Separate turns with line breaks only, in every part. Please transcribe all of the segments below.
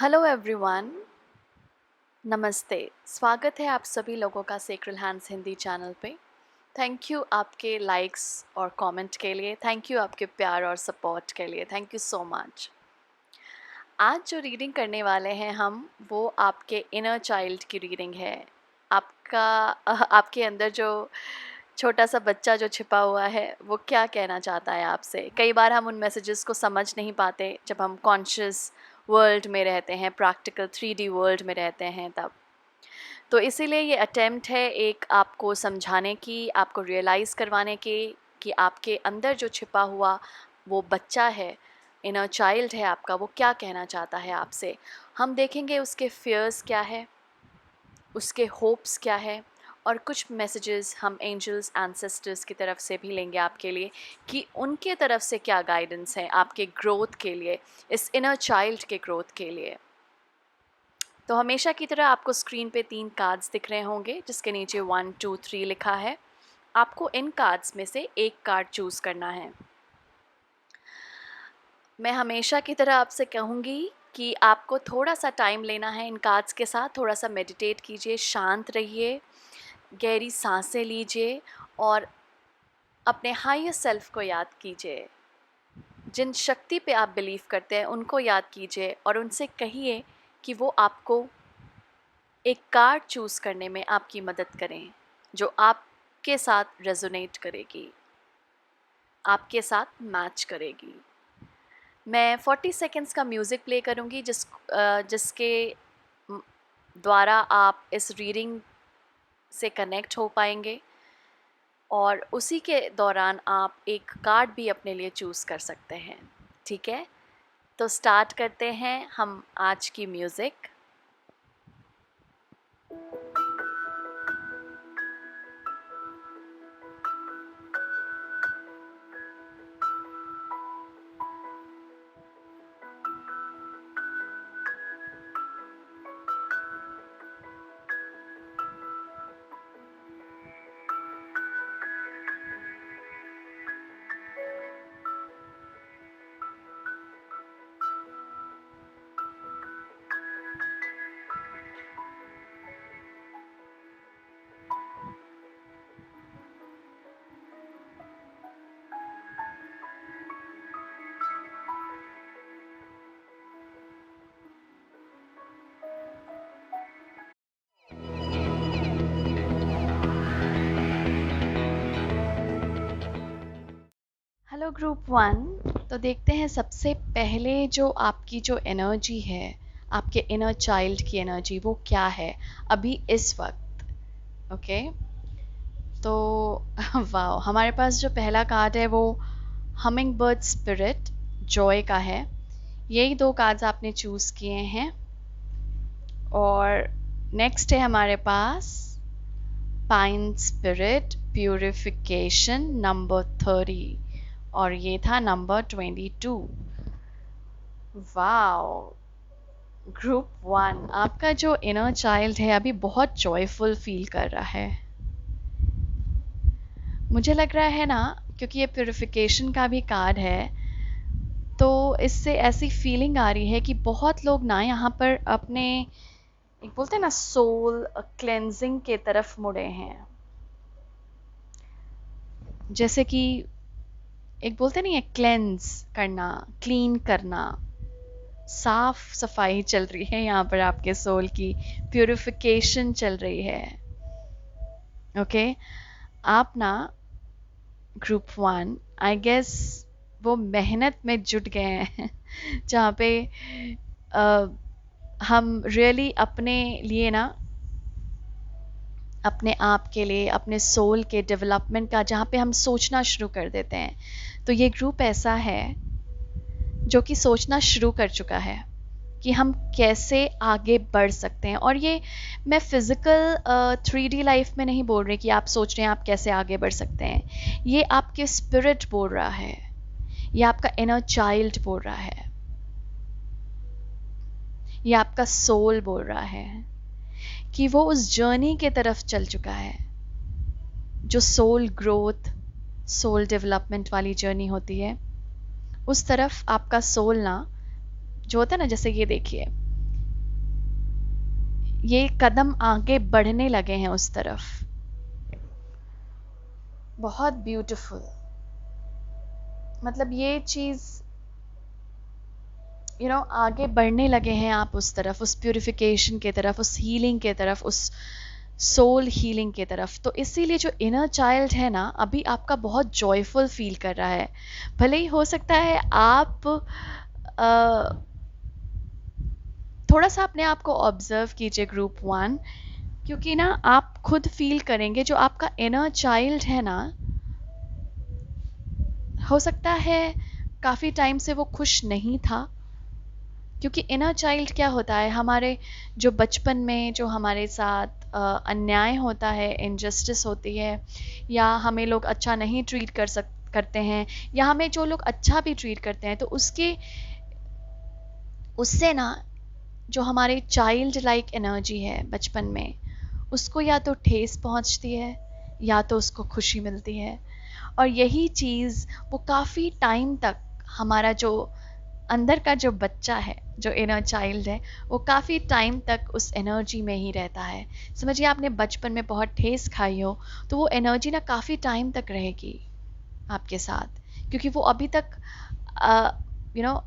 Hello everyone. नमस्ते। स्वागत है आप सभी लोगों का सेक्रेड हैंड्स हिंदी चैनल पे। थैंक यू आपके लाइक्स और कमेंट के लिए। थैंक यू आपके प्यार और सपोर्ट के लिए। Thank you so much. आज जो रीडिंग करने वाले हैं हम, वो आपके इनर चाइल्ड की रीडिंग है। आपका आपके अंदर जो छोटा सा बच्चा जो छिपा हुआ है, वो क्या कहना चाहता है आपसे। कई बार हम उन मैसेजेस को समझ नहीं पाते जब हम कॉन्शियस वर्ल्ड में रहते हैं, प्रैक्टिकल 3D वर्ल्ड में रहते हैं तब। तो इसीलिए ये अटेम्प्ट है एक आपको समझाने की, आपको रियलाइज़ करवाने की कि आपके अंदर जो छिपा हुआ वो बच्चा है, इनर चाइल्ड है आपका, वो क्या कहना चाहता है आपसे। हम देखेंगे उसके फ़ियर्स क्या है, उसके होप्स क्या है, और कुछ मैसेजेस हम एंजल्स एंसेस्टर्स की तरफ से भी लेंगे आपके लिए कि उनके तरफ से क्या गाइडेंस है आपके ग्रोथ के लिए, इस इनर चाइल्ड के ग्रोथ के लिए। तो हमेशा की तरह आपको स्क्रीन पे 3 कार्ड्स दिख रहे होंगे जिसके नीचे 1 2 3 लिखा है। आपको इन कार्ड्स में से एक कार्ड चूज़ करना है। मैं हमेशा की तरह आपसे कहूँगी कि आपको थोड़ा सा टाइम लेना है इन कार्ड्स के साथ। थोड़ा सा मेडिटेट कीजिए, शांत रहिए, गहरी सांसें लीजिए और अपने हायर सेल्फ को याद कीजिए। जिन शक्ति पे आप बिलीव करते हैं उनको याद कीजिए और उनसे कहिए कि वो आपको एक कार्ड चूज़ करने में आपकी मदद करें जो आपके साथ रेजोनेट करेगी, आपके साथ मैच करेगी। मैं 40 सेकेंड्स का म्यूज़िक प्ले करूँगी जिसके द्वारा आप इस रीडिंग से कनेक्ट हो पाएंगे और उसी के दौरान आप एक कार्ड भी अपने लिए चूज़ कर सकते हैं। ठीक है, तो स्टार्ट करते हैं हम आज की म्यूज़िक। Hello group 1। तो देखते हैं सबसे पहले जो आपकी जो एनर्जी है, आपके इनर चाइल्ड की एनर्जी, वो क्या है अभी इस वक्त। ओके, तो वाह, हमारे पास जो पहला कार्ड है वो हमिंग बर्ड स्पिरिट जॉय का है। यही 2 कार्ड्स आपने चूज़ किए हैं। और नेक्स्ट है हमारे पास पाइन स्पिरिट प्यूरिफिकेशन नंबर 30, और ये था नंबर 22। वाओ ग्रुप 1, आपका जो इनर चाइल्ड है अभी बहुत जॉयफुल फील कर रहा है, मुझे लग रहा है ना, क्योंकि ये प्यूरिफिकेशन का भी कार्ड है। तो इससे ऐसी फीलिंग आ रही है कि बहुत लोग ना यहाँ पर अपने, एक बोलते हैं ना, सोल क्लेंजिंग के तरफ मुड़े हैं। जैसे कि एक बोलते नहीं है, क्लेंस करना, क्लीन करना, साफ सफाई चल रही है यहाँ पर, आपके सोल की प्यूरिफिकेशन चल रही है। ओके, आप ना ग्रुप 1, आई गेस वो मेहनत में जुट गए हैं जहाँ पे हम रियली अपने लिए ना, अपने आप के लिए, अपने सोल के डेवलपमेंट का जहाँ पे हम सोचना शुरू कर देते हैं, तो ये ग्रुप ऐसा है जो कि सोचना शुरू कर चुका है कि हम कैसे आगे बढ़ सकते हैं। और ये मैं फिज़िकल 3D लाइफ में नहीं बोल रही कि आप सोच रहे हैं आप कैसे आगे बढ़ सकते हैं। ये आपके स्पिरिट बोल रहा है, ये आपका इनर चाइल्ड बोल रहा है, ये आपका सोल बोल रहा है कि वो उस जर्नी के तरफ चल चुका है जो सोल ग्रोथ, सोल डेवलपमेंट वाली जर्नी होती है। उस तरफ आपका सोल ना, जो होता है ना, जैसे ये देखिए, ये कदम आगे बढ़ने लगे हैं उस तरफ। बहुत ब्यूटीफुल। मतलब ये चीज़ आगे बढ़ने लगे हैं आप उस तरफ, उस प्यूरिफिकेशन की तरफ, उस हीलिंग की तरफ, उस सोल हीलिंग की तरफ। तो इसीलिए जो इनर चाइल्ड है ना, अभी आपका बहुत जॉयफुल फील कर रहा है। भले ही हो सकता है आप थोड़ा सा अपने आप को ऑब्जर्व कीजिए ग्रुप 1, क्योंकि ना आप खुद फील करेंगे जो आपका इनर चाइल्ड है ना, हो सकता है काफ़ी टाइम से वो खुश नहीं था। क्योंकि इनर चाइल्ड क्या होता है, हमारे जो बचपन में जो हमारे साथ अन्याय होता है, इनजस्टिस होती है, या हमें लोग अच्छा नहीं ट्रीट करते हैं, या हमें जो लोग अच्छा भी ट्रीट करते हैं, तो उससे ना जो हमारे चाइल्ड लाइक एनर्जी है बचपन में, उसको या तो ठेस पहुंचती है या तो उसको खुशी मिलती है। और यही चीज़ वो काफ़ी टाइम तक हमारा जो अंदर का जो बच्चा है, जो इनर चाइल्ड है, वो काफ़ी टाइम तक उस एनर्जी में ही रहता है। समझिए आपने बचपन में बहुत ठेस खाई हो, तो वो एनर्जी ना काफ़ी टाइम तक रहेगी आपके साथ, क्योंकि वो अभी तक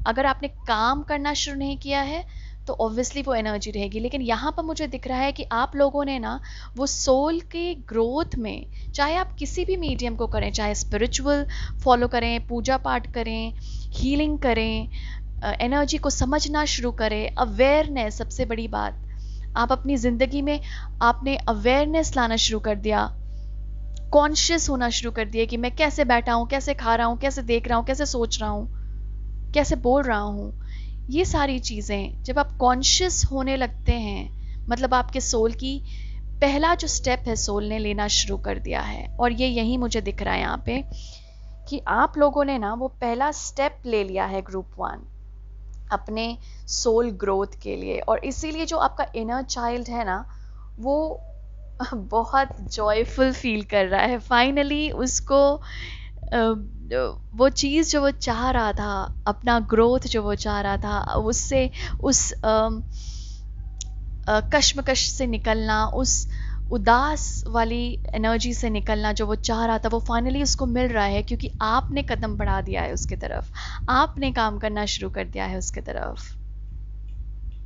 अगर आपने काम करना शुरू नहीं किया है तो ऑब्वियसली वो एनर्जी रहेगी। लेकिन यहाँ पर मुझे दिख रहा है कि आप लोगों ने ना वो सोल के ग्रोथ में, चाहे आप किसी भी मीडियम को करें, चाहे स्पिरिचुअल फॉलो करें, पूजा पाठ करें, हीलिंग करें, एनर्जी को समझना शुरू करें, अवेयरनेस सबसे बड़ी बात। आप अपनी ज़िंदगी में आपने अवेयरनेस लाना शुरू कर दिया, कॉन्शियस होना शुरू कर दिया कि मैं कैसे बैठा हूँ, कैसे खा रहा हूँ, कैसे देख रहा हूँ, कैसे सोच रहा हूँ, कैसे बोल रहा हूँ। ये सारी चीज़ें जब आप कॉन्शियस होने लगते हैं, मतलब आपके सोल की पहला जो स्टेप है सोल ने लेना शुरू कर दिया है। और ये यही मुझे दिख रहा है यहाँ पे कि आप लोगों ने ना वो पहला स्टेप ले लिया है ग्रुप 1 अपने सोल ग्रोथ के लिए। और इसीलिए जो आपका इनर चाइल्ड है ना, वो बहुत जॉयफुल फील कर रहा है। फाइनली उसको वो चीज़ जो वो चाह रहा था, अपना ग्रोथ जो वो चाह रहा था, उससे उस कश्मकश से निकलना, उस उदास वाली एनर्जी से निकलना जो वो चाह रहा था, वो फाइनली उसको मिल रहा है, क्योंकि आपने कदम बढ़ा दिया है उसके तरफ, आपने काम करना शुरू कर दिया है उसके तरफ।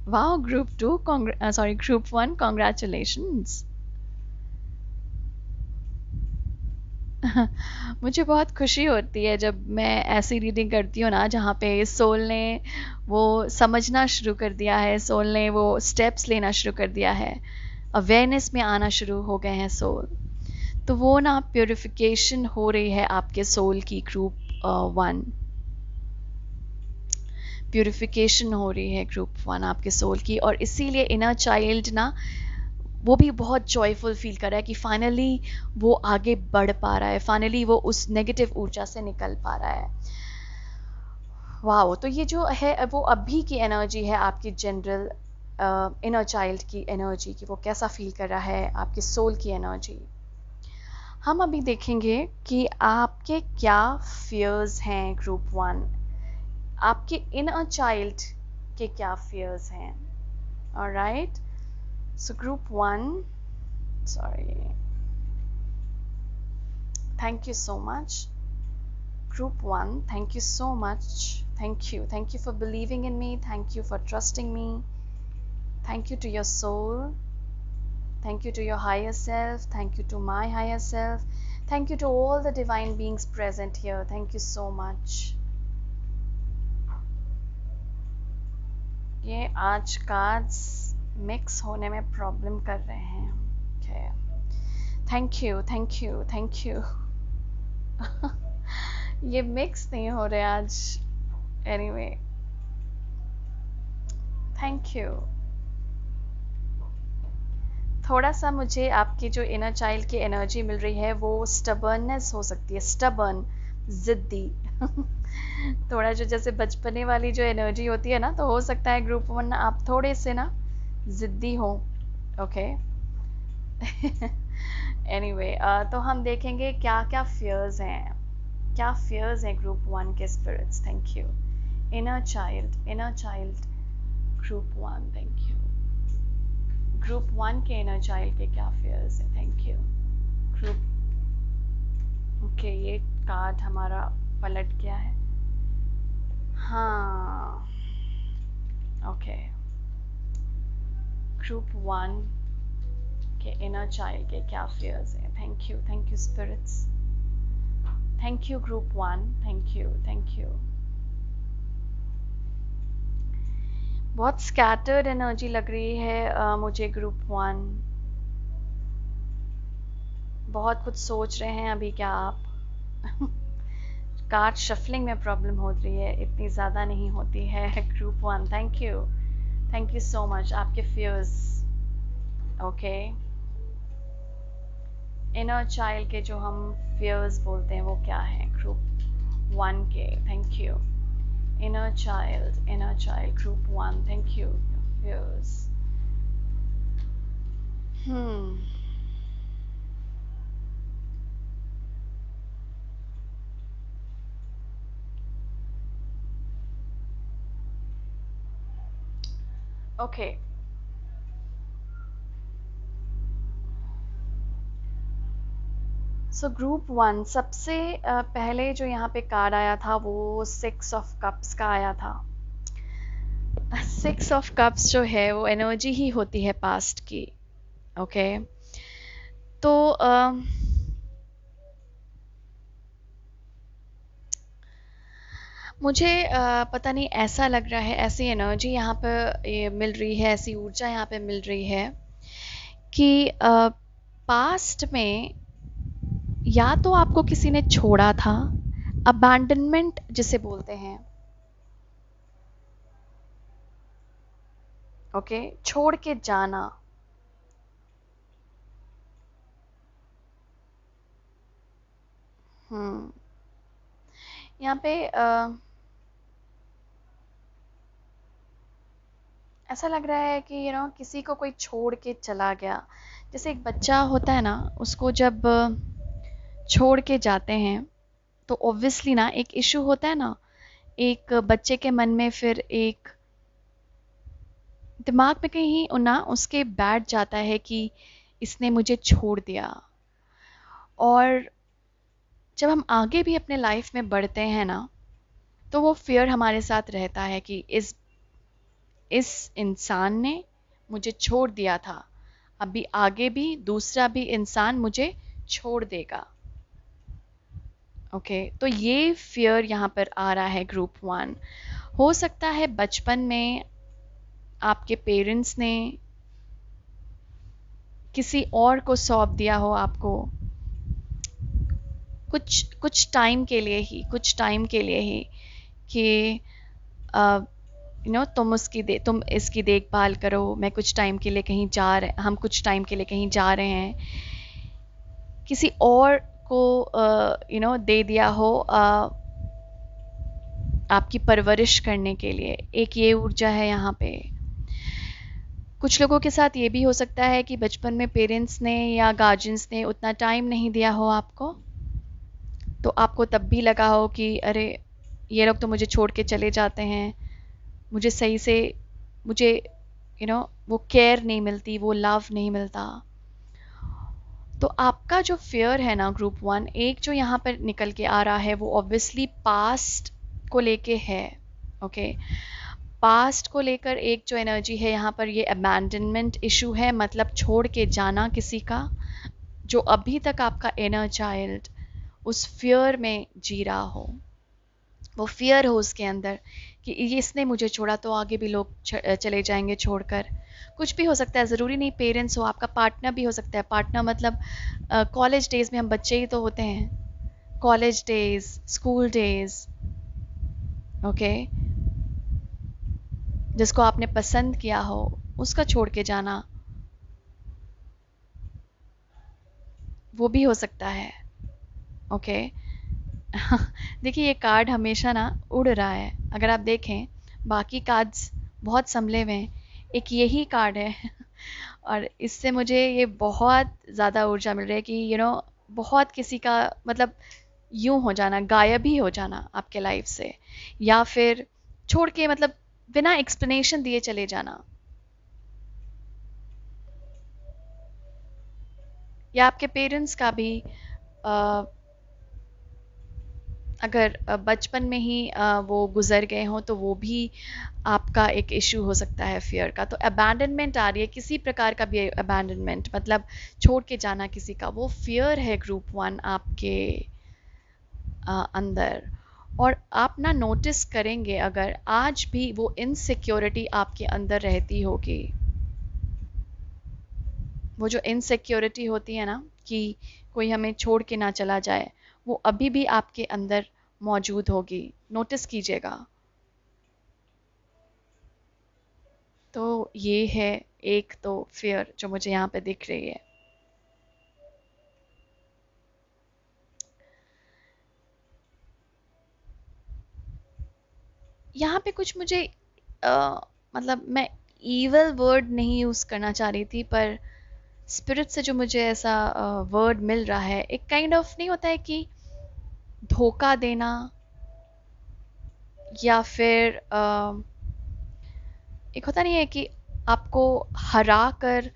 वाह ग्रुप 2, ग्रुप 1, कॉन्ग्रेचुलेशंस। मुझे बहुत खुशी होती है जब मैं ऐसी रीडिंग करती हूँ ना, जहाँ पे सोल ने वो समझना शुरू कर दिया है, सोल ने वो स्टेप्स लेना शुरू कर दिया है, अवेयरनेस में आना शुरू हो गए हैं सोल। तो वो ना प्योरिफिकेशन हो रही है आपके सोल की ग्रुप 1, प्योरिफिकेशन हो रही है ग्रुप 1 आपके सोल की। और इसीलिए इनर चाइल्ड ना वो भी बहुत जॉयफुल फील कर रहा है कि फाइनली वो आगे बढ़ पा रहा है, फाइनली वो उस नेगेटिव ऊर्जा से निकल पा रहा है। वाह, तो ये जो है वो अभी की एनर्जी है आपकी जनरल इनर चाइल्ड की एनर्जी की, वो कैसा फील कर रहा है आपकी सोल की एनर्जी। हम अभी देखेंगे कि आपके क्या फियर्स हैं ग्रुप 1, आपके इनर चाइल्ड के क्या फियर्स हैं। Alright, so group 1, sorry, thank you so much group 1, thank you so much, thank you for believing in me, thank you for trusting me, thank you to your soul, thank you to your higher self, thank you to my higher self, thank you to all the divine beings present here, thank you so much। ये आज cards mix होने में problem कर रहे हैं। Okay, thank you thank you thank you. ये mix नहीं हो रहे आज। Anyway, thank you. थोड़ा सा मुझे आपकी जो इनर चाइल्ड की एनर्जी मिल रही है वो स्टबर्ननेस हो सकती है, स्टबर्न, जिद्दी। थोड़ा जो जैसे बचपने वाली जो एनर्जी होती है ना, तो हो सकता है ग्रुप 1 आप थोड़े से ना जिद्दी हो। ओके, एनीवे, तो हम देखेंगे क्या क्या फियर्स हैं, क्या फियर्स हैं ग्रुप 1 के spirits. Thank you inner child group 1, thank you group 1 के इनर चाइल्ड के क्या फियर्स हैं? Thank you. ग्रुप ओके, ये कार्ड हमारा पलट गया है। हाँ ओके, ग्रुप 1 के इनर चाइल्ड के क्या फियर्स हैं? Thank you spirits, thank you group 1, thank you. बहुत स्कैटर्ड एनर्जी लग रही है मुझे ग्रुप 1। बहुत कुछ सोच रहे हैं अभी क्या आप? कार्ड शफलिंग में प्रॉब्लम हो रही है, इतनी ज़्यादा नहीं होती है। Group 1, thank you so much. आपके फियर्स ओके, इनर चाइल्ड के जो हम फियर्स बोलते हैं वो क्या हैं ग्रुप 1 के? Thank you. Inner child group 1, thank you. Fears okay, so group 1 सबसे पहले जो यहाँ पे कार्ड आया था वो 6 ऑफ कप्स का आया था। 6 ऑफ कप्स जो है वो एनर्जी ही होती है पास्ट की। ओके तो मुझे पता नहीं ऐसा लग रहा है, ऐसी एनर्जी यहाँ पे मिल रही है, ऐसी ऊर्जा यहाँ पे मिल रही है कि पास्ट में या तो आपको किसी ने छोड़ा था, अबैंडनमेंट जिसे बोलते हैं, ओके छोड़ के जाना। यहाँ पे ऐसा लग रहा है कि किसी को कोई छोड़ के चला गया। जैसे एक बच्चा होता है ना, उसको जब छोड़ के जाते हैं तो ऑब्वियसली ना एक इशू होता है ना, एक बच्चे के मन में फिर एक दिमाग में कहीं ना उसके बैठ जाता है कि इसने मुझे छोड़ दिया। और जब हम आगे भी अपने लाइफ में बढ़ते हैं ना, तो वो फियर हमारे साथ रहता है कि इस इंसान ने मुझे छोड़ दिया था, अभी आगे भी दूसरा भी इंसान मुझे छोड़ देगा। ओके तो ये फियर यहाँ पर आ रहा है ग्रुप 1। हो सकता है बचपन में आपके पेरेंट्स ने किसी और को सौंप दिया हो आपको, कुछ टाइम के लिए ही, कि तुम इसकी देखभाल करो, मैं कुछ टाइम के लिए कहीं हम कुछ टाइम के लिए कहीं जा रहे हैं, किसी और को दे दिया हो आपकी परवरिश करने के लिए। एक ये ऊर्जा है यहाँ पे। कुछ लोगों के साथ ये भी हो सकता है कि बचपन में पेरेंट्स ने या गार्जियंस ने उतना टाइम नहीं दिया हो आपको, तो आपको तब भी लगा हो कि अरे ये लोग तो मुझे छोड़ के चले जाते हैं, मुझे सही से मुझे वो केयर नहीं मिलती, वो लव नहीं मिलता। तो आपका जो फियर है ना ग्रुप 1, एक जो यहाँ पर निकल के आ रहा है वो ऑब्वियसली पास्ट को लेके है। ओके पास्ट को लेकर एक जो एनर्जी है यहाँ पर, ये अबैंडनमेंट इशू है, मतलब छोड़ के जाना किसी का, जो अभी तक आपका इनर चाइल्ड उस फियर में जी रहा हो, वो फियर हो उसके अंदर कि ये इसने मुझे छोड़ा तो आगे भी लोग चले जाएंगे छोड़कर। कुछ भी हो सकता है, ज़रूरी नहीं पेरेंट्स हो, आपका पार्टनर भी हो सकता है। पार्टनर मतलब कॉलेज डेज़ में हम बच्चे ही तो होते हैं, college days, school days, okay जिसको आपने पसंद किया हो उसका छोड़ के जाना, वो भी हो सकता है। ओके देखिए ये कार्ड हमेशा ना उड़ रहा है, अगर आप देखें बाकी कार्ड्स बहुत संभले हुए हैं, एक यही कार्ड है और इससे मुझे ये बहुत ज़्यादा ऊर्जा मिल रही है कि बहुत किसी का मतलब यूं हो जाना, गायब ही हो जाना आपके लाइफ से, या फिर छोड़ के मतलब बिना एक्सप्लेनेशन दिए चले जाना। या आपके पेरेंट्स का भी अगर बचपन में ही वो गुजर गए हों तो वो भी आपका एक इशू हो सकता है फियर का। तो अबैंडनमेंट आ रही है, किसी प्रकार का भी अबैंडनमेंट, मतलब छोड़ के जाना किसी का, वो फियर है ग्रुप 1 आपके अंदर। और आप ना नोटिस करेंगे अगर आज भी वो इनसिक्योरिटी आपके अंदर रहती होगी, वो जो इनसिक्योरिटी होती है ना कि कोई हमें छोड़ के ना चला जाए, वो अभी भी आपके अंदर मौजूद होगी, नोटिस कीजिएगा। तो ये है एक तो फियर जो मुझे यहाँ पे दिख रही है। यहाँ पे कुछ मुझे मतलब मैं ईवल वर्ड नहीं यूज करना चाह रही थी, पर स्पिरिट से जो मुझे ऐसा वर्ड मिल रहा है, एक काइंड ऑफ नहीं होता है कि धोखा देना, या फिर एक होता नहीं है कि आपको हरा कर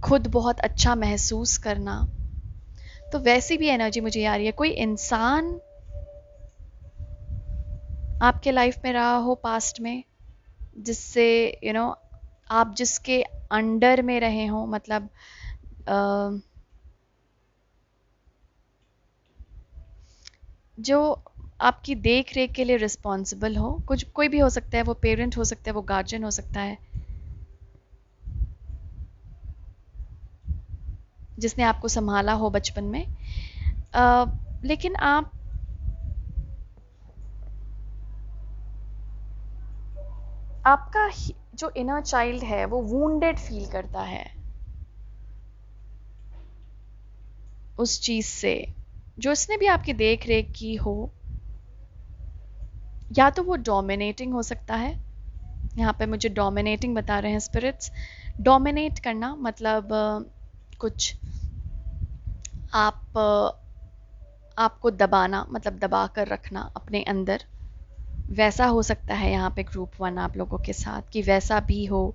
खुद बहुत अच्छा महसूस करना। तो वैसी भी एनर्जी मुझे आ रही है। कोई इंसान आपके लाइफ में रहा हो पास्ट में, जिससे आप जिसके अंडर में रहे हो, मतलब जो आपकी देख रेख के लिए रिस्पॉन्सिबल हो, कुछ कोई भी हो सकता है, वो पेरेंट हो सकता है, वो गार्जियन हो सकता है, जिसने आपको संभाला हो बचपन में। लेकिन आपका जो इनर चाइल्ड है वो वूंडेड फील करता है उस चीज से, जो उसने भी आपकी देख रेख की हो। या तो वो डोमिनेटिंग हो सकता है, यहाँ पे मुझे डोमिनेटिंग बता रहे हैं स्पिरिट्स। डोमिनेट करना मतलब कुछ आपको दबाना, मतलब दबा कर रखना अपने अंदर, वैसा हो सकता है यहाँ पे ग्रुप 1 आप लोगों के साथ, कि वैसा भी हो।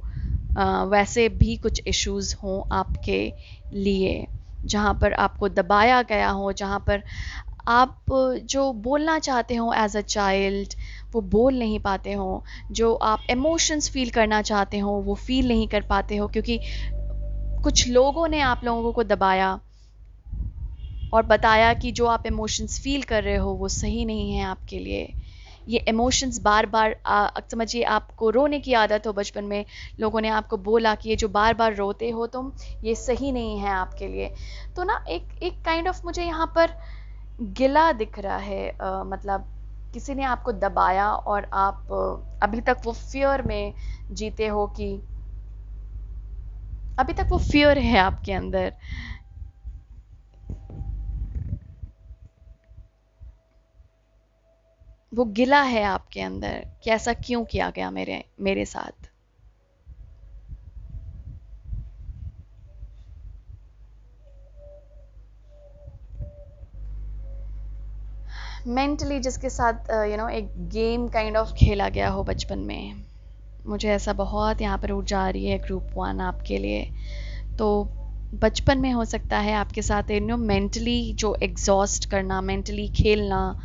वैसे भी कुछ इश्यूज हों आपके लिए, जहाँ पर आपको दबाया गया हो, जहाँ पर आप जो बोलना चाहते हो एज अ चाइल्ड वो बोल नहीं पाते हो, जो आप इमोशंस फील करना चाहते हो वो फील नहीं कर पाते हो, क्योंकि कुछ लोगों ने आप लोगों को दबाया और बताया कि जो आप इमोशंस फील कर रहे हो वो सही नहीं है आपके लिए। ये इमोशंस बार बार समझिए, आपको रोने की आदत हो बचपन में, लोगों ने आपको बोला कि ये जो बार बार रोते हो तुम, ये सही नहीं है आपके लिए। तो ना एक एक काइंड ऑफ मुझे यहाँ पर गिला दिख रहा है, मतलब किसी ने आपको दबाया और आप अभी तक वो फियर में जीते हो, कि अभी तक वो फियर है आपके अंदर। वो गिला है आपके अंदर कि ऐसा क्यों किया गया मेरे मेरे साथ। मेंटली जिसके साथ एक गेम काइंड ऑफ खेला गया हो बचपन में, मुझे ऐसा बहुत यहाँ पर ऊर्जा आ रही है ग्रुप 1 आपके लिए। तो बचपन में हो सकता है आपके साथ मेंटली जो एग्जॉस्ट करना, मेंटली खेलना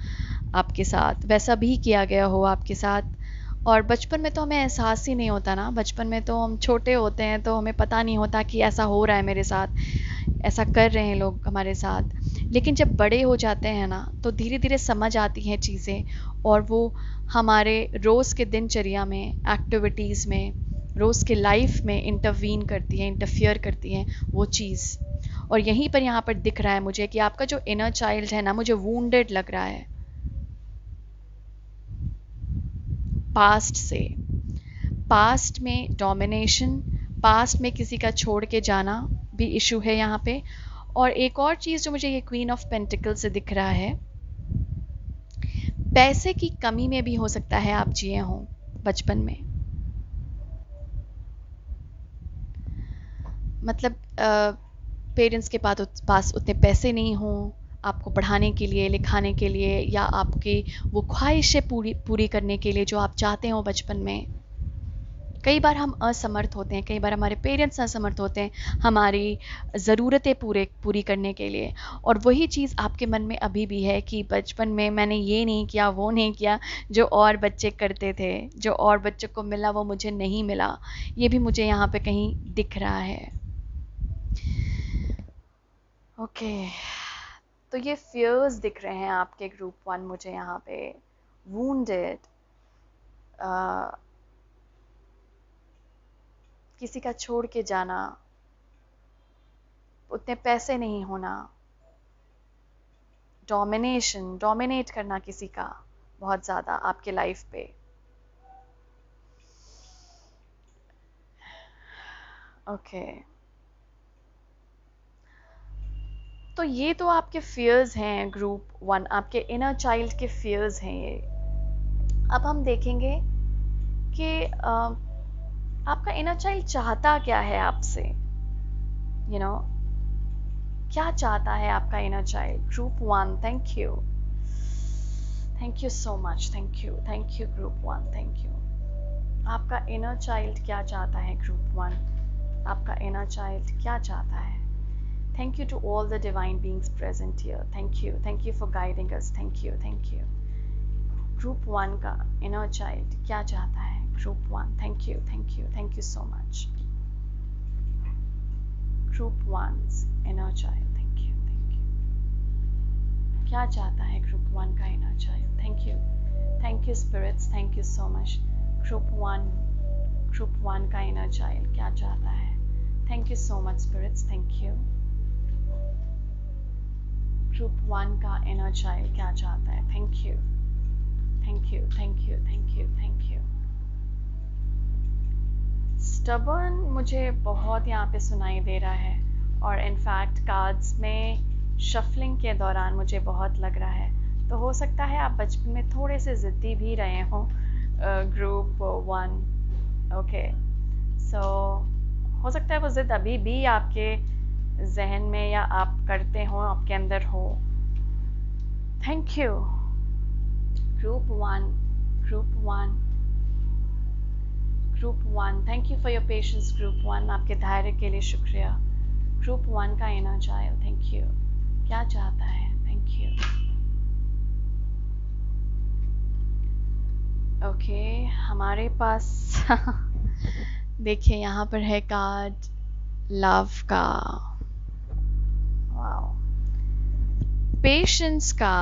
आपके साथ, वैसा भी किया गया हो आपके साथ। और बचपन में तो हमें एहसास ही नहीं होता ना, बचपन में तो हम छोटे होते हैं, तो हमें पता नहीं होता कि ऐसा हो रहा है मेरे साथ, ऐसा कर रहे हैं लोग हमारे साथ। लेकिन जब बड़े हो जाते हैं ना, तो धीरे धीरे समझ आती हैं चीज़ें, और वो हमारे रोज़ के दिनचर्या में, एक्टिविटीज़ में, रोज़ के लाइफ में इंटरवीन करती हैं, इंटरफियर करती हैं वो चीज़। और यहीं पर यहाँ पर दिख रहा है मुझे कि आपका जो इनर चाइल्ड है ना, मुझे वूंडेड लग रहा है पास्ट से। पास्ट में डोमिनेशन, पास्ट में किसी का छोड़ के जाना भी इशू है यहाँ पे। और एक और चीज़ जो मुझे ये क्वीन ऑफ पेंटिकल से दिख रहा है, पैसे की कमी में भी हो सकता है आप जिए हों बचपन में। मतलब पेरेंट्स के पास उतने पैसे नहीं हों आपको पढ़ाने के लिए, लिखाने के लिए, या आपकी वो ख्वाहिशें पूरी पूरी करने के लिए जो आप चाहते हो बचपन में। कई बार हम असमर्थ होते हैं, कई बार हमारे पेरेंट्स असमर्थ होते हैं हमारी ज़रूरतें पूरी करने के लिए, और वही चीज़ आपके मन में अभी भी है कि बचपन में मैंने ये नहीं किया, वो नहीं किया, जो और बच्चे करते थे, जो और बच्चों को मिला वो मुझे नहीं मिला। ये भी मुझे यहाँ पे कहीं दिख रहा है। ओके, तो ये फियर्स दिख रहे हैं आपके ग्रुप 1 मुझे यहाँ पे। वूंडेड, किसी का छोड़ के जाना, उतने पैसे नहीं होना, डोमिनेट करना किसी का बहुत ज़्यादा आपके लाइफ पे। ओके, तो ये तो आपके फियर्स हैं ग्रुप 1, आपके इनर चाइल्ड के फियर्स हैं ये। अब हम देखेंगे कि आपका इनर चाइल्ड चाहता क्या है आपसे, यू नो क्या चाहता है आपका inner child. Group 1, thank you so much, thank you group 1, thank you. आपका इनर चाइल्ड क्या चाहता है ग्रुप 1, आपका इनर चाइल्ड क्या चाहता है। Thank you to all the divine beings present here, thank you for guiding us, thank you. Group 1 का inner child क्या चाहता है, group 1, thank you so much. Group 1's inner child, thank you. क्या चाहता है ग्रुप 1 का inner child, thank you spirits, thank you so much. Group 1 का inner child क्या चाहता है, thank you so much spirits, thank you. Group 1 का inner child क्या चाहता है, थैंक यू। स्टबर्न मुझे बहुत यहाँ पे सुनाई दे रहा है, और इनफैक्ट कार्ड्स में शफलिंग के दौरान मुझे बहुत लग रहा है। तो हो सकता है आप बचपन में थोड़े से ज़िद्दी भी रहे हों ग्रुप 1। ओके, सो हो सकता है वो ज़िद अभी भी आपके जहन में या आप करते हो, आपके अंदर हो। Thank you group 1, thank you for your patience group 1, आपके धैर्य के लिए शुक्रिया। ग्रुप 1 का इनर चाइल्ड, थैंक यू, क्या चाहता है, थैंक यू। ओके, हमारे पास देखिए यहाँ पर है कार्ड लव का, वाओ, पेशेंस का,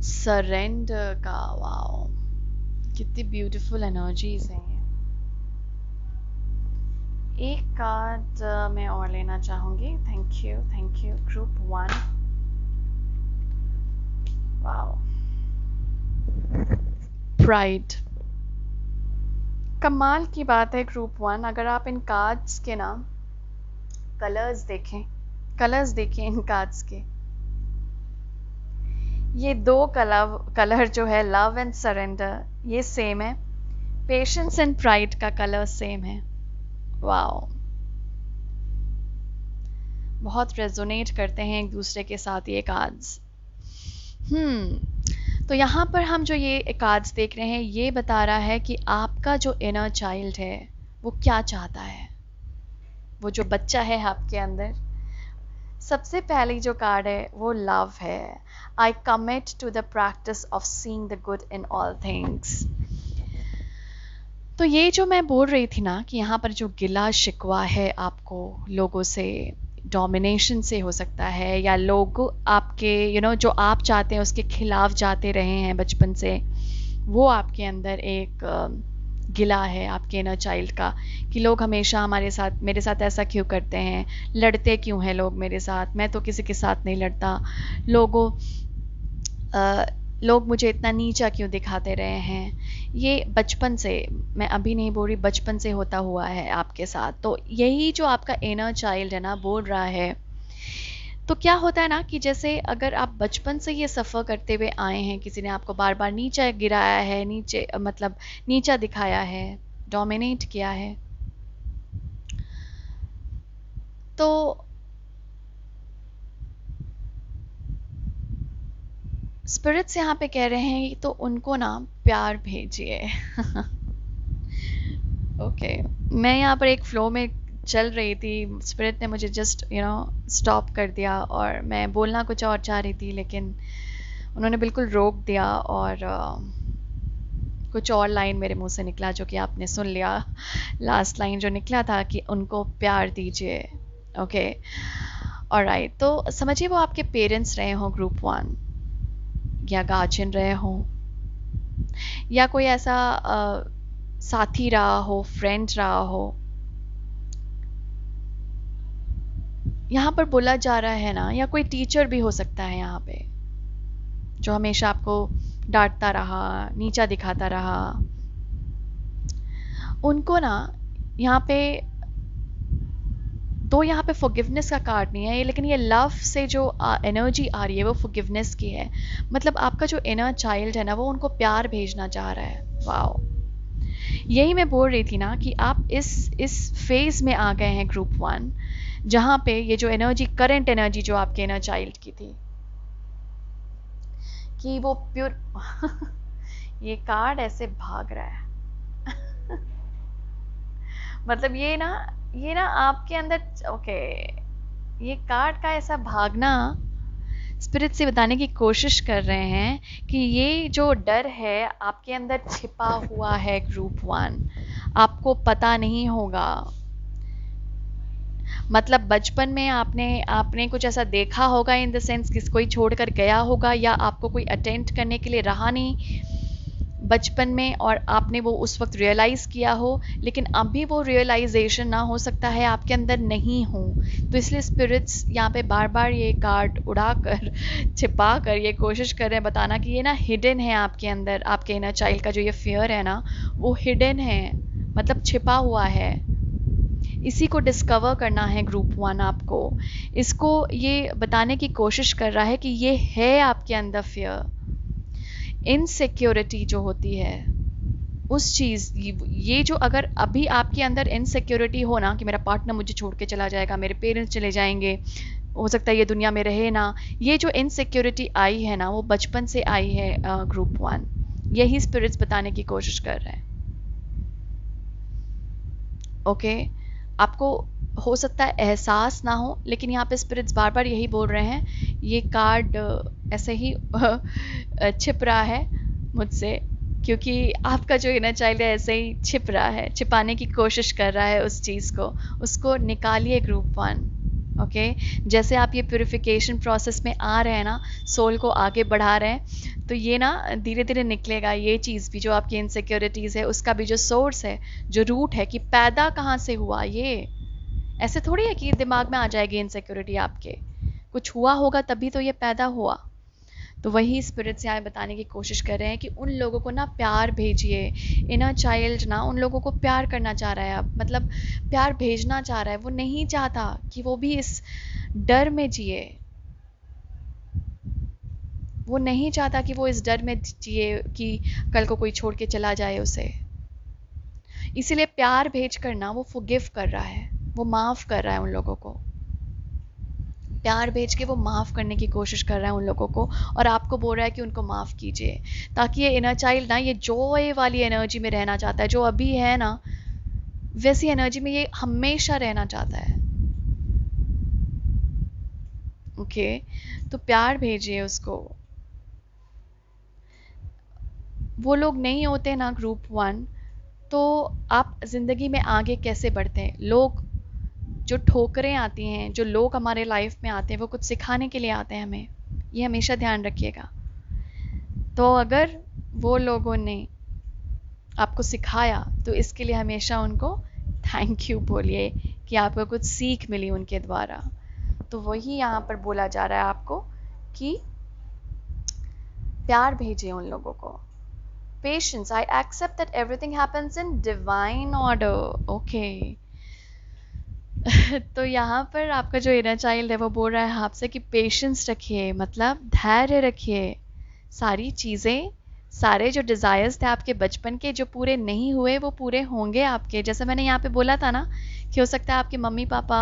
सरेंडर का। वाओ, कितनी ब्यूटीफुल एनर्जीज हैं ये। एक कार्ड मैं और लेना चाहूँगी, thank you group 1। Wow, pride, कमाल की बात है ग्रुप 1। अगर आप इन कार्ड्स के ना कलर्स देखें इन कार्ड्स के, ये दो कलर जो है लव एंड सरेंडर, ये सेम है। पेशेंस एंड प्राइड का कलर सेम है। वाओ, बहुत रेजोनेट करते हैं एक दूसरे के साथ ये कार्ड्स। तो यहाँ पर हम जो ये कार्ड्स देख रहे हैं, ये बता रहा है कि आपका जो इनर चाइल्ड है वो क्या चाहता है, वो जो बच्चा है आपके अंदर। सबसे पहली जो कार्ड है वो लव है। I commit to the practice of seeing the good in all things. तो ये जो मैं बोल रही थी ना कि यहाँ पर जो गिला शिकवा है आपको लोगों से, डोमिनेशन से हो सकता है, या लोग आपके जो आप चाहते हैं उसके खिलाफ जाते रहे हैं बचपन से, वो आपके अंदर एक गिला है आपके इनर चाइल्ड का, कि लोग हमेशा मेरे साथ ऐसा क्यों करते हैं, लड़ते क्यों हैं लोग मेरे साथ, मैं तो किसी के साथ नहीं लड़ता, लोग मुझे इतना नीचा क्यों दिखाते रहे हैं। ये बचपन से, मैं अभी नहीं बोल रही, बचपन से होता हुआ है आपके साथ। तो यही जो आपका इनर चाइल्ड है ना बोल रहा है। तो क्या होता है ना कि जैसे अगर आप बचपन से ये सफ़र करते हुए आए हैं, किसी ने आपको बार बार नीचा गिराया है, नीचे मतलब नीचा दिखाया है, डोमिनेट किया है, तो स्पिरिट्स यहाँ पे कह रहे हैं तो उनको ना प्यार भेजिए। ओके, मैं यहाँ पर एक फ्लो में चल रही थी, स्पिरिट ने मुझे जस्ट स्टॉप कर दिया और मैं बोलना कुछ और चाह रही थी, लेकिन उन्होंने बिल्कुल रोक दिया और कुछ और लाइन मेरे मुंह से निकला जो कि आपने सुन लिया। लास्ट लाइन जो निकला था कि उनको प्यार दीजिए। ओके, ऑलराइट, तो समझिए वो आपके पेरेंट्स रहे हों ग्रुप 1, या गार्जियन रहे हों, या कोई ऐसा साथी रहा हो, फ्रेंड रहा हो। यहाँ पर बोला जा रहा है ना, या कोई टीचर भी हो सकता है यहाँ पे, जो हमेशा आपको डांटता रहा, नीचा दिखाता रहा। उनको ना यहाँ पे तो यहाँ पे फॉरगिवनेस का कार्ड नहीं है, लेकिन ये लव से जो एनर्जी आ रही है वो फॉरगिवनेस की है। मतलब आपका जो इनर चाइल्ड है ना, वो उनको प्यार भेजना चाह रहा है। वाओ, यही मैं बोल रही थी ना कि आप इस फेज में आ गए हैं ग्रुप 1, जहाँ पे ये जो एनर्जी, करंट एनर्जी जो आपके इनर चाइल्ड की थी, कि वो प्योर ये कार्ड ऐसे भाग रहा है। मतलब ये ना आपके अंदर, ओके, ये कार्ड का ऐसा भागना स्पिरिट से बताने की कोशिश कर रहे हैं कि ये जो डर है आपके अंदर छिपा हुआ है ग्रुप 1, आपको पता नहीं होगा। मतलब बचपन में आपने कुछ ऐसा देखा होगा, इन द सेंस कि कोई छोड़कर गया होगा, या आपको कोई अटेंड करने के लिए रहा नहीं बचपन में, और आपने वो उस वक्त रियलाइज़ किया हो, लेकिन अभी वो रियलाइजेशन ना हो सकता है आपके अंदर नहीं हो। तो इसलिए स्पिरिट्स यहाँ पे बार बार ये कार्ड उड़ाकर छिपा कर ये कोशिश कर रहे हैं बताना कि ये ना हिडन है आपके अंदर, आपके इनर चाइल्ड का जो ये फियर है ना, वो हिडन है, मतलब छिपा हुआ है। इसी को डिस्कवर करना है ग्रुप 1 आपको। इसको ये बताने की कोशिश कर रहा है कि ये है आपके अंदर फियर, इनसिक्योरिटी जो होती है उस चीज़, ये जो अगर अभी आपके अंदर इनसिक्योरिटी हो ना कि मेरा पार्टनर मुझे छोड़ के चला जाएगा, मेरे पेरेंट्स चले जाएंगे, हो सकता है ये दुनिया में रहे ना, ये जो इनसिक्योरिटी आई है ना वो बचपन से आई है ग्रुप 1। यही स्पिरिट्स बताने की कोशिश कर रहे हैं। ओके, आपको हो सकता है एहसास ना हो, लेकिन यहाँ पे स्पिरिट्स बार बार यही बोल रहे हैं। ये कार्ड ऐसे ही छिप रहा है मुझसे, क्योंकि आपका जो इनर चाइल्ड है ऐसे ही छिप रहा है, छिपाने की कोशिश कर रहा है उस चीज़ को। उसको निकालिए ग्रुप 1। ओके, जैसे आप ये प्यूरिफिकेशन प्रोसेस में आ रहे हैं ना, सोल को आगे बढ़ा रहे हैं, तो ये ना धीरे धीरे निकलेगा ये चीज़ भी, जो आपकी इनसिक्योरिटीज़ है उसका भी जो सोर्स है, जो रूट है कि पैदा कहाँ से हुआ। ये ऐसे थोड़ी है कि दिमाग में आ जाएगी इनसिक्योरिटी आपके, कुछ हुआ होगा तभी तो ये पैदा हुआ। तो वही स्पिरिट्स यहाँ बताने की कोशिश कर रहे हैं कि उन लोगों को ना प्यार भेजिए। इनर चाइल्ड ना उन लोगों को प्यार करना चाह रहा है, अब मतलब प्यार भेजना चाह रहा है। वो नहीं चाहता कि वो भी इस डर में जिए, वो नहीं चाहता कि वो इस डर में जिए कि कल को कोई छोड़ के चला जाए उसे। इसीलिए प्यार भेज कर ना वो फॉरगिव कर रहा है, वो माफ़ कर रहा है उन लोगों को। प्यार भेज के वो माफ़ करने की कोशिश कर रहा है उन लोगों को, और आपको बोल रहा है कि उनको माफ़ कीजिए, ताकि ये इनर चाइल्ड ना ये जॉय वाली एनर्जी में रहना चाहता है, जो अभी है ना वैसी एनर्जी में ये हमेशा रहना चाहता है। ओके, तो प्यार भेजिए उसको। वो लोग नहीं होते ना ग्रुप 1, तो आप ज़िंदगी में आगे कैसे बढ़ते हैं। लोग जो ठोकरें आती हैं, जो लोग हमारे लाइफ में आते हैं, वो कुछ सिखाने के लिए आते हैं हमें, ये हमेशा ध्यान रखिएगा। तो अगर वो लोगों ने आपको सिखाया तो इसके लिए हमेशा उनको थैंक यू बोलिए कि आपको कुछ सीख मिली उनके द्वारा। तो वही यहाँ पर बोला जा रहा है आपको कि प्यार भेजिए उन लोगों को। Patience, I accept that everything happens in divine order. Okay, तो यहाँ पर आपका जो इनर चाइल्ड है वो बोल रहा है आपसे कि पेशेंस रखिए, मतलब धैर्य रखिए। सारी चीज़ें, सारे जो डिज़ायर्स थे आपके बचपन के जो पूरे नहीं हुए वो पूरे होंगे आपके। जैसे मैंने यहाँ पे बोला था ना कि हो सकता है आपके मम्मी पापा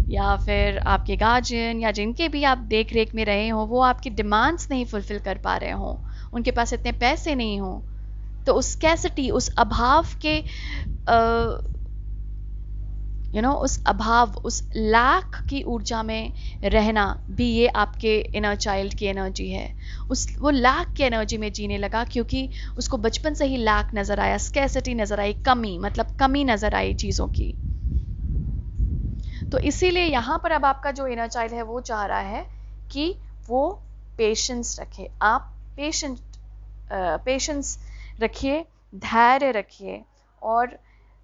या फिर आपके गार्जियन या जिनके भी आप देख रेख में रहे हों, वो आपकी डिमांड्स नहीं फुलफिल कर पा रहे हों, उनके पास इतने पैसे नहीं हों, तो उस स्कैसिटी, उस अभाव के उस अभाव, उस लैक की ऊर्जा में रहना भी ये आपके इनर चाइल्ड की एनर्जी है। वो लैक की एनर्जी में जीने लगा क्योंकि उसको बचपन से ही लैक नजर आया, स्कैसिटी नजर आई, कमी, मतलब कमी नजर आई चीजों की। तो इसीलिए यहाँ पर अब आपका जो इनर चाइल्ड है वो चाह रहा है कि वो पेशेंस रखे। आप पेशेंस रखिए, धैर्य रखिए, और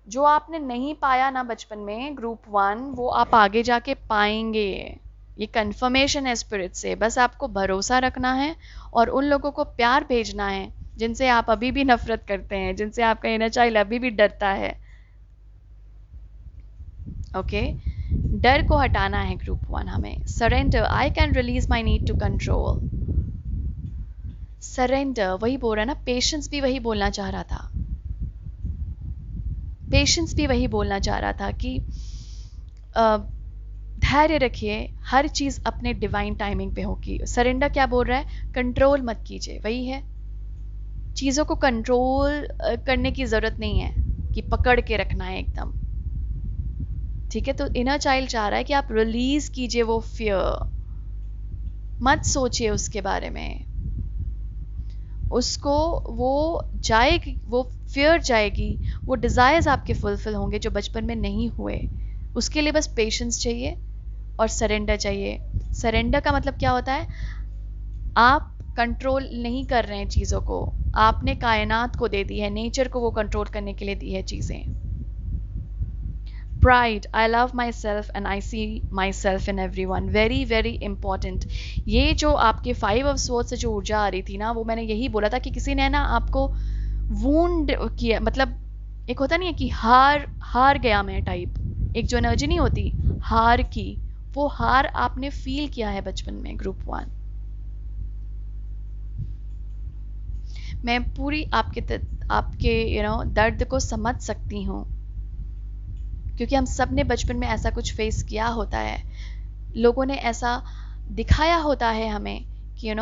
जो आपने नहीं पाया ना बचपन में ग्रुप 1, वो आप आगे जाके पाएंगे। ये कंफर्मेशन है स्पिरिट से। बस आपको भरोसा रखना है और उन लोगों को प्यार भेजना है जिनसे आप अभी भी नफरत करते हैं, जिनसे आपका इनर चाइल्ड अभी भी डरता है। ओके, डर को हटाना है ग्रुप 1 हमें। Surrender, I can release my need to control. Surrender वही बोल रहा है ना, पेशेंस भी वही बोलना चाह रहा था। पेशेंस भी वही बोलना चाह रहा था कि धैर्य रखिए, हर चीज अपने डिवाइन टाइमिंग पे होगी। सरेंडर क्या बोल रहा है? कंट्रोल मत कीजिए, वही है। चीजों को कंट्रोल करने की जरूरत नहीं है कि पकड़ के रखना है एकदम, ठीक है। तो इनर चाइल्ड चाह रहा है कि आप रिलीज कीजिए वो फियर, मत सोचिए उसके बारे में। उसको वो जाएगी, वो फियर जाएगी, वो डिजायर्स आपके फुलफिल होंगे जो बचपन में नहीं हुए। उसके लिए बस पेशेंस चाहिए और सरेंडर चाहिए। सरेंडर का मतलब क्या होता है? आप कंट्रोल नहीं कर रहे हैं चीजों को, आपने कायनात को दे दी है, नेचर को वो कंट्रोल करने के लिए दी है चीजें। Pride, I love myself and I see myself in everyone, very very important. ये जो आपके 5 ऑफ स्वॉर्ड्स से जो ऊर्जा आ रही थी ना, वो मैंने यही बोला था कि किसी ने ना आपको वूंड किया, मतलब एक होता नहीं है कि हार गया मैं टाइप, एक जो एनर्जी नहीं होती हार की, वो हार आपने फील किया है बचपन में ग्रुप 1। मैं पूरी आपके दर्द को समझ सकती हूँ, क्योंकि हम सब ने बचपन में ऐसा कुछ फेस किया होता है। लोगों ने ऐसा दिखाया होता है हमें कि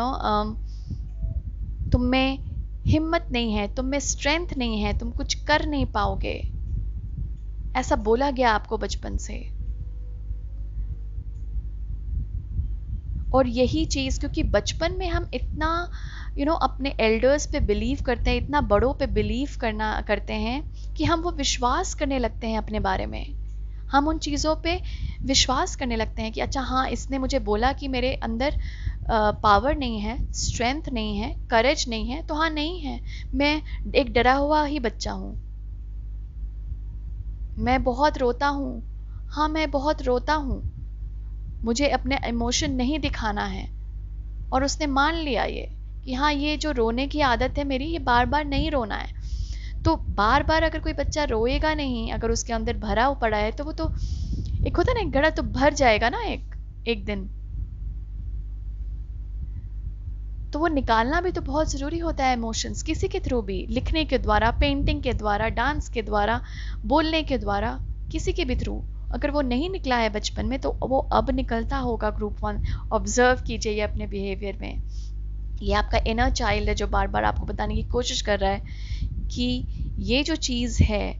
तुम में हिम्मत नहीं है, तुम में स्ट्रेंथ नहीं है, तुम कुछ कर नहीं पाओगे, ऐसा बोला गया आपको बचपन से। और यही चीज, क्योंकि बचपन में हम इतना अपने एल्डर्स पे बिलीव करते हैं, इतना बड़ों पे बिलीव करते हैं कि हम वो विश्वास करने लगते हैं अपने बारे में। हम उन चीज़ों पे विश्वास करने लगते हैं कि अच्छा हाँ, इसने मुझे बोला कि मेरे अंदर पावर नहीं है, स्ट्रेंथ नहीं है, करेज नहीं है, तो हाँ नहीं है, मैं एक डरा हुआ ही बच्चा हूँ, मैं बहुत रोता हूँ, हाँ मैं बहुत रोता हूँ, मुझे अपने इमोशन नहीं दिखाना है। और उसने मान लिया ये कि हाँ, ये जो रोने की आदत है मेरी, ये बार बार नहीं रोना है। तो बार बार अगर कोई बच्चा रोएगा नहीं, अगर उसके अंदर भरा पड़ा है, तो वो तो एक होता है ना, घड़ा तो भर जाएगा ना एक दिन। तो वो निकालना भी तो बहुत जरूरी होता है इमोशंस, किसी के थ्रू भी, लिखने के द्वारा, पेंटिंग के द्वारा, डांस के द्वारा, बोलने के द्वारा, किसी के भी थ्रू। अगर वो नहीं निकला है बचपन में, तो वो अब निकलता होगा ग्रुप 1। ऑब्जर्व कीजिए ये अपने बिहेवियर में। ये आपका इनर चाइल्ड है जो बार बार आपको बताने की कोशिश कर रहा है कि ये जो चीज़ है,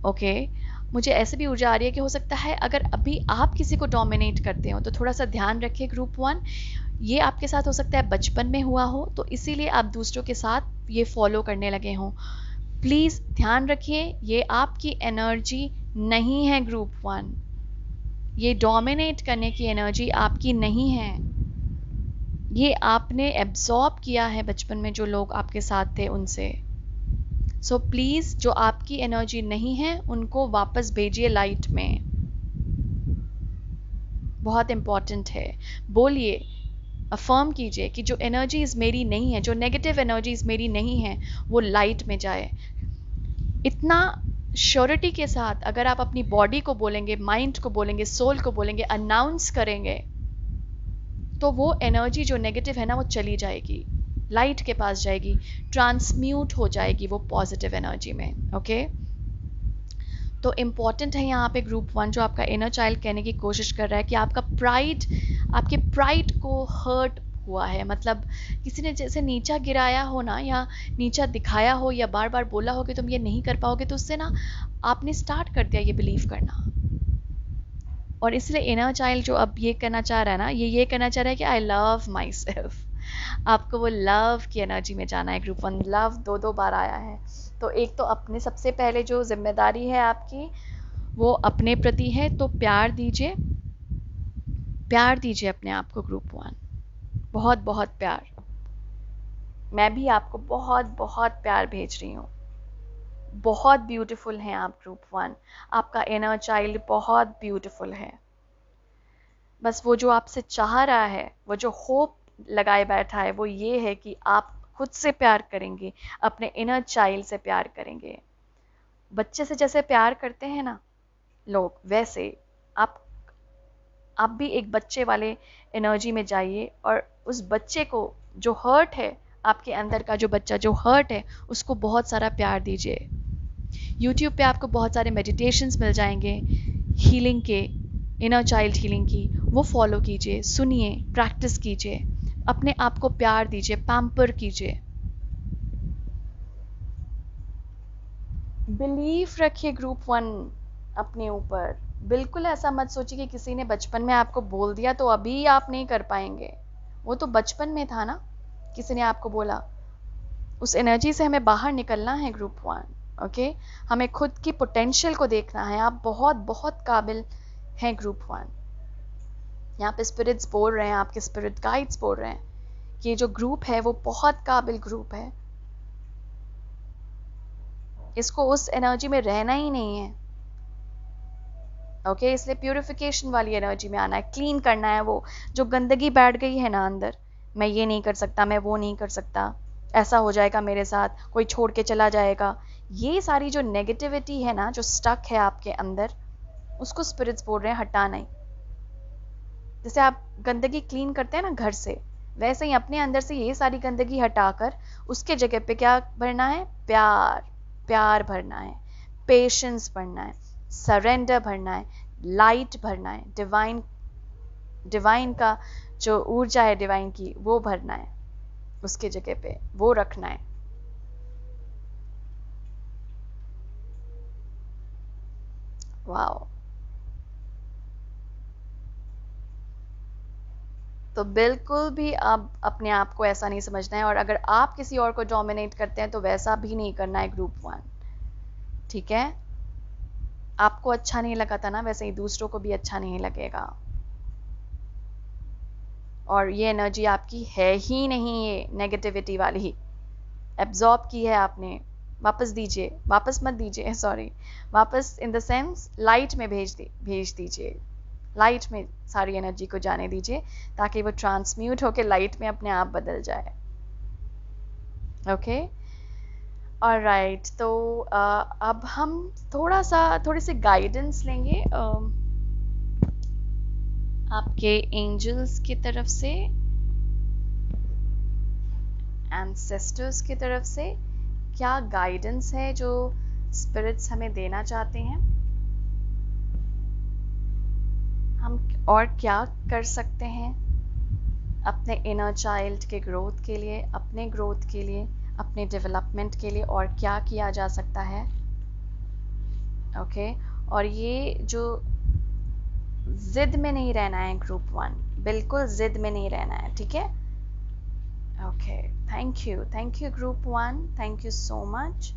ओके, मुझे ऐसे भी ऊर्जा आ रही है कि हो सकता है अगर अभी आप किसी को डोमिनेट करते हो तो थोड़ा सा ध्यान रखिए ग्रुप 1। ये आपके साथ हो सकता है बचपन में हुआ हो, तो इसीलिए आप दूसरों के साथ ये फॉलो करने लगे हों। प्लीज़ ध्यान रखिए, ये आपकी एनर्जी नहीं है ग्रुप 1। ये डोमिनेट करने की एनर्जी आपकी नहीं है। ये आपने एब्जॉर्ब किया है बचपन में जो लोग आपके साथ थे उनसे। सो प्लीज, जो आपकी एनर्जी नहीं है उनको वापस भेजिए लाइट में। बहुत इंपॉर्टेंट है। बोलिए, अफर्म कीजिए कि जो एनर्जीज मेरी नहीं है, जो नेगेटिव एनर्जीज मेरी नहीं है, वो लाइट में जाए। इतना श्योरिटी के साथ अगर आप अपनी बॉडी को बोलेंगे, माइंड को बोलेंगे, सोल को बोलेंगे, अनाउंस करेंगे, तो वो एनर्जी जो नेगेटिव है ना, वो चली जाएगी, लाइट के पास जाएगी, ट्रांसम्यूट हो जाएगी वो पॉजिटिव एनर्जी में। ओके, तो इम्पॉर्टेंट है यहाँ पे ग्रुप 1 जो आपका इनर चाइल्ड कहने की कोशिश कर रहा है कि आपके प्राइड को हर्ट हुआ है, मतलब किसी ने जैसे नीचा गिराया हो ना, या नीचा दिखाया हो, या बार बार बोला हो कि तुम ये नहीं कर पाओगे, तो उससे ना आपने स्टार्ट कर दिया ये बिलीव करना। और इसलिए इनर चाइल्ड जो अब ये कहना चाह रहा है ना, ये कहना चाह रहा है कि आई लव माई सेल्फ। आपको वो लव की एनर्जी में जाना है। ग्रुप 1 लव दो बार आया है। तो एक तो अपने सबसे पहले जो जिम्मेदारी है आपकी वो अपने प्रति है, तो प्यार दीजिए अपने आप को। ग्रुप 1 बहुत बहुत प्यार। मैं भी आपको बहुत बहुत प्यार भेज रही हूँ। बहुत ब्यूटीफुल हैं आप ग्रुप 1। आपका इनर चाइल्ड बहुत ब्यूटीफुल है। बस वो जो आपसे चाह रहा है, वो जो होप लगाए बैठा है, वो ये है कि आप खुद से प्यार करेंगे, अपने इनर चाइल्ड से प्यार करेंगे। बच्चे से जैसे प्यार करते हैं ना लोग, वैसे आप भी एक बच्चे वाले एनर्जी में जाइए और उस बच्चे को जो हर्ट है, आपके अंदर का जो बच्चा जो हर्ट है, उसको बहुत सारा प्यार दीजिए। YouTube पे आपको बहुत सारे मेडिटेशंस मिल जाएंगे हीलिंग के, इनर चाइल्ड हीलिंग की, वो फॉलो कीजिए, सुनिए, प्रैक्टिस कीजिए, अपने आप को प्यार दीजिए, पैम्पर कीजिए। बिलीफ रखिए ग्रुप 1 अपने ऊपर। बिल्कुल ऐसा मत सोचिए कि किसी ने बचपन में आपको बोल दिया तो अभी आप नहीं कर पाएंगे। वो तो बचपन में था ना, किसी ने आपको बोला। उस एनर्जी से हमें बाहर निकलना है ग्रुप 1। ओके, हमें खुद की पोटेंशियल को देखना है। आप बहुत बहुत काबिल हैं ग्रुप 1। यहाँ पे स्पिरिट्स बोल रहे हैं, आपके स्पिरिट गाइड्स बोल रहे हैं कि ये जो ग्रुप है वो बहुत काबिल ग्रुप है। इसको उस एनर्जी में रहना ही नहीं है। ओके, इसलिए प्यूरिफिकेशन वाली एनर्जी में आना है, क्लीन करना है वो जो गंदगी बैठ गई है ना अंदर। मैं ये नहीं कर सकता, मैं वो नहीं कर सकता, ऐसा हो जाएगा मेरे साथ, कोई छोड़ के चला जाएगा, ये सारी जो नेगेटिविटी है ना, जो स्टक है आपके अंदर, उसको स्पिरिट्स बोल रहे हैं हटाना ही। जैसे आप गंदगी क्लीन करते हैं ना घर से, वैसे ही अपने अंदर से ये सारी गंदगी हटाकर उसके जगह पे क्या भरना है? प्यार। प्यार भरना है, पेशेंस भरना है, सरेंडर भरना है, लाइट भरना है, डिवाइन का जो ऊर्जा है डिवाइन की, वो भरना है उसके जगह पे, वो रखना है। वाओ। तो बिल्कुल भी आप अपने आप को ऐसा नहीं समझना है, और अगर आप किसी और को डोमिनेट करते हैं तो वैसा भी नहीं करना है ग्रुप 1। ठीक है, आपको अच्छा नहीं लगा था ना, वैसे ही दूसरों को भी अच्छा नहीं लगेगा। और ये एनर्जी आपकी है ही नहीं, ये नेगेटिविटी वाली एब्जॉर्ब की है आपने। वापस दीजिए, वापस मत दीजिए, सॉरी, वापस इन द सेंस लाइट में भेज दीजिए। लाइट में सारी एनर्जी को जाने दीजिए ताकि वो ट्रांसम्यूट होकर लाइट में अपने आप बदल जाए। Okay, alright. तो अब हम थोड़ी सी गाइडेंस लेंगे आपके एंजल्स की तरफ से, एंसेस्टर्स की तरफ से। क्या गाइडेंस है जो स्पिरिट्स हमें देना चाहते हैं, हम और क्या कर सकते हैं अपने इनर चाइल्ड के ग्रोथ के लिए, अपने ग्रोथ के लिए, अपने डेवलपमेंट के लिए, और क्या किया जा सकता है। ओके, और ये जो जिद में नहीं रहना है ग्रुप 1, बिल्कुल जिद में नहीं रहना है, ठीक है। Okay, thank you group 1, thank you so much.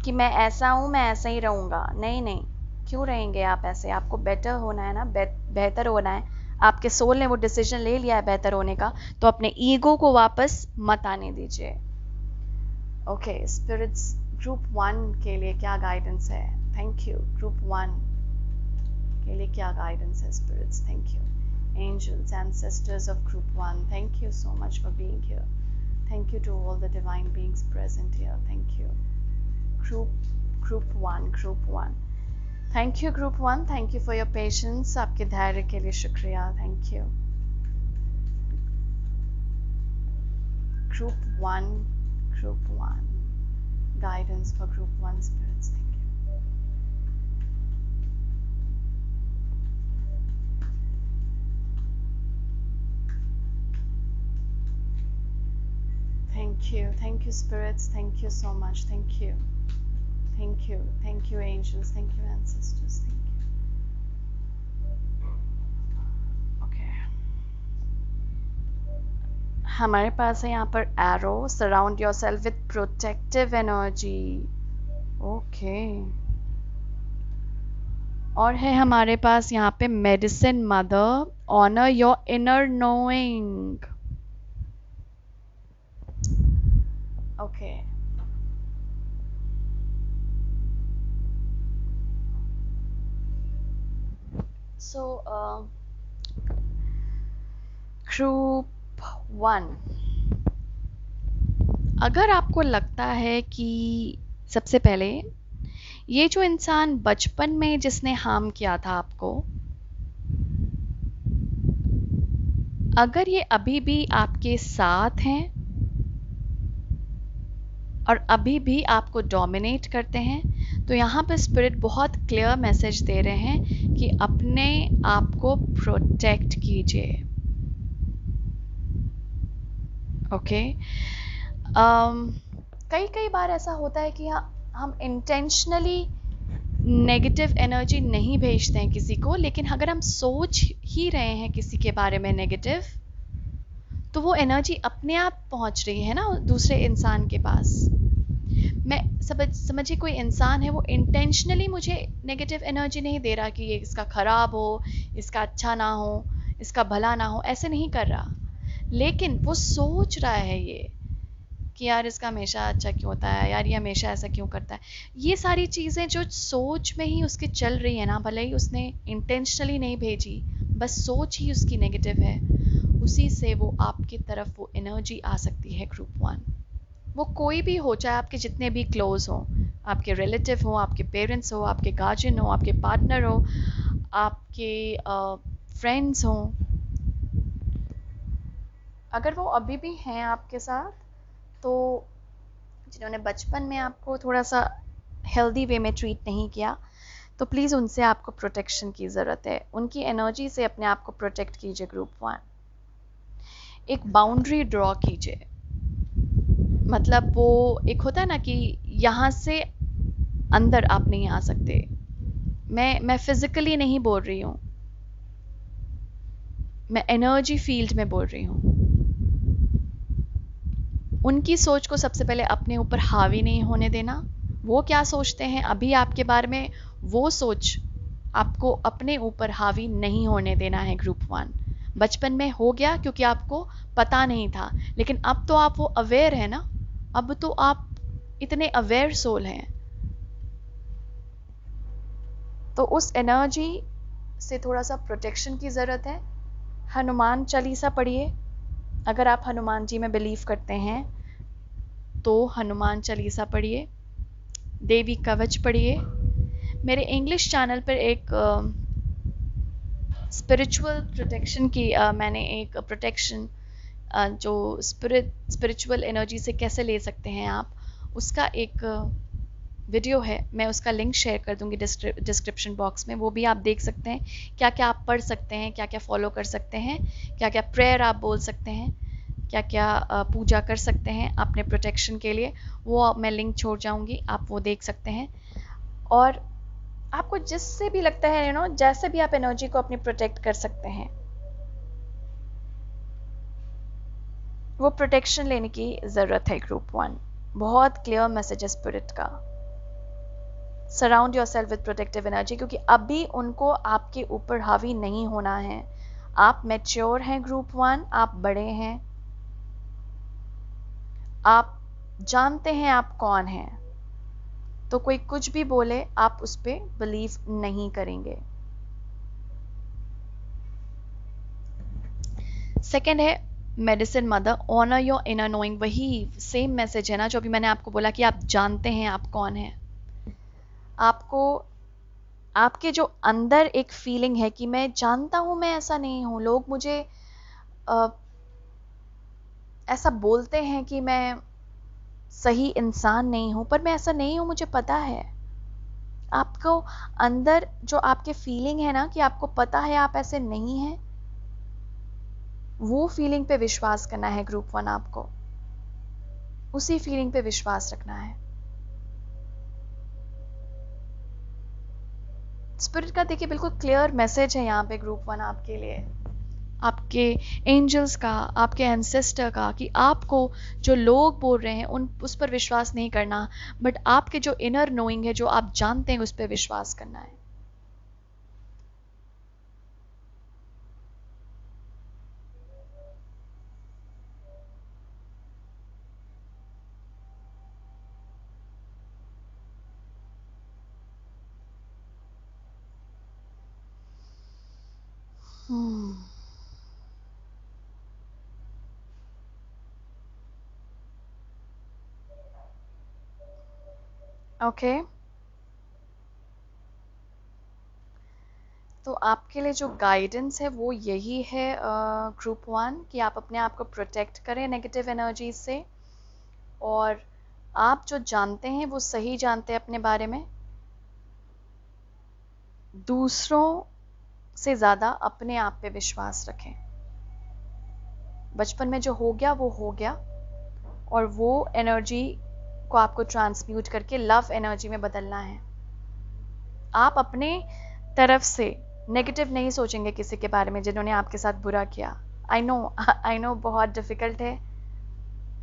कि मैं ऐसा हूँ, मैं ऐसा ही रहूँगा, नहीं नहीं, क्यों रहेंगे आप ऐसे? आपको बेटर होना है ना, बेहतर होना है। आपके सोल ने वो डिसीजन ले लिया है बेहतर होने का, तो अपने ईगो को वापस मत आने दीजिए। ओके, स्पिरिट्स ग्रुप 1 के लिए क्या गाइडेंस है? थैंक यू ग्रुप 1 के लिए क्या गाइडेंस है spirits? Thank you angels, ancestors of group 1, thank you so much for being here. Thank you to all the divine beings present here. Thank you group 1, thank you group 1, thank you for your patience. आपके धैर्य के लिए शुक्रिया, thank you group 1, guidance for group 1 spirits, thank you Thank you spirits, thank you so much, thank you angels, thank you ancestors, thank you. Okay, हमारे पास है यहाँ पर arrow, surround yourself with protective energy. Okay, और है हमारे पास यहाँ पे medicine mother, honour your inner knowing. Okay, so group 1, अगर आपको लगता है कि सबसे पहले ये जो इंसान बचपन में जिसने हार्म किया था आपको, अगर ये अभी भी आपके साथ हैं और अभी भी आपको डोमिनेट करते हैं, तो यहाँ पर स्पिरिट बहुत क्लियर मैसेज दे रहे हैं कि अपने आप को प्रोटेक्ट कीजिए. ओके, कई बार ऐसा होता है कि हम इंटेंशनली नेगेटिव एनर्जी नहीं भेजते हैं किसी को, लेकिन अगर हम सोच ही रहे हैं किसी के बारे में नेगेटिव, तो वो एनर्जी अपने आप पहुंच रही है ना दूसरे इंसान के पास. मैं समझिए कोई इंसान है, वो इंटेंशनली मुझे नेगेटिव एनर्जी नहीं दे रहा कि ये इसका खराब हो, इसका अच्छा ना हो, इसका भला ना हो, ऐसे नहीं कर रहा, लेकिन वो सोच रहा है ये कि यार इसका हमेशा अच्छा क्यों होता है, यार ये हमेशा ऐसा क्यों करता है. ये सारी चीज़ें जो सोच में ही उसकी चल रही है ना, भले ही उसने इंटेंशनली नहीं भेजी, बस सोच ही उसकी नेगेटिव है, उसी से वो आपकी तरफ वो एनर्जी आ सकती है. ग्रुप 1, वो कोई भी हो, चाहे आपके जितने भी क्लोज हो, आपके रिलेटिव हो, आपके पेरेंट्स हो, आपके गार्जियन हो, आपके पार्टनर हो, आपके फ्रेंड्स हो, अगर वो अभी भी हैं आपके साथ, तो जिन्होंने बचपन में आपको थोड़ा सा हेल्दी वे में ट्रीट नहीं किया, तो प्लीज़ उनसे आपको प्रोटेक्शन की ज़रूरत है. उनकी एनर्जी से अपने आप को प्रोटेक्ट कीजिए. ग्रुप 1, एक बाउंड्री ड्रॉ कीजिए. मतलब वो एक होता है ना कि यहाँ से अंदर आप नहीं आ सकते. मैं फिजिकली नहीं बोल रही हूँ, मैं एनर्जी फील्ड में बोल रही हूँ. उनकी सोच को सबसे पहले अपने ऊपर हावी नहीं होने देना. वो क्या सोचते हैं अभी आपके बारे में, वो सोच आपको अपने ऊपर हावी नहीं होने देना है. ग्रुप 1, बचपन में हो गया क्योंकि आपको पता नहीं था, लेकिन अब तो आप वो अवेयर है ना, अब तो आप इतने अवेयर सोल हैं, तो उस एनर्जी से थोड़ा सा प्रोटेक्शन की ज़रूरत है. हनुमान चालीसा पढ़िए. अगर आप हनुमान जी में बिलीव करते हैं तो हनुमान चालीसा पढ़िए, देवी कवच पढ़िए. मेरे इंग्लिश चैनल पर एक स्पिरिचुअल प्रोटेक्शन की मैंने एक प्रोटेक्शन जो स्पिरिचुअल एनर्जी से कैसे ले सकते हैं आप, उसका एक वीडियो है. मैं उसका लिंक शेयर कर दूंगी डिस्क्रिप्शन बॉक्स में. वो भी आप देख सकते हैं क्या क्या आप पढ़ सकते हैं, क्या क्या फॉलो कर सकते हैं, क्या क्या प्रेयर आप बोल सकते हैं, क्या क्या पूजा कर सकते हैं अपने प्रोटेक्शन के लिए. वो मैं लिंक छोड़ जाऊंगी, आप वो देख सकते हैं. और आपको जिससे भी लगता है जैसे भी आप एनर्जी को अपनी प्रोटेक्ट कर सकते हैं, वो प्रोटेक्शन लेने की ज़रूरत है. ग्रुप 1, बहुत क्लियर मैसेज है स्पिरिट का. Surround yourself with protective energy, क्योंकि अभी उनको आपके ऊपर हावी नहीं होना है. आप मैच्योर हैं. ग्रुप 1, आप बड़े हैं, आप जानते हैं आप कौन हैं, तो कोई कुछ भी बोले आप उस पर बिलीव नहीं करेंगे. सेकेंड है medicine mother, honour your inner knowing. वही सेम मैसेज है ना जो अभी मैंने आपको बोला कि आप जानते हैं आप कौन हैं. आपको आपके जो अंदर एक फीलिंग है कि मैं जानता हूं मैं ऐसा नहीं हूं, लोग मुझे ऐसा बोलते हैं कि मैं सही इंसान नहीं हूं, पर मैं ऐसा नहीं हूं, मुझे पता है. आपको अंदर जो आपके फीलिंग है ना कि आपको पता है आप ऐसे नहीं हैं, वो फीलिंग पे विश्वास करना है. ग्रुप 1, आपको उसी फीलिंग पे विश्वास रखना है। स्पिरिट का देखिए बिल्कुल क्लियर मैसेज है यहाँ पे ग्रुप 1 आपके लिए, आपके एंजल्स का, आपके एंसेस्टर का, कि आपको जो लोग बोल रहे हैं उन उस पर विश्वास नहीं करना, बट आपके जो इनर नोइंग है, जो आप जानते हैं, उस पर विश्वास करना है। ओके, तो आपके लिए जो गाइडेंस है वो यही है ग्रुप 1, कि आप अपने आप को प्रोटेक्ट करें नेगेटिव एनर्जी से, और आप जो जानते हैं वो सही जानते हैं अपने बारे में। दूसरों से ज़्यादा अपने आप पे विश्वास रखें। बचपन में जो हो गया वो हो गया, और वो एनर्जी को आपको ट्रांसम्यूट करके लव एनर्जी में बदलना है। आप अपने तरफ से नेगेटिव नहीं सोचेंगे किसी के बारे में जिन्होंने आपके साथ बुरा किया। आई नो बहुत डिफिकल्ट है,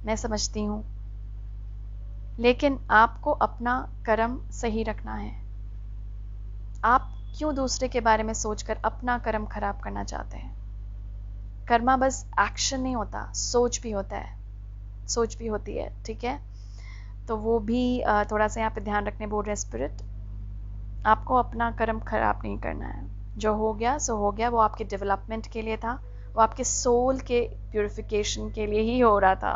मैं समझती हूँ, लेकिन आपको अपना कर्म सही रखना है। आप क्यों दूसरे के बारे में सोचकर अपना कर्म खराब करना चाहते हैं? कर्मा बस एक्शन नहीं होता, सोच भी होता है, सोच भी होती है, ठीक है? तो वो भी थोड़ा सा यहाँ पे ध्यान रखने बोल रहे हैं स्पिरिट। आपको अपना कर्म खराब नहीं करना है। जो हो गया सो हो गया, वो आपके डेवलपमेंट के लिए था, वो आपके सोल के प्यूरिफिकेशन के लिए ही हो रहा था,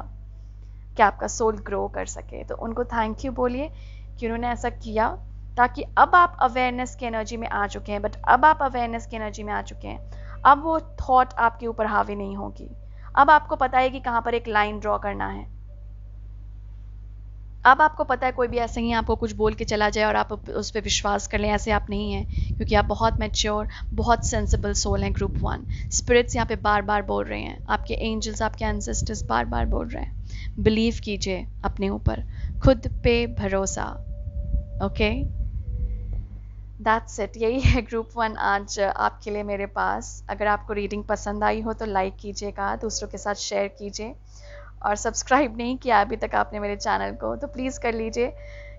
कि आपका सोल ग्रो कर सके। तो उनको थैंक यू बोलिए कि उन्होंने ऐसा किया, ताकि अब आप अवेयरनेस की एनर्जी में आ चुके हैं। बट अब आप अवेयरनेस की एनर्जी में आ चुके हैं, अब वो थॉट आपके ऊपर हावी नहीं होगी। अब आपको पता है कि कहाँ पर एक लाइन ड्रॉ करना है। अब आपको पता है कोई भी ऐसे ही आपको कुछ बोल के चला जाए और आप उस पर विश्वास कर लें, ऐसे आप नहीं हैं, क्योंकि आप बहुत मैच्योर, बहुत सेंसिबल सोल हैं ग्रुप 1। स्पिरिट्स यहाँ पे बार बार बोल रहे हैं, आपके एंजल्स, आपके एंसेस्टर्स बार बार बोल रहे हैं, बिलीव कीजिए अपने ऊपर, खुद पे भरोसा। Okay, that's it. यही है ग्रुप 1 आज आपके लिए मेरे पास। अगर आपको रीडिंग पसंद आई हो तो लाइक कीजिएगा, दूसरों के साथ शेयर कीजिए, और सब्सक्राइब नहीं किया अभी तक आपने मेरे चैनल को तो प्लीज़ कर लीजिए,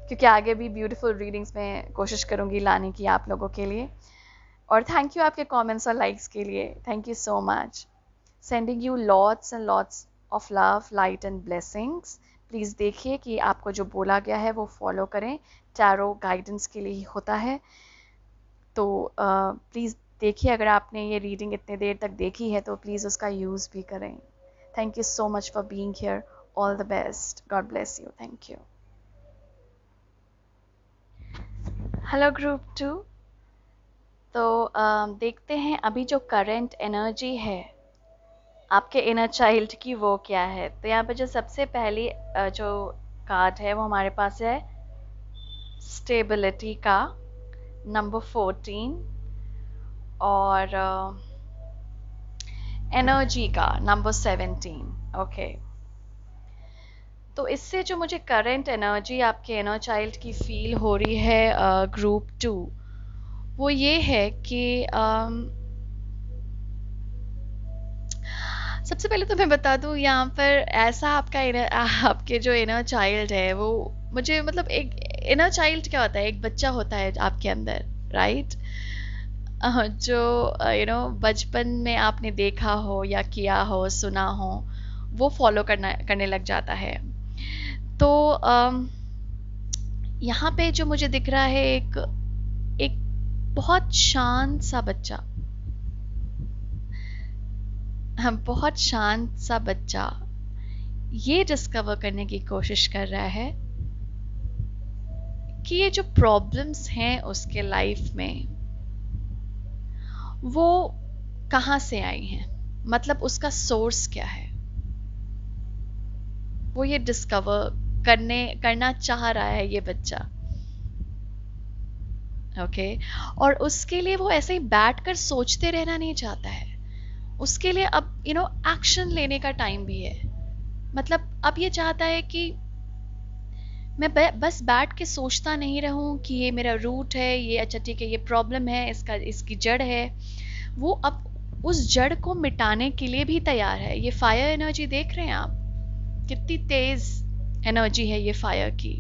क्योंकि आगे भी ब्यूटीफुल रीडिंग्स में कोशिश करूँगी लाने की आप लोगों के लिए। और थैंक यू आपके कमेंट्स और लाइक्स के लिए, thank you so much. Sending you lots and lots of love, light and blessings. Please देखिए कि आपको जो बोला गया है वो फॉलो करें, टैरो गाइडेंस के लिए ही होता है। तो प्लीज़ देखिए, अगर आपने ये रीडिंग इतने देर तक देखी है तो प्लीज़ उसका यूज़ भी करें। Thank you so much for being here. All the best. God bless you. Thank you. Hello Group 2. तो देखते हैं अभी जो करंट एनर्जी है आपके इनर चाइल्ड की वो क्या है। तो यहाँ पे जो सबसे पहली जो कार्ड है वो हमारे पास है स्टेबिलिटी का नंबर 14, और एनर्जी का नंबर 17। ओके, तो इससे जो मुझे करंट एनर्जी आपके इनर चाइल्ड की फील हो रही है ग्रुप 2, वो ये है कि सबसे पहले तो मैं बता दूं यहाँ पर, ऐसा आपके जो इनर चाइल्ड है वो मुझे मतलब, एक इनर चाइल्ड क्या होता है, एक बच्चा होता है आपके अंदर, राइट? जो बचपन में आपने देखा हो या किया हो, सुना हो, वो फॉलो करने लग जाता है। तो यहाँ पे जो मुझे दिख रहा है, एक बहुत शांत सा बच्चा, बहुत शांत सा बच्चा ये डिस्कवर करने की कोशिश कर रहा है कि ये जो प्रॉब्लम्स हैं उसके लाइफ में वो कहाँ से आई हैं, मतलब उसका सोर्स क्या है, वो ये डिस्कवर करना चाह रहा है ये बच्चा। ओके, और उसके लिए वो ऐसे ही बैठकर सोचते रहना नहीं चाहता है, उसके लिए अब एक्शन लेने का टाइम भी है। मतलब अब ये चाहता है कि मैं बस बैठ के सोचता नहीं रहूं कि ये मेरा रूट है, ये अच्छा ठीक है, ये प्रॉब्लम है, इसकी जड़ है। वो अब उस जड़ को मिटाने के लिए भी तैयार है। ये फायर एनर्जी देख रहे हैं आप, कितनी तेज एनर्जी है ये फायर की।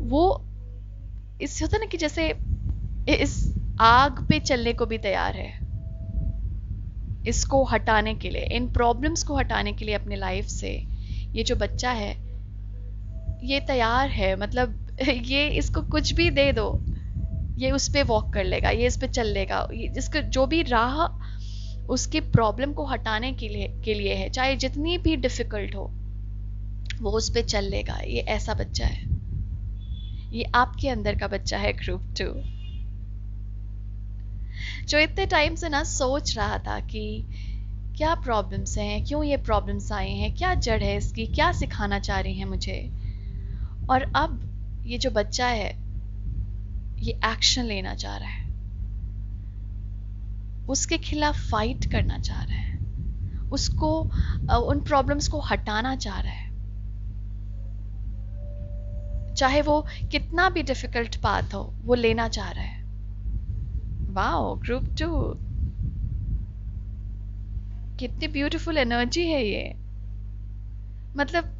वो इस होता ना कि जैसे इस आग पे चलने को भी तैयार है, इसको हटाने के लिए, इन प्रॉब्लम्स को हटाने के लिए अपने लाइफ से। ये जो बच्चा है ये तैयार है, मतलब ये इसको कुछ भी दे दो, ये उस पे वॉक कर लेगा, ये इस पे चल लेगा। जिसको जो भी राह उसकी प्रॉब्लम को हटाने के लिए है, चाहे जितनी भी डिफिकल्ट हो, वो उस पे चल लेगा। ये ऐसा बच्चा है, ये आपके अंदर का बच्चा है ग्रुप 2, जो इतने टाइम से ना सोच रहा था कि क्या प्रॉब्लम्स हैं, क्यों ये प्रॉब्लम्स आए हैं, क्या जड़ है इसकी, क्या सिखाना चाह रही हैं मुझे। और अब ये जो बच्चा है ये एक्शन लेना चाह रहा है, उसके खिलाफ फाइट करना चाह रहा है, उसको उन प्रॉब्लम्स को हटाना चाह रहा है, चाहे वो कितना भी डिफिकल्ट पाथ हो, वो लेना चाह रहा है। वाओ ग्रुप 2, कितनी ब्यूटीफुल एनर्जी है ये। मतलब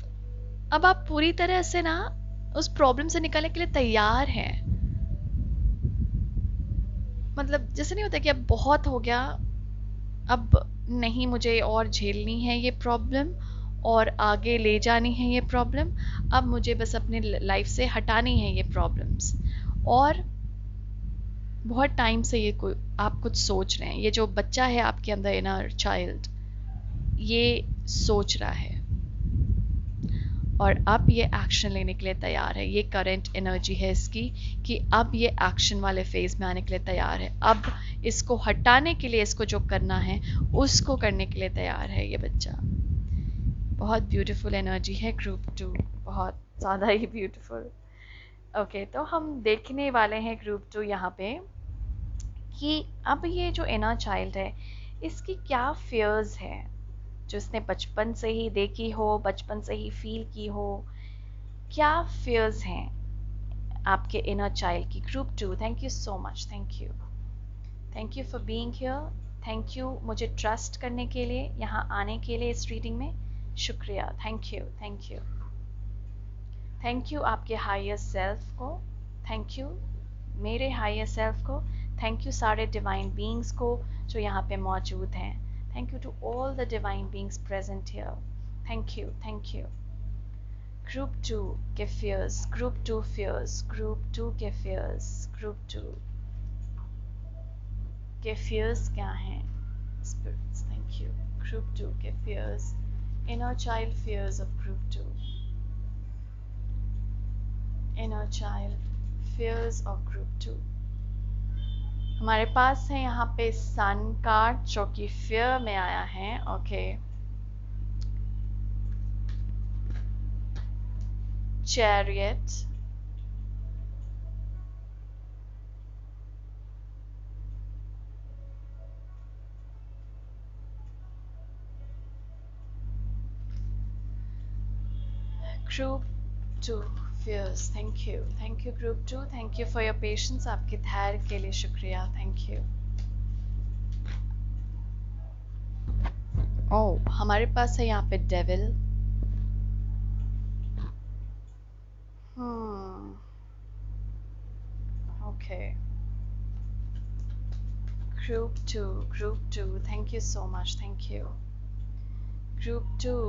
अब आप पूरी तरह से ना उस प्रॉब्लम से निकलने के लिए तैयार हैं। मतलब जैसे नहीं होता कि अब बहुत हो गया, अब नहीं मुझे और झेलनी है ये प्रॉब्लम, और आगे ले जानी है ये प्रॉब्लम। अब मुझे बस अपने लाइफ से हटानी है ये प्रॉब्लम्स। और बहुत टाइम से ये कोई आप कुछ सोच रहे हैं, ये जो बच्चा है आपके अंदर, इनर चाइल्ड, ये सोच रहा है और अब ये एक्शन लेने के लिए तैयार है। ये करंट एनर्जी है इसकी कि अब ये एक्शन वाले फेज में आने के लिए तैयार है। अब इसको हटाने के लिए, इसको जो करना है उसको करने के लिए तैयार है ये बच्चा। बहुत ब्यूटीफुल एनर्जी है ग्रुप 2, बहुत ज़्यादा ही ब्यूटीफुल। ओके, तो हम देखने वाले हैं ग्रुप 2 यहाँ पे कि अब ये जो इनर चाइल्ड है इसकी क्या फियर्स है, जो इसने बचपन से ही देखी हो, बचपन से ही फील की हो। क्या फियर्स हैं आपके इनर चाइल्ड की। Group 2, thank you so much, thank you, thank you for being here, thank you मुझे ट्रस्ट करने के लिए, यहाँ आने के लिए इस रीडिंग में शुक्रिया, thank you, thank you, thank you आपके हायर सेल्फ को, थैंक यू मेरे हायर सेल्फ को, थैंक यू सारे डिवाइन बीइंग्स को जो यहाँ पे मौजूद हैं, thank you to all the divine beings present here, thank you, thank you. Group 2 के फियर्स, ग्रुप 2 फियर्स, ग्रुप 2 के फियर्स, ग्रुप 2 के फियर्स क्या हैं स्पिरिट्स, थैंक यू। ग्रुप 2 के fears, inner child fears of group 2, inner child fears of group 2। हमारे पास है यहाँ पे सन कार्ड जो कि फियर में आया है। Okay, chariot, group 2 fears, thank you group 2, thank you for your patience, आपके धैर्य के लिए शुक्रिया, थैंक यू। ओह, हमारे पास है यहाँ पे devil. Okay, group 2, thank you so much, thank you. Group 2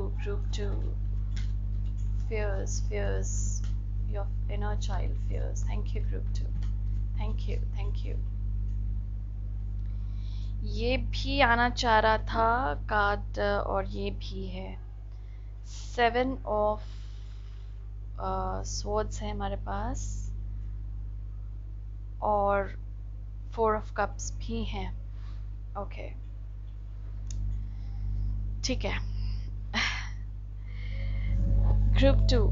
fears, your inner child fears, thank you group 2, thank you। ये भी आना चाह रहा था कार्ड, और ये भी है 7 ऑफ swords है हमारे पास, और 4 ऑफ कप्स भी हैं। ओके, ठीक है। ग्रुप 2,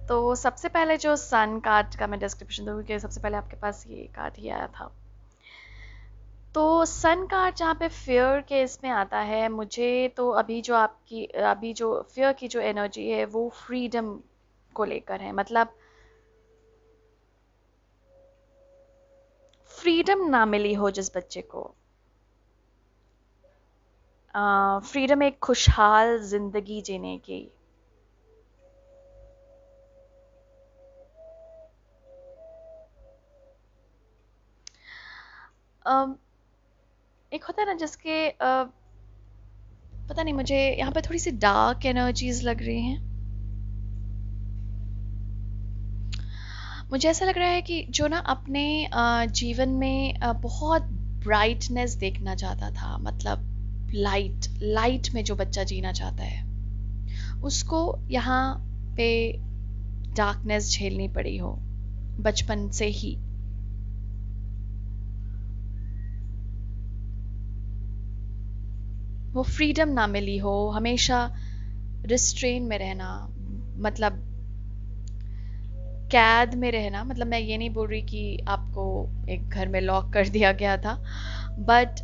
तो सबसे पहले जो सन कार्ड का मैं डिस्क्रिप्शन दूंगी, सबसे पहले आपके पास ये कार्ड ही आया था। तो सन कार्ड जहाँ पे फियर के इसमें आता है, मुझे तो अभी जो फियर की जो एनर्जी है वो फ्रीडम को लेकर है। मतलब फ्रीडम ना मिली हो जिस बच्चे को, फ्रीडम एक खुशहाल जिंदगी जीने की। अम, एक होता है ना जिसके पता नहीं, मुझे यहाँ पे थोड़ी सी डार्क एनर्जीज लग रही हैं। मुझे ऐसा लग रहा है कि जो ना अपने जीवन में बहुत ब्राइटनेस देखना चाहता था, मतलब लाइट लाइट में जो बच्चा जीना चाहता है, उसको यहाँ पे डार्कनेस झेलनी पड़ी हो बचपन से ही। वो फ्रीडम ना मिली हो, हमेशा रिस्ट्रेन में रहना, मतलब कैद में रहना। मतलब मैं ये नहीं बोल रही कि आपको एक घर में लॉक कर दिया गया था, बट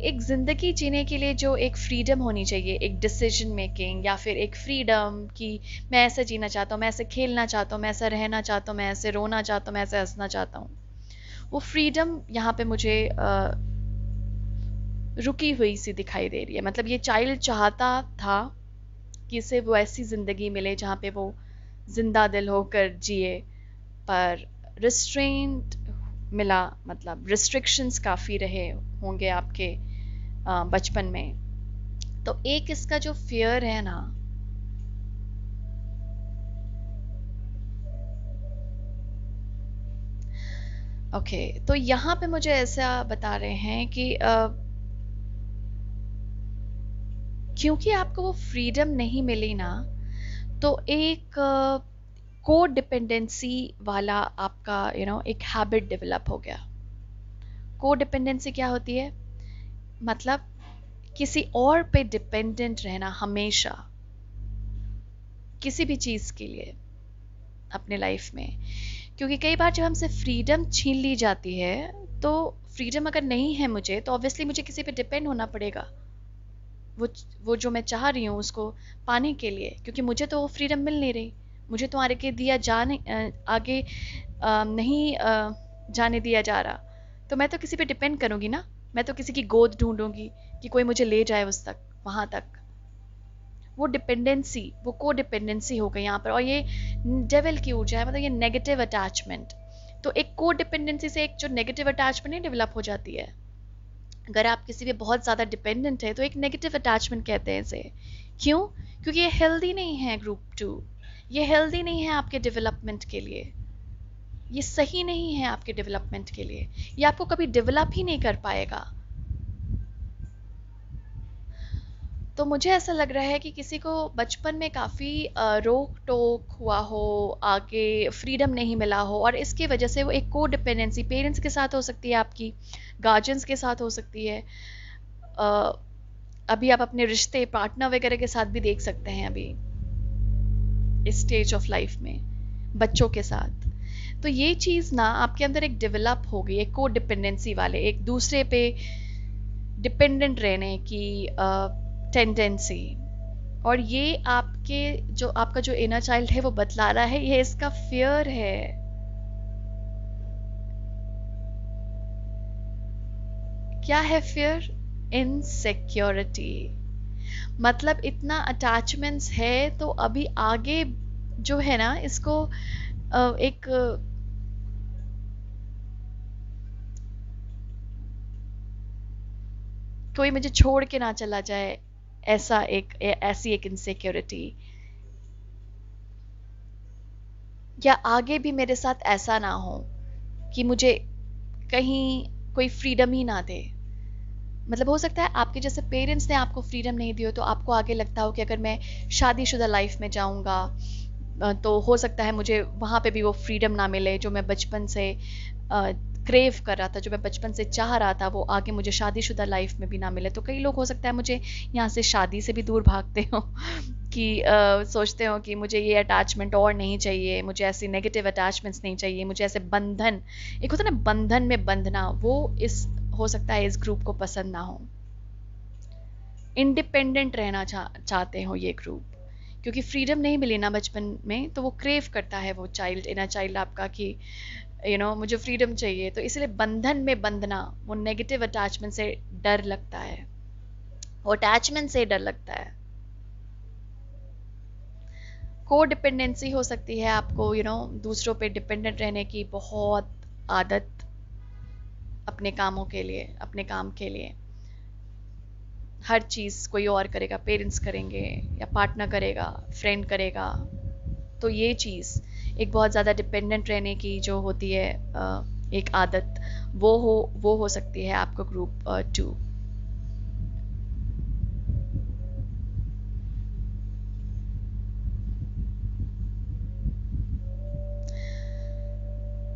एक जिंदगी जीने के लिए जो एक फ्रीडम होनी चाहिए, एक डिसीजन मेकिंग, या फिर एक फ्रीडम कि मैं ऐसे जीना चाहता हूँ, मैं ऐसे खेलना चाहता हूँ, मैं ऐसे रहना चाहता हूँ, मैं ऐसे रोना चाहता हूँ, मैं ऐसे हंसना चाहता हूँ, वो फ्रीडम यहाँ पे मुझे रुकी हुई सी दिखाई दे रही है। मतलब ये चाइल्ड चाहता था कि इसे वो ऐसी जिंदगी मिले जहाँ पे वो जिंदा दिल होकर जिए, पर रिस्ट्रेंट मिला। मतलब रिस्ट्रिक्शंस काफ़ी रहे होंगे आपके बचपन में। तो एक इसका जो फियर है ना, ओके, तो यहाँ पे मुझे ऐसा बता रहे हैं कि क्योंकि आपको वो फ्रीडम नहीं मिली ना, तो एक को डिपेंडेंसी वाला आपका एक हैबिट डेवलप हो गया। को डिपेंडेंसी क्या होती है? मतलब किसी और पे डिपेंडेंट रहना हमेशा, किसी भी चीज़ के लिए अपने लाइफ में। क्योंकि कई बार जब हमसे फ्रीडम छीन ली जाती है, तो फ्रीडम अगर नहीं है मुझे, तो ऑब्वियसली मुझे किसी पे डिपेंड होना पड़ेगा वो वो जो मैं चाह रही हूँ उसको पाने के लिए, क्योंकि मुझे तो वो फ्रीडम मिल नहीं रही। मुझे तो आगे दिया जाने आगे नहीं जाने दिया जा रहा, तो मैं तो किसी पे डिपेंड करूँगी ना। मैं तो किसी की गोद ढूंढूंगी कि कोई मुझे ले जाए उस तक, वहां तक। वो डिपेंडेंसी, वो को डिपेंडेंसी हो गई यहाँ पर, और ये डेविल की ऊर्जा है, मतलब ये नेगेटिव अटैचमेंट। तो एक को डिपेंडेंसी से एक जो नेगेटिव अटैचमेंट नहीं डेवलप हो जाती है। अगर आप किसी पे बहुत ज़्यादा डिपेंडेंट है तो एक नेगेटिव अटैचमेंट कहते हैं इसे। क्यों? क्योंकि ये हेल्दी नहीं है ग्रुप टू, ये हेल्दी नहीं है आपके डेवलपमेंट के लिए, ये सही नहीं है आपके डेवलपमेंट के लिए, ये आपको कभी डेवलप ही नहीं कर पाएगा। तो मुझे ऐसा लग रहा है कि किसी को बचपन में काफ़ी रोक टोक हुआ हो, आगे फ्रीडम नहीं मिला हो, और इसकी वजह से वो एक को डिपेंडेंसी पेरेंट्स के साथ हो सकती है, आपकी गार्जियंस के साथ हो सकती है। अ, अभी आप अपने रिश्ते पार्टनर वगैरह के साथ भी देख सकते हैं अभी इस स्टेज ऑफ लाइफ में, बच्चों के साथ। तो ये चीज़ ना आपके अंदर एक डेवलप हो गई, एक को डिपेंडेंसी वाले, एक दूसरे पे डिपेंडेंट रहने की टेंडेंसी। और ये आपके जो आपका जो इनर चाइल्ड है वो बतला रहा है, ये इसका फियर है। क्या है फियर? इनसिक्योरिटी। मतलब इतना अटैचमेंट्स है, तो अभी आगे जो है ना, इसको एक कोई मुझे छोड़ के ना चला जाए, ऐसा ऐसी एक इनसिक्योरिटी, या आगे भी मेरे साथ ऐसा ना हो कि मुझे कहीं कोई फ्रीडम ही ना दे। मतलब हो सकता है आपके जैसे पेरेंट्स ने आपको फ्रीडम नहीं दी हो, तो आपको आगे लगता हो कि अगर मैं शादीशुदा लाइफ में जाऊंगा, तो हो सकता है मुझे वहाँ पे भी वो फ्रीडम ना मिले जो मैं बचपन से क्रेव कर रहा था, जो मैं बचपन से चाह रहा था, वो आगे मुझे शादीशुदा लाइफ में भी ना मिले। तो कई लोग हो सकता है मुझे यहाँ से शादी से भी दूर भागते हो कि सोचते हो कि मुझे ये अटैचमेंट और नहीं चाहिए, मुझे ऐसी नेगेटिव अटैचमेंट्स नहीं चाहिए, मुझे ऐसे बंधन, एक होता है ना बंधन में बंधना, वो इस हो सकता है इस ग्रुप को पसंद ना हो। इंडिपेंडेंट रहना चाहते हो ये ग्रुप, क्योंकि फ्रीडम नहीं मिली ना बचपन में, तो वो क्रेव करता है वो चाइल्ड, इनर चाइल्ड आपका कि मुझे फ्रीडम चाहिए। तो इसलिए बंधन में बंधना, वो नेगेटिव अटैचमेंट से डर लगता है, वो अटैचमेंट से डर लगता है। को डिपेंडेंसी हो सकती है आपको दूसरों पे डिपेंडेंट रहने की बहुत आदत, अपने कामों के लिए, अपने काम के लिए। हर चीज़ कोई और करेगा, पेरेंट्स करेंगे या पार्टनर करेगा, फ्रेंड करेगा। तो ये चीज़ एक बहुत ज़्यादा डिपेंडेंट रहने की जो होती है एक आदत, वो हो सकती है आपको ग्रुप 2।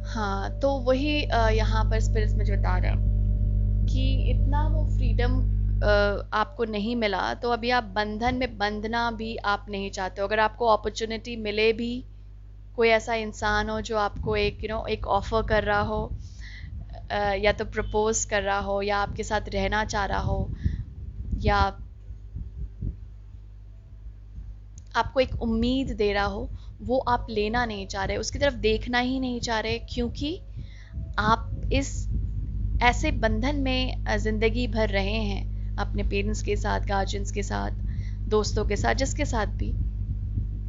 हाँ, तो वही यहाँ पर स्पिरिट्स मुझे बता रहा कि इतना वो फ्रीडम आपको नहीं मिला, तो अभी आप बंधन में बंधना भी आप नहीं चाहते हो। अगर आपको अपॉर्चुनिटी मिले भी, कोई ऐसा इंसान हो जो आपको एक एक ऑफर कर रहा हो, या तो प्रपोज कर रहा हो, या आपके साथ रहना चाह रहा हो, या आपको एक उम्मीद दे रहा हो, वो आप लेना नहीं चाह रहे, उसकी तरफ देखना ही नहीं चाह रहे, क्योंकि आप इस ऐसे बंधन में ज़िंदगी भर रहे हैं अपने पेरेंट्स के साथ, गार्जियंस के साथ, दोस्तों के साथ, जिसके साथ भी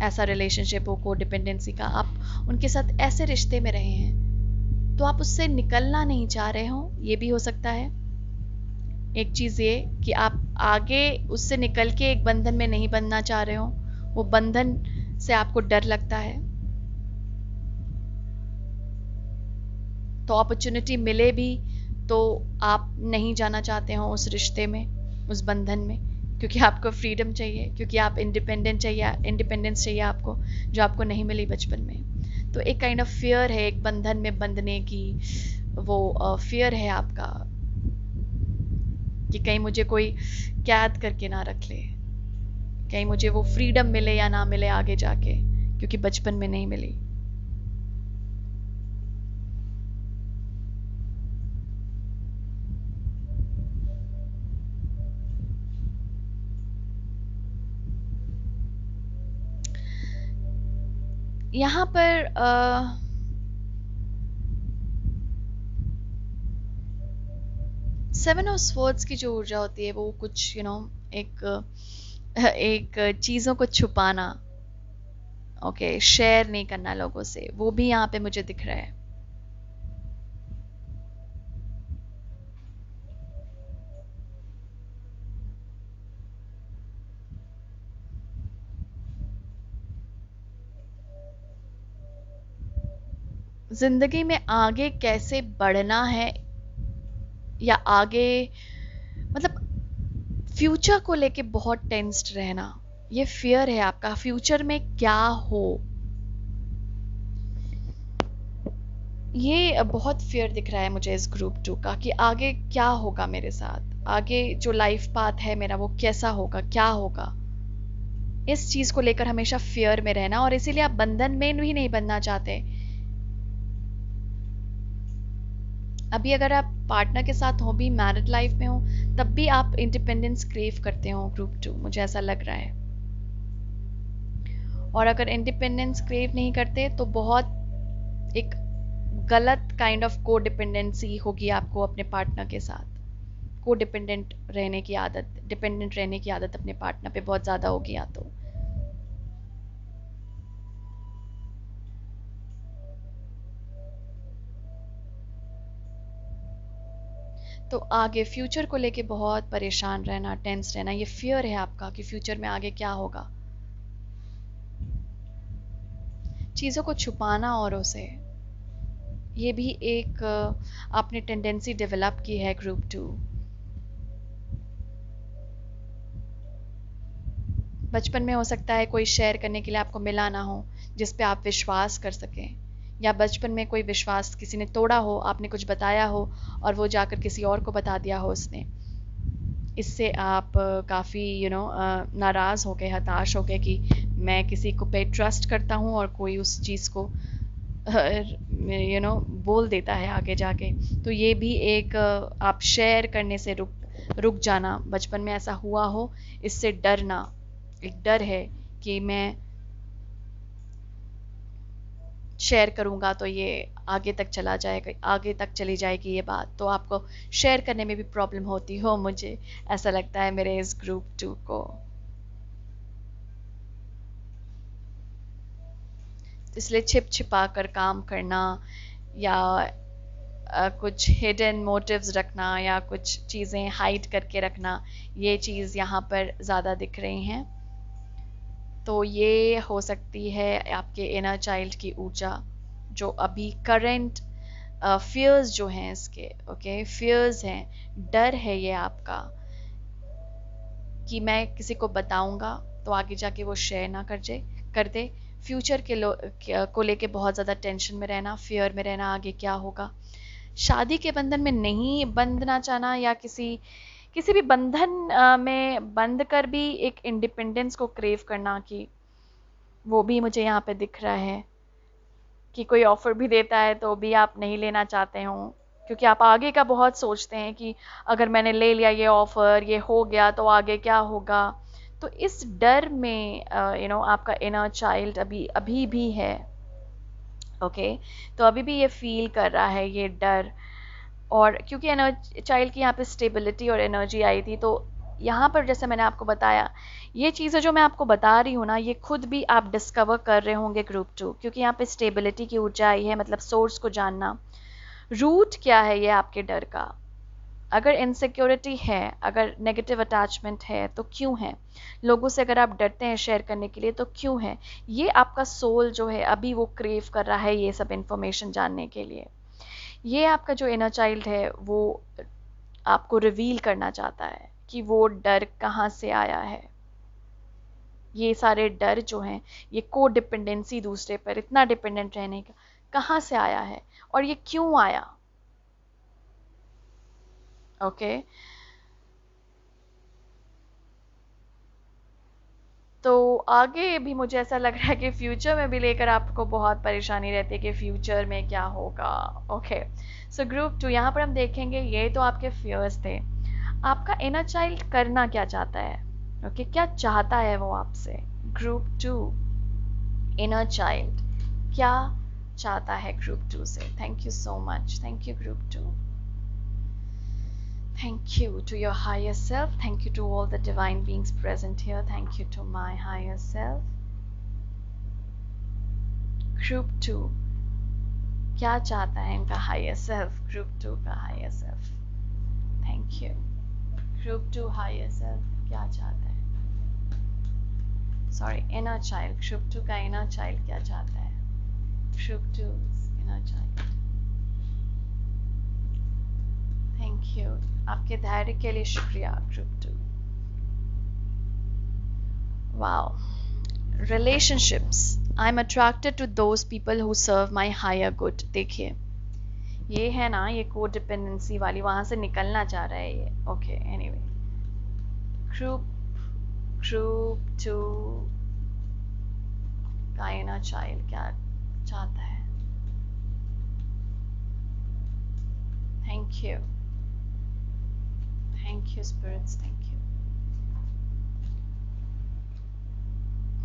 ऐसा रिलेशनशिप हो को डिपेंडेंसी का, आप उनके साथ ऐसे रिश्ते में रहे हैं, तो आप उससे निकलना नहीं चाह रहे हो। ये भी हो सकता है। एक चीज़ ये कि आप आगे उससे निकल के एक बंधन में नहीं बनना चाह रहे हो, वो बंधन से आपको डर लगता है। तो अपॉर्चुनिटी मिले भी तो आप नहीं जाना चाहते हो उस रिश्ते में, उस बंधन में, क्योंकि आपको फ्रीडम चाहिए, क्योंकि आप इंडिपेंडेंस चाहिए आपको, जो आपको नहीं मिली बचपन में। तो एक काइंड ऑफ फियर है एक बंधन में बंधने की, वो फियर है आपका कि कहीं मुझे कोई कैद करके ना रख ले, कहीं मुझे वो फ्रीडम मिले या ना मिले आगे जाके, क्योंकि बचपन में नहीं मिली। यहाँ पर सेवन ऑफ स्वॉर्ड्स की जो ऊर्जा होती है, वो कुछ एक एक चीज़ों को छुपाना, ओके, शेयर नहीं करना लोगों से, वो भी यहाँ पे मुझे दिख रहा है। जिंदगी में आगे कैसे बढ़ना है, या आगे मतलब फ्यूचर को लेके बहुत टेंस्ड रहना, ये फियर है आपका। फ्यूचर में क्या हो, ये बहुत फियर दिख रहा है मुझे इस ग्रुप 2 का, कि आगे क्या होगा मेरे साथ, आगे जो लाइफ पाथ है मेरा वो कैसा होगा, क्या होगा। इस चीज को लेकर हमेशा फियर में रहना, और इसीलिए आप बंधन में भी नहीं बनना चाहते। अभी अगर आप पार्टनर के साथ हो भी, मैरिड लाइफ में हो, तब भी आप इंडिपेंडेंस क्रेव करते हो ग्रुप 2, मुझे ऐसा लग रहा है। और अगर इंडिपेंडेंस क्रेव नहीं करते तो बहुत एक गलत काइंड ऑफ को डिपेंडेंसी होगी आपको अपने पार्टनर के साथ। को डिपेंडेंट रहने की आदत, डिपेंडेंट रहने की आदत अपने पार्टनर पे बहुत ज़्यादा होगी या तो आगे फ्यूचर को लेके बहुत परेशान रहना, टेंस रहना, ये फियर है आपका कि फ्यूचर में आगे क्या होगा। चीज़ों को छुपाना औरों से, ये भी एक आपने टेंडेंसी डेवलप की है ग्रुप 2। बचपन में हो सकता है कोई शेयर करने के लिए आपको मिला ना हो, जिस पे आप विश्वास कर सकें, या बचपन में कोई विश्वास किसी ने तोड़ा हो, आपने कुछ बताया हो और वो जाकर किसी और को बता दिया हो उसने। इससे आप काफ़ी नाराज़ हो गए, हताश हो गए कि मैं किसी को पे ट्रस्ट करता हूँ और कोई उस चीज़ को बोल देता है आगे जाके। तो ये भी एक आप शेयर करने से रुक जाना, बचपन में ऐसा हुआ हो, इससे डरना। एक डर है कि मैं शेयर करूँगा तो ये आगे तक चला जाएगा, आगे तक चली जाएगी ये बात, तो आपको शेयर करने में भी प्रॉब्लम होती हो, मुझे ऐसा लगता है मेरे इस ग्रुप 2 को। इसलिए छिपा कर काम करना, या कुछ हिडन मोटिव्स रखना, या कुछ चीज़ें हाइड करके रखना, ये चीज़ यहाँ पर ज़्यादा दिख रही हैं। तो ये हो सकती है आपके इनर चाइल्ड की ऊर्जा, जो अभी करंट फियर्स जो हैं इसके, ओके, फियर्स हैं, डर है ये आपका कि मैं किसी को बताऊंगा तो आगे जाके वो शेयर ना कर दे। फ्यूचर को लेके बहुत ज़्यादा टेंशन में रहना, फियर में रहना, आगे क्या होगा। शादी के बंधन में नहीं बंधना चाहना, या किसी भी बंधन में बंध कर भी एक इंडिपेंडेंस को क्रेव करना, कि वो भी मुझे यहाँ पे दिख रहा है कि कोई ऑफर भी देता है तो भी आप नहीं लेना चाहते हो, क्योंकि आप आगे का बहुत सोचते हैं कि अगर मैंने ले लिया ये ऑफर, ये हो गया तो आगे क्या होगा। तो इस डर में आपका इनर चाइल्ड अभी अभी भी है, ओके। तो अभी भी ये फील कर रहा है ये डर। और क्योंकि इनर चाइल्ड की यहाँ पे स्टेबिलिटी और एनर्जी आई थी, तो यहाँ पर जैसे मैंने आपको बताया, ये चीज़ें जो मैं आपको बता रही हूँ ना, ये खुद भी आप डिस्कवर कर रहे होंगे ग्रुप 2, क्योंकि यहाँ पे स्टेबिलिटी की ऊर्जा आई है, मतलब सोर्स को जानना। रूट क्या है ये आपके डर का? अगर इनसिक्योरिटी है, अगर नेगेटिव अटैचमेंट है तो क्यों है? लोगों से अगर आप डरते हैं शेयर करने के लिए तो क्यों है? ये आपका सोल जो है अभी वो क्रेव कर रहा है ये सब इंफॉर्मेशन जानने के लिए। ये आपका जो इनर चाइल्ड है वो आपको रिवील करना चाहता है कि वो डर कहाँ से आया है। ये सारे डर जो हैं, ये को डिपेंडेंसी, दूसरे पर इतना डिपेंडेंट रहने का कहाँ से आया है और ये क्यों आया, ओके। तो आगे भी मुझे ऐसा लग रहा है कि फ्यूचर में भी लेकर आपको बहुत परेशानी रहती है कि फ्यूचर में क्या होगा, ओके। सो ग्रुप 2 यहाँ पर हम देखेंगे, ये तो आपके फियर्स थे। आपका इनर चाइल्ड करना क्या चाहता है, ओके, क्या चाहता है वो आपसे? ग्रुप 2 इनर चाइल्ड क्या चाहता है ग्रुप 2 से? Thank you so much, thank you group 2। Thank you to your higher self. Thank you to all the divine beings present here. Thank you to my higher self. Group 2 क्या चाहता है इनका higher self? Group 2 का higher self. Thank you. Group 2 higher self क्या चाहता है? Sorry, inner child. Group 2 का inner child क्या चाहता है? Group 2's inner child. Thank you. आपके धैर्य के लिए शुक्रिया group 2। Wow. Relationships, I am attracted to those people who serve my higher good. देखिए ये है ना, ये को डिपेंडेंसी वाली, वहां से निकलना चाह रहा है ये, ओके। एनीवे, ग्रुप 2 का इनर चाइल्ड क्या चाहता है? Thank you, thank you spirits, thank you,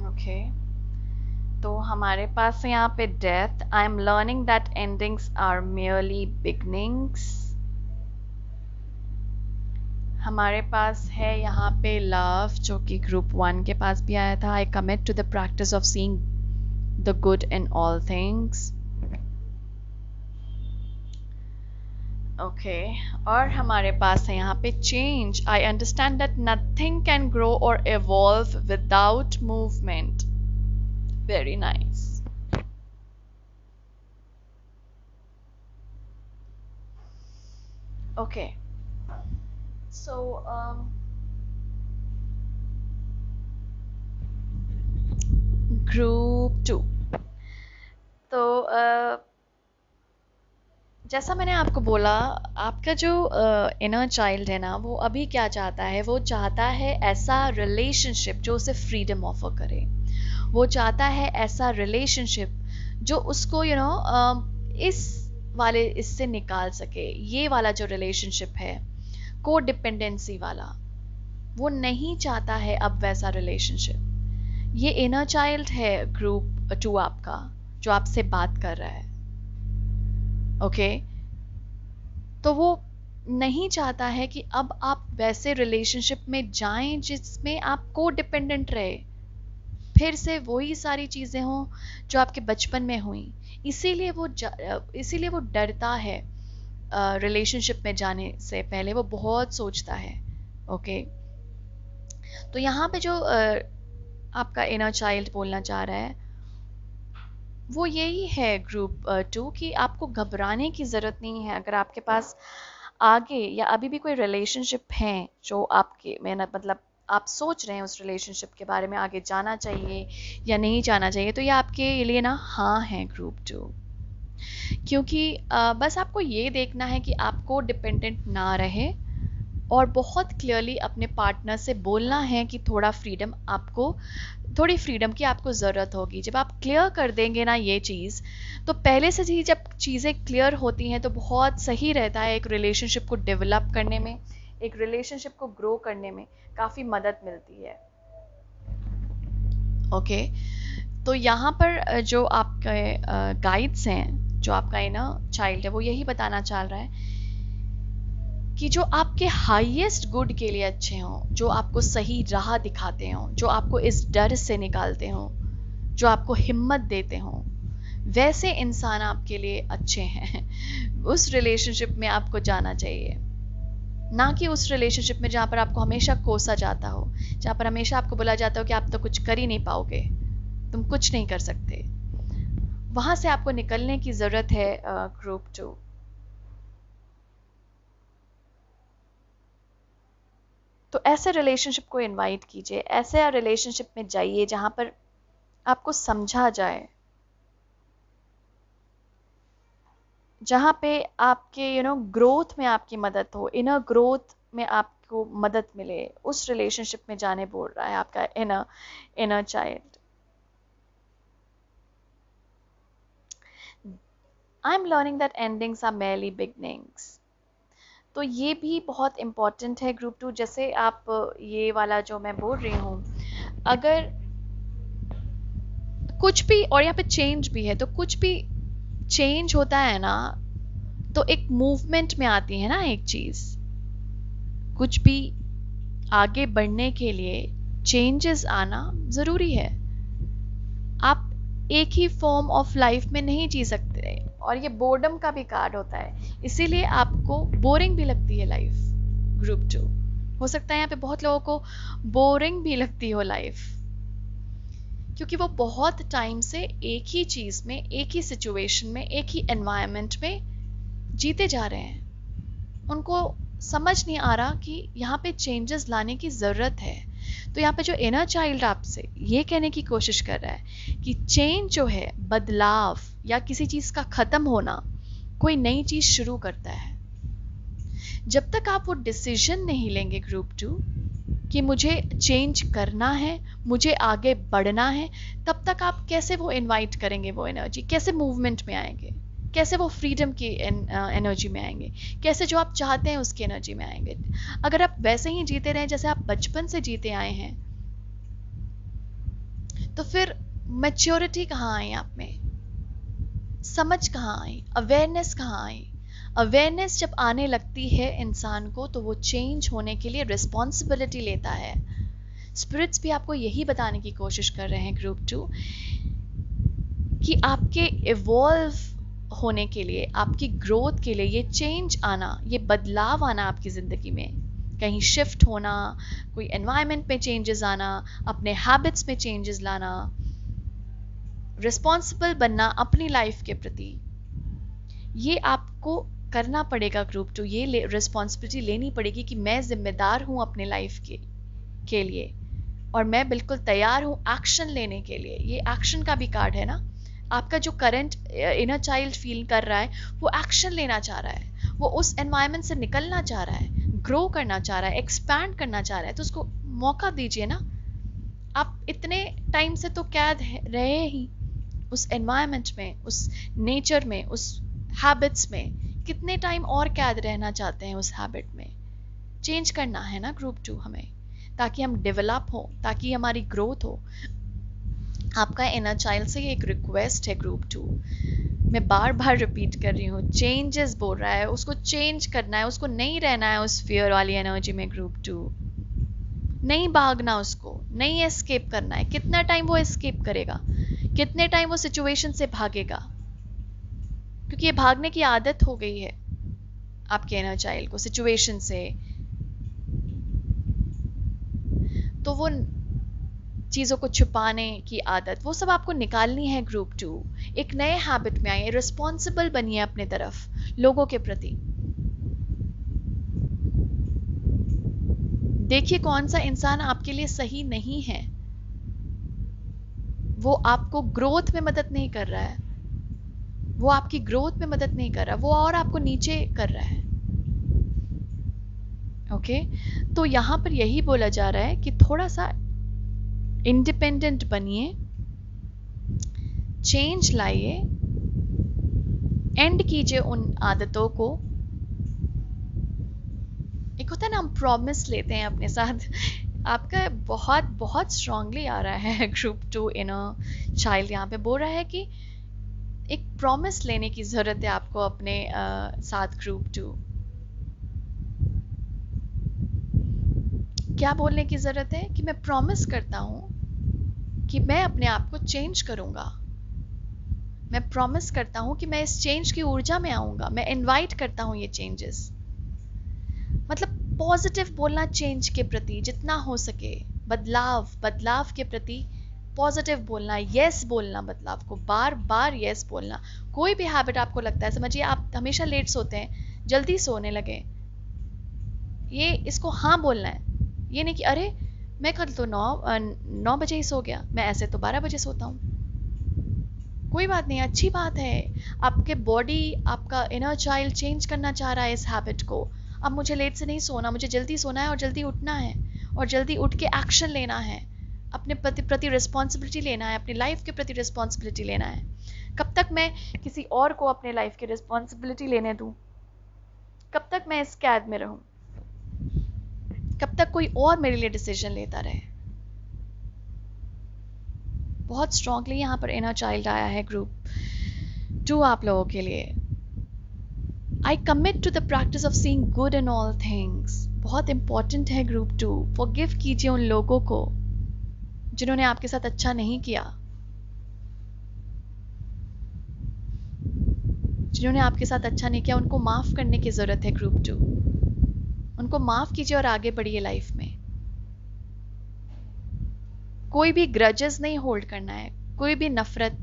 okay. तो हमारे पास है यहाँ पे death. I am learning that endings are merely beginnings. हमारे पास है यहाँ पे लव, जो कि ग्रुप 1 के पास भी आया था। I commit to the practice of seeing the good in all things, okay. और हमारे पास है यहाँ पे change. I understand that nothing can grow और evolve without movement. Very nice. Okay, so group 2, तो जैसा मैंने आपको बोला, आपका जो इनर चाइल्ड है ना, वो अभी क्या चाहता है? वो चाहता है ऐसा रिलेशनशिप जो उसे फ्रीडम ऑफर करे। वो चाहता है ऐसा रिलेशनशिप जो उसको इस वाले इससे निकाल सके। ये वाला जो रिलेशनशिप है को डिपेंडेंसी वाला, वो नहीं चाहता है अब वैसा रिलेशनशिप। ये इनर चाइल्ड है ग्रुप 2 आपका, जो आपसे बात कर रहा है। ओके, तो वो नहीं चाहता है कि अब आप वैसे रिलेशनशिप में जाएं जिसमें आप को डिपेंडेंट रहे, फिर से वही सारी चीजें हों जो आपके बचपन में हुई। इसीलिए वो डरता है रिलेशनशिप में जाने से पहले, वो बहुत सोचता है। ओके, तो यहाँ पे जो आपका इनर चाइल्ड बोलना चाह रहा है वो यही है ग्रुप 2, कि आपको घबराने की ज़रूरत नहीं है। अगर आपके पास आगे या अभी भी कोई रिलेशनशिप है जो आपके मतलब आप सोच रहे हैं उस रिलेशनशिप के बारे में, आगे जाना चाहिए या नहीं जाना चाहिए, तो ये आपके लिए ना हाँ है ग्रुप 2। क्योंकि बस आपको ये देखना है कि आपको डिपेंडेंट ना रहे, और बहुत क्लियरली अपने पार्टनर से बोलना है कि थोड़ी फ्रीडम की आपको ज़रूरत होगी। जब आप क्लियर कर देंगे ना ये चीज़, तो पहले से ही जब चीज़ें क्लियर होती हैं तो बहुत सही रहता है। एक रिलेशनशिप को डेवलप करने में, एक रिलेशनशिप को ग्रो करने में काफ़ी मदद मिलती है। ओके, तो यहाँ पर जो आपके गाइड्स हैं, जो आपका इनर चाइल्ड है, वो यही बताना चाह रहा है कि जो आपके हाईएस्ट गुड के लिए अच्छे हों, जो आपको सही राह दिखाते हों, जो आपको इस डर से निकालते हों, जो आपको हिम्मत देते हों, वैसे इंसान आपके लिए अच्छे हैं। उस रिलेशनशिप में आपको जाना चाहिए, ना कि उस रिलेशनशिप में जहाँ पर आपको हमेशा कोसा जाता हो, जहाँ पर हमेशा आपको बोला जाता हो कि आप तो कुछ कर ही नहीं पाओगे, तुम कुछ नहीं कर सकते। वहाँ से आपको निकलने की ज़रूरत है ग्रुप 2। तो ऐसे रिलेशनशिप को इनवाइट कीजिए, ऐसे रिलेशनशिप में जाइए जहां पर आपको समझा जाए, जहां पे आपके ग्रोथ में आपकी मदद हो, इनर ग्रोथ में आपको मदद मिले। उस रिलेशनशिप में जाने बोल रहा है आपका inner child. I am learning that endings are merely beginnings. तो ये भी बहुत इम्पॉर्टेंट है ग्रुप 2। जैसे आप ये वाला जो मैं बोल रही हूँ, अगर कुछ भी, और यहाँ पे चेंज भी है, तो कुछ भी चेंज होता है ना, तो एक मूवमेंट में आती है ना एक चीज। कुछ भी आगे बढ़ने के लिए चेंजेस आना जरूरी है। आप एक ही फॉर्म ऑफ लाइफ में नहीं जी सकते, और ये बोर्डम का भी कार्ड होता है, इसीलिए आपको बोरिंग भी लगती है लाइफ। ग्रुप 2 हो सकता है यहाँ पे बहुत लोगों को बोरिंग भी लगती हो लाइफ, क्योंकि वो बहुत टाइम से एक ही चीज में, एक ही सिचुएशन में, एक ही एनवायरनमेंट में जीते जा रहे हैं। उनको समझ नहीं आ रहा कि यहाँ पे चेंजेस लाने की ज़रूरत है। तो यहाँ पे जो इनर चाइल्ड आपसे ये कहने की कोशिश कर रहा है कि चेंज जो है, बदलाव या किसी चीज़ का ख़त्म होना, कोई नई चीज़ शुरू करता है। जब तक आप वो डिसीजन नहीं लेंगे ग्रुप 2 कि मुझे चेंज करना है, मुझे आगे बढ़ना है, तब तक आप कैसे वो इनवाइट करेंगे वो एनर्जी, कैसे मूवमेंट में आएंगे, कैसे वो फ्रीडम की एनर्जी में आएंगे, कैसे जो आप चाहते हैं उसकी एनर्जी में आएंगे। अगर आप वैसे ही जीते रहें जैसे आप बचपन से जीते आए हैं, तो फिर मैच्योरिटी कहाँ आई आप में, समझ कहाँ आई, अवेयरनेस कहाँ आई। अवेयरनेस जब आने लगती है इंसान को, तो वो चेंज होने के लिए रिस्पॉन्सिबिलिटी लेता है। स्पिरिट्स भी आपको यही बताने की कोशिश कर रहे हैं ग्रुप 2, कि आपके इवॉल्व होने के लिए, आपकी ग्रोथ के लिए, ये चेंज आना, ये बदलाव आना आपकी ज़िंदगी में, कहीं शिफ्ट होना, कोई एनवायरनमेंट में चेंजेस आना, अपने हैबिट्स में चेंजेस लाना, रिस्पॉन्सिबल बनना अपनी लाइफ के प्रति, ये आपको करना पड़ेगा ग्रुप 2। ये रिस्पॉन्सिबिलिटी लेनी पड़ेगी कि मैं जिम्मेदार हूँ अपने लाइफ के लिए, और मैं बिल्कुल तैयार हूँ एक्शन लेने के लिए। ये एक्शन का भी कार्ड है ना। आपका जो करंट इनर चाइल्ड फील कर रहा है, वो एक्शन लेना चाह रहा है, वो उस एनवायरनमेंट से निकलना चाह रहा है, ग्रो करना चाह रहा है, एक्सपैंड करना चाह रहा है। तो उसको मौका दीजिए ना। आप इतने टाइम से तो कैद रहे ही, उस एनवायरनमेंट में, उस नेचर में, उस हैबिट्स में कितने टाइम और कैद रहना चाहते हैं उस हैबिट में? चेंज करना है ना ग्रुप 2 हमें, ताकि हम डेवलप हो, ताकि हमारी ग्रोथ हो। आपका इनर चाइल्ड से ये एक रिक्वेस्ट है ग्रुप 2, मैं बार बार रिपीट कर रही हूँ, चेंजेस बोल रहा है, उसको चेंज करना है, उसको नहीं रहना है उस फियर वाली एनर्जी में ग्रुप 2, नहीं भागना, उसको नहीं एस्केप करना है। कितना टाइम वो एस्केप करेगा, कितने टाइम वो सिचुएशन से भागेगा? क्योंकि ये भागने की आदत हो गई है आपके इनर चाइल्ड को सिचुएशन से। तो वो चीज़ों को छुपाने की आदत, वो सब आपको निकालनी है ग्रुप 2। एक नए हैबिट में आइए, रिस्पॉन्सिबल बनिए अपने तरफ, लोगों के प्रति। देखिए कौन सा इंसान आपके लिए सही नहीं है, वो आपको ग्रोथ में मदद नहीं कर रहा है, वो आपकी ग्रोथ में मदद नहीं कर रहा, वो और आपको नीचे कर रहा है। ओके, तो यहां पर यही बोला जा रहा है कि थोड़ा सा इंडिपेंडेंट बनिए, चेंज लाइए, एंड कीजिए उन आदतों को। एक होता है ना, हम प्रॉमिस लेते हैं अपने साथ। आपका बहुत बहुत स्ट्रांगली आ रहा है ग्रुप 2 इनर चाइल्ड यहाँ पे बोल रहा है कि एक प्रॉमिस लेने की जरूरत है आपको अपने साथ ग्रुप 2। क्या बोलने की जरूरत है? कि मैं प्रॉमिस करता हूं कि मैं अपने आप को चेंज करूंगा, मैं प्रॉमिस करता हूं कि मैं इस चेंज की ऊर्जा में आऊंगा, मैं इनवाइट करता हूं ये चेंजेस। मतलब पॉजिटिव बोलना चेंज के प्रति जितना हो सके, बदलाव के प्रति पॉजिटिव बोलना, यस बोलना, बदलाव को बार बार यस बोलना। कोई भी हैबिट आपको लगता है, समझिए आप हमेशा लेट सोते हैं, जल्दी सोने लगे, ये इसको हाँ बोलना है। ये नहीं कि अरे मैं कल तो 9 बजे ही सो गया, मैं ऐसे तो 12 बजे सोता हूँ। कोई बात नहीं, अच्छी बात है, आपके बॉडी, आपका इनर चाइल्ड चेंज करना चाह रहा है इस हैबिट को। अब मुझे लेट से नहीं सोना, मुझे जल्दी सोना है और जल्दी उठना है, और जल्दी उठ के एक्शन लेना है, अपने प्रति रिस्पॉन्सिबिलिटी लेना है, अपनी लाइफ के प्रति रिस्पॉन्सिबिलिटी लेना है। कब तक मैं किसी और को अपने लाइफ की रिस्पॉन्सिबिलिटी लेने दूं? कब तक मैं इस कैद में रहूं? कब तक कोई और मेरे लिए डिसीजन लेता रहे? बहुत स्ट्रांगली यहाँ पर इनर चाइल्ड आया है ग्रुप 2 आप लोगों के लिए। I commit to the practice of seeing good in all things. बहुत इंपॉर्टेंट है ग्रुप 2। फॉरगिव कीजिए उन लोगों को जिन्होंने आपके साथ अच्छा नहीं किया, जिन्होंने आपके साथ अच्छा नहीं किया, उनको माफ करने की जरूरत है ग्रुप 2। उनको माफ कीजिए और आगे बढ़िए लाइफ में। कोई भी ग्रजेस नहीं होल्ड करना है, कोई भी नफरत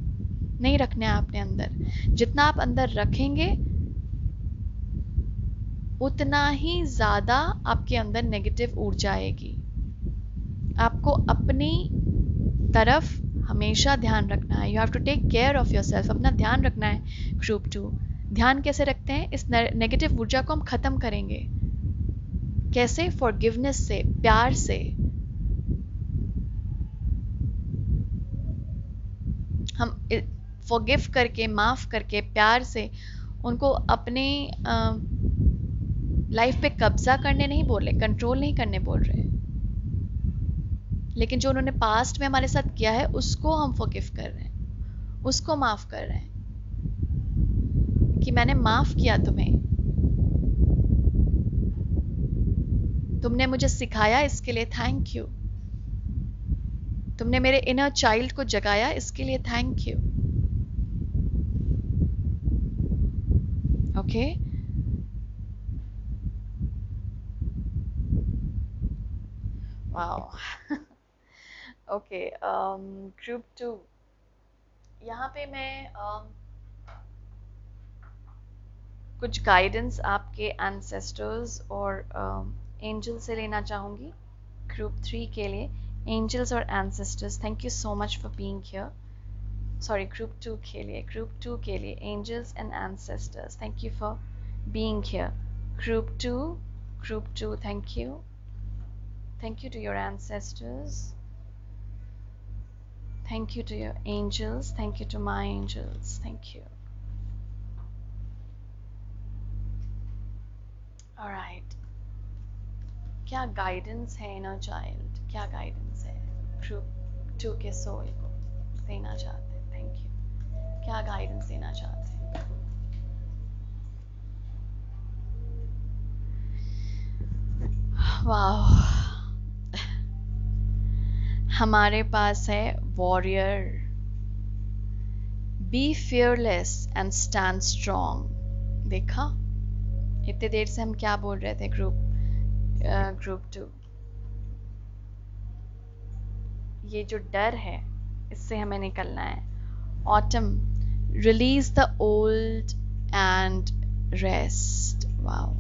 नहीं रखना है अपने अंदर। जितना आप अंदर रखेंगे उतना ही ज्यादा आपके अंदर नेगेटिव ऊर्जा आएगी। आपको अपनी तरफ हमेशा ध्यान रखना है। You have to take care of yourself. अपना ध्यान रखना है ग्रुप 2। ध्यान कैसे रखते हैं? इस नेगेटिव ऊर्जा को हम खत्म करेंगे। कैसे? फॉरगिवनेस से, प्यार से। हम फॉरगिव करके, माफ करके, प्यार से उनको अपने लाइफ पे कब्जा करने नहीं बोल रहे, कंट्रोल नहीं करने बोल रहे, लेकिन जो उन्होंने पास्ट में हमारे साथ किया है उसको हम फॉरगिव कर रहे हैं, उसको माफ कर रहे हैं कि मैंने माफ किया तुम्हें, तुमने मुझे सिखाया, इसके लिए थैंक यू। तुमने मेरे इनर चाइल्ड को जगाया, इसके लिए thank you. Okay, wow. Okay, group 2 यहाँ पे मैं कुछ गाइडेंस आपके एंसेस्टर्स और एंजल से लेना चाहूँगी ग्रुप 3 के लिए। एंजल्स और ancestors, thank you so much for being here. Sorry, group 2 के लिए, ग्रुप 2 के लिए angels and ancestors, thank you for being here. Group 2, thank you. Thank you to your ancestors. Thank you to your angels. Thank you to my angels. Thank you. All right. क्या guidance है inner child, क्या guidance है group 2 के soul को देना चाहते हैं? Thank you. क्या गाइडेंस देना चाहते हैं? वाह, हमारे पास है warrior. Be fearless and stand strong. देखा, इतने देर से हम क्या बोल रहे थे? ग्रुप 2, ये जो डर है इससे हमें निकलना है। Autumn, release the old and rest. Wow,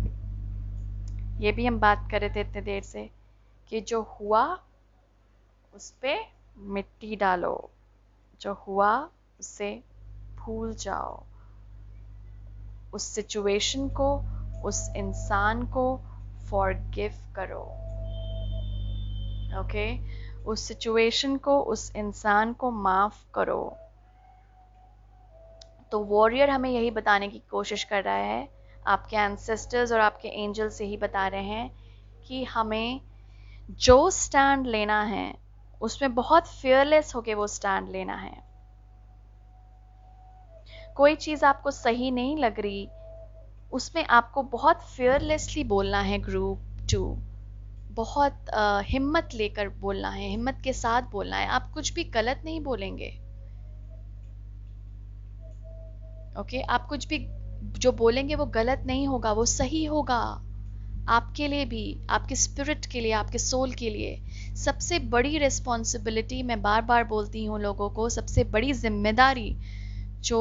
ये भी हम बात कर रहे थे इतने देर से कि जो हुआ उस पे मिट्टी डालो, जो हुआ उसे भूल जाओ, उस सिचुएशन को, उस इंसान को फॉरगिव करो। ओके, उस सिचुएशन को, उस इंसान को माफ करो। तो वॉरियर हमें यही बताने की कोशिश कर रहा है, आपके एंसेस्टर्स और आपके एंजल्स यही बता रहे हैं कि हमें जो स्टैंड लेना है उसमें बहुत फियरलेस होके वो स्टैंड लेना है। कोई चीज़ आपको सही नहीं लग रही, उसमें आपको बहुत फियरलेसली बोलना है। ग्रुप 2, बहुत हिम्मत लेकर बोलना है, हिम्मत के साथ बोलना है। आप कुछ भी गलत नहीं बोलेंगे। ओके, आप कुछ भी जो बोलेंगे वो गलत नहीं होगा, वो सही होगा। आपके लिए भी, आपके स्पिरिट के लिए, आपके सोल के लिए। सबसे बड़ी रिस्पॉन्सिबिलिटी, मैं बार बार बोलती हूँ लोगों को, सबसे बड़ी जिम्मेदारी जो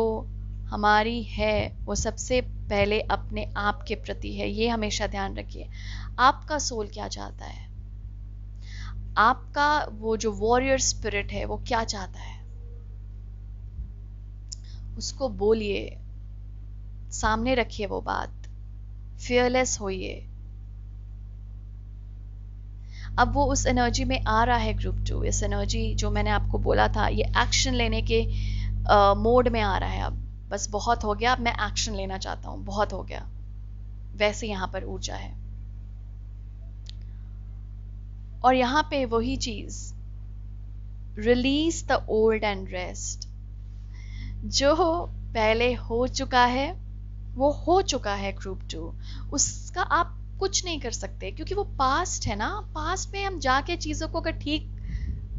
हमारी है वो सबसे पहले अपने आप के प्रति है। ये हमेशा ध्यान रखिए। आपका सोल क्या चाहता है? आपका वो जो वॉरियर स्पिरिट है वो क्या चाहता है? उसको बोलिए, सामने रखिए वो बात, फियरलेस होइए। अब वो उस एनर्जी में आ रहा है ग्रुप 2। इस एनर्जी जो मैंने आपको बोला था, ये एक्शन लेने के मोड में आ रहा है। अब बस बहुत हो गया, अब मैं एक्शन लेना चाहता हूँ, बहुत हो गया। वैसे यहाँ पर ऊर्जा है। और यहाँ पे वही चीज, release the old and rest. जो पहले हो चुका है वो हो चुका है ग्रुप 2, उसका आप कुछ नहीं कर सकते क्योंकि वो पास्ट है ना। पास्ट में हम जाके चीजों को अगर ठीक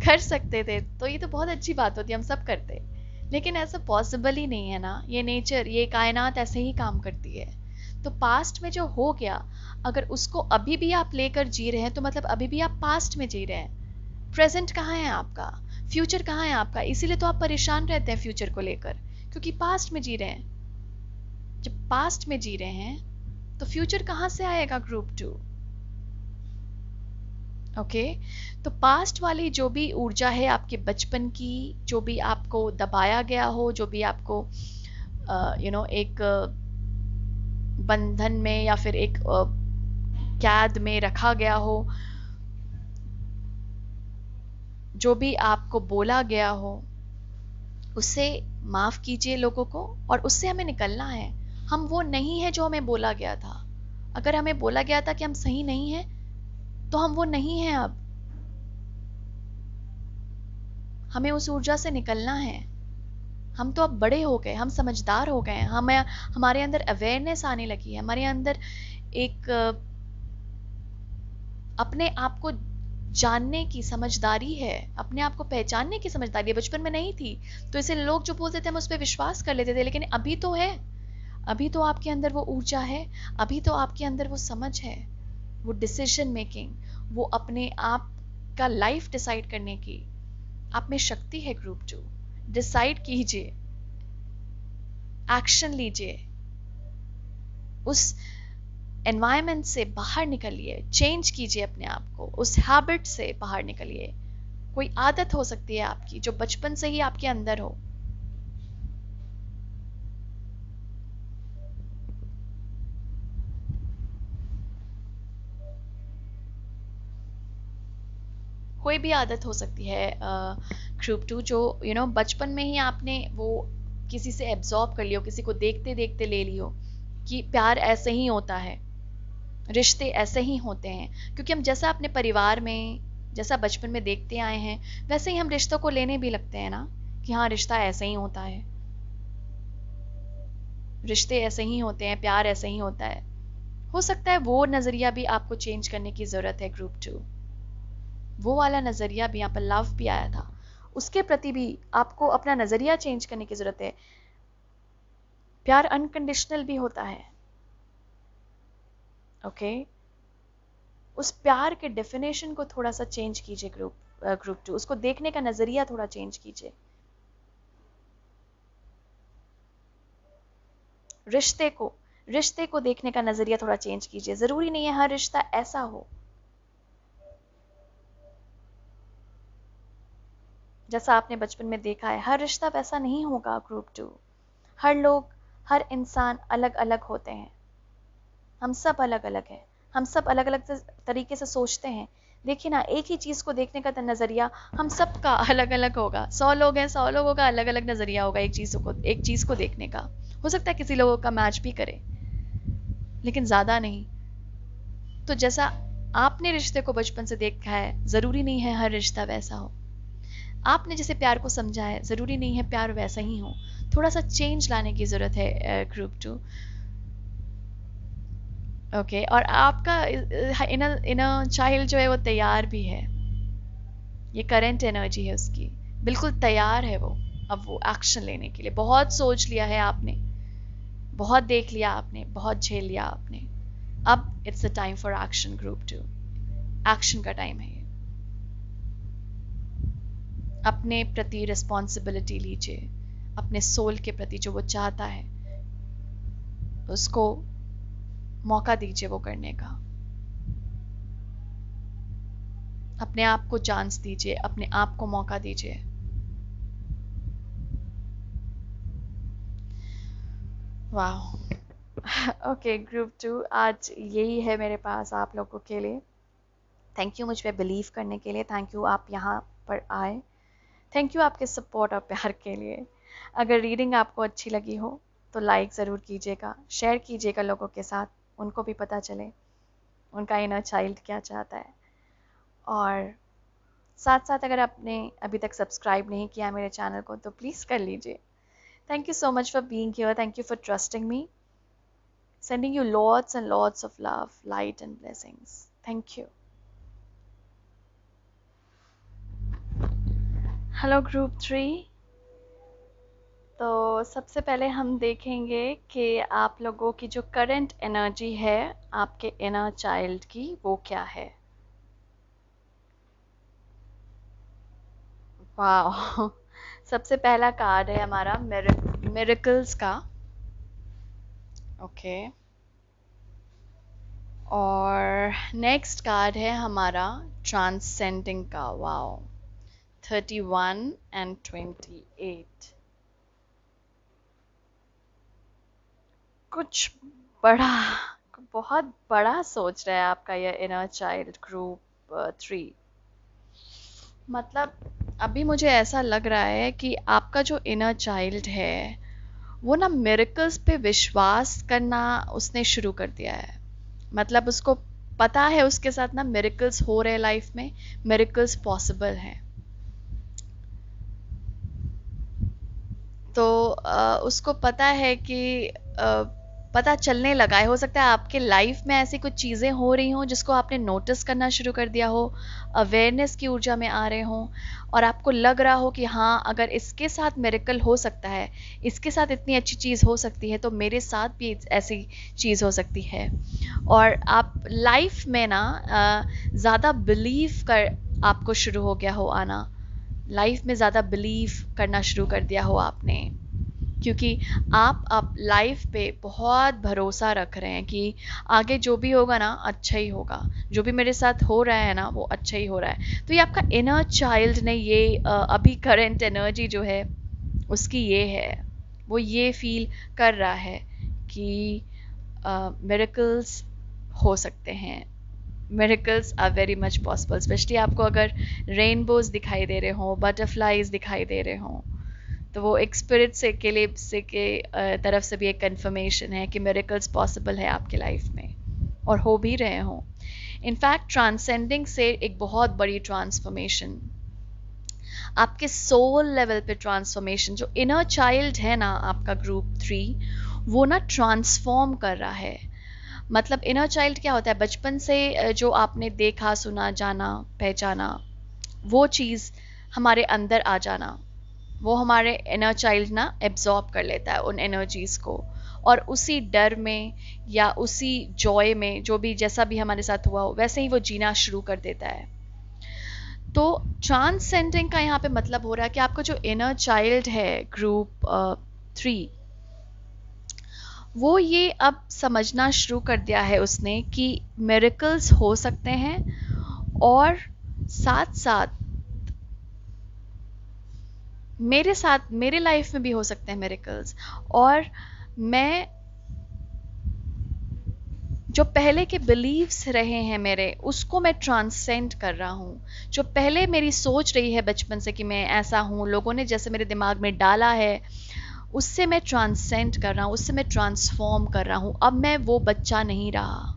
कर सकते थे तो ये तो बहुत अच्छी बात होती, हम सब करते। लेकिन ऐसा पॉसिबल ही नहीं है ना। ये नेचर, ये कायनात ऐसे ही काम करती है। तो पास्ट में जो हो गया, अगर उसको अभी भी आप लेकर जी रहे हैं तो मतलब अभी भी आप पास्ट में जी रहे हैं। प्रेजेंट कहाँ है आपका? फ्यूचर कहाँ है आपका? इसीलिए तो आप परेशान रहते हैं फ्यूचर को लेकर, क्योंकि पास्ट में जी रहे हैं। जब पास्ट में जी रहे हैं तो फ्यूचर कहाँ से आएगा ग्रुप 2? ओके, तो पास्ट वाली जो भी ऊर्जा है आपके बचपन की, जो भी आपको दबाया गया हो, जो भी आपको एक बंधन में या फिर एक कैद में रखा गया हो, जो भी आपको बोला गया हो, उसे माफ कीजिए लोगों को, और उससे हमें निकलना है। हम वो नहीं है जो हमें बोला गया था। अगर हमें बोला गया था कि हम सही नहीं हैं तो हम वो नहीं हैं। अब हमें उस ऊर्जा से निकलना है। हम तो अब बड़े हो गए, हम समझदार हो गए हैं, हमें हमारे अंदर अवेयरनेस आने लगी है, हमारे अंदर एक अपने आप को जानने की समझदारी है, अपने आप को पहचानने की समझदारी है। बचपन में नहीं थी तो इसे लोग जो बोलते थे हम उस पर विश्वास कर लेते थे, लेकिन अभी तो है। अभी तो आपके अंदर वो ऊर्जा है, अभी तो आपके अंदर वो समझ है, वो डिसीजन मेकिंग, वो अपने आप का लाइफ डिसाइड करने की आप में शक्ति है। ग्रुप 2, डिसाइड कीजिए, एक्शन लीजिए, उस एनवायरनमेंट से बाहर निकलिए, चेंज कीजिए अपने आप को, उस हैबिट से बाहर निकलिए। कोई आदत हो सकती है आपकी जो बचपन से ही आपके अंदर हो। कोई भी आदत हो सकती है ग्रुप 2 जो बचपन में ही आपने वो किसी से एब्जॉर्ब कर लियो, किसी को देखते देखते ले लियो कि प्यार ऐसे ही होता है, रिश्ते ऐसे ही होते हैं। क्योंकि हम जैसा अपने परिवार में जैसा बचपन में देखते आए हैं वैसे ही हम रिश्तों को लेने भी लगते हैं ना, कि हाँ रिश्ता ऐसे ही होता है, रिश्ते ऐसे ही होते हैं, प्यार ऐसे ही होता है। हो सकता है वो नजरिया भी आपको चेंज करने की जरूरत है ग्रुप 2। वो वाला नजरिया भी, यहाँ पर लव भी आया था, उसके प्रति भी आपको अपना नजरिया चेंज करने की जरूरत है। प्यार अनकंडीशनल भी होता है, ओके। उस प्यार के डेफिनेशन को थोड़ा सा चेंज कीजिए ग्रुप 2, उसको देखने का नजरिया थोड़ा चेंज कीजिए। रिश्ते को देखने का नजरिया थोड़ा चेंज कीजिए। जरूरी नहीं है हर रिश्ता ऐसा हो जैसा आपने बचपन में देखा है, हर रिश्ता वैसा नहीं होगा ग्रुप 2। हर लोग, हर इंसान अलग अलग होते हैं, हम सब अलग अलग हैं, हम सब अलग अलग तरीके से सोचते हैं। देखिए ना, एक ही चीज को देखने का नजरिया हम सब का अलग अलग होगा। 100 लोग हैं, 100 लोगों का अलग अलग नजरिया होगा एक चीज को देखने का। हो सकता है किसी लोगों का मैच भी करे, लेकिन ज्यादा नहीं। तो जैसा आपने रिश्ते को बचपन से देखा है, जरूरी नहीं है हर रिश्ता वैसा हो। आपने जैसे प्यार को समझा है, जरूरी नहीं है प्यार वैसा ही हो। थोड़ा सा चेंज लाने की जरूरत है ग्रुप 2, ओके। और आपका इनर चाइल्ड जो है वो तैयार भी है, ये करंट एनर्जी है उसकी, बिल्कुल तैयार है वो। अब वो एक्शन लेने के लिए, बहुत सोच लिया है आपने, बहुत देख लिया आपने, बहुत झेल लिया आपने। अब it's the time for action group 2। Action का टाइम है ये। अपने प्रति रिस्पॉन्सिबिलिटी लीजिए, अपने सोल के प्रति जो वो चाहता है उसको मौका दीजिए वो करने का। अपने आप को चांस दीजिए, अपने आप को मौका दीजिए। वाह, ओके ग्रुप 2, आज यही है मेरे पास आप लोगों के लिए। थैंक यू मुझ पे बिलीव करने के लिए, थैंक यू आप यहाँ पर आए, थैंक यू आपके सपोर्ट और प्यार के लिए। अगर रीडिंग आपको अच्छी लगी हो तो लाइक ज़रूर कीजिएगा, शेयर कीजिएगा लोगों के साथ, उनको भी पता चले उनका इनर चाइल्ड क्या चाहता है। और साथ साथ अगर आपने अभी तक सब्सक्राइब नहीं किया मेरे चैनल को तो प्लीज़ कर लीजिए। Thank you so much for being here. Thank you for trusting me. Sending you lots and lots of love, light and blessings. Thank you. Hello Group 3. तो सबसे पहले हम देखेंगे कि आप लोगों की जो करंट एनर्जी है आपके इनर चाइल्ड की, वो क्या है। वाह, सबसे पहला कार्ड है हमारा मिरेकल्स का, ओके। और नेक्स्ट कार्ड है हमारा ट्रांसेंडिंग का। Wow, 31 and 28। कुछ बड़ा, बहुत बड़ा सोच रहा है आपका ये इनर चाइल्ड ग्रुप 3। मतलब अभी मुझे ऐसा लग रहा है कि आपका जो इनर चाइल्ड है वो ना मिरेकल्स पे विश्वास करना उसने शुरू कर दिया है। मतलब उसको पता है उसके साथ ना मिरेकल्स हो रहे लाइफ में, मिरेकल्स पॉसिबल हैं। तो उसको पता है कि पता चलने लगा है। हो सकता है आपके लाइफ में ऐसी कुछ चीज़ें हो रही हों जिसको आपने नोटिस करना शुरू कर दिया हो, अवेयरनेस की ऊर्जा में आ रहे हों, और आपको लग रहा हो कि हाँ अगर इसके साथ मिरेकल हो सकता है, इसके साथ इतनी अच्छी चीज़ हो सकती है, तो मेरे साथ भी ऐसी चीज़ हो सकती है। और आप लाइफ में ना ज़्यादा बिलीव कर आपको शुरू हो गया हो आना, लाइफ में ज़्यादा बिलीव करना शुरू कर दिया हो आपने, क्योंकि आप लाइफ पे बहुत भरोसा रख रहे हैं कि आगे जो भी होगा ना अच्छा ही होगा, जो भी मेरे साथ हो रहा है ना वो अच्छा ही हो रहा है। तो ये आपका इनर चाइल्ड ने ये अभी करंट एनर्जी जो है उसकी ये है, वो ये फील कर रहा है कि मिरेकल्स हो सकते हैं, miracles are very much possible, specially आपको अगर रेनबोज दिखाई दे रहे हों, बटरफ्लाइज दिखाई दे रहे हों, तो वो एक स्पिरिट से के लिए से के तरफ से भी एक कंफर्मेशन है कि मिरेकल्स पॉसिबल है आपके लाइफ में, और हो भी रहे हों। इनफैक्ट ट्रांसेंडिंग से एक बहुत बड़ी ट्रांसफॉर्मेशन, आपके सोल लेवल पे ट्रांसफॉर्मेशन, जो इनर चाइल्ड है ना आपका ग्रुप 3, वो ना ट्रांसफॉर्म कर रहा है। मतलब इनर चाइल्ड क्या होता है? बचपन से जो आपने देखा, सुना, जाना, पहचाना, वो चीज़ हमारे अंदर आ जाना, वो हमारे इनर चाइल्ड ना एब्जॉर्ब कर लेता है उन एनर्जीज को, और उसी डर में या उसी जॉय में, जो भी जैसा भी हमारे साथ हुआ हो, वैसे ही वो जीना शुरू कर देता है। तो ट्रांसेंडिंग का यहाँ पे मतलब हो रहा है कि आपका जो इनर चाइल्ड है ग्रुप 3, वो ये अब समझना शुरू कर दिया है उसने कि मिरेकल्स हो सकते हैं, और साथ साथ मेरे साथ, मेरे लाइफ में भी हो सकते हैं मिरेकल्स। और मैं जो पहले के बिलीव्स रहे हैं मेरे, उसको मैं ट्रांसेंड कर रहा हूँ। जो पहले मेरी सोच रही है बचपन से कि मैं ऐसा हूँ, लोगों ने जैसे मेरे दिमाग में डाला है, उससे मैं ट्रांसेंड कर रहा हूँ, उससे मैं ट्रांसफॉर्म कर रहा हूँ। अब मैं वो बच्चा नहीं रहा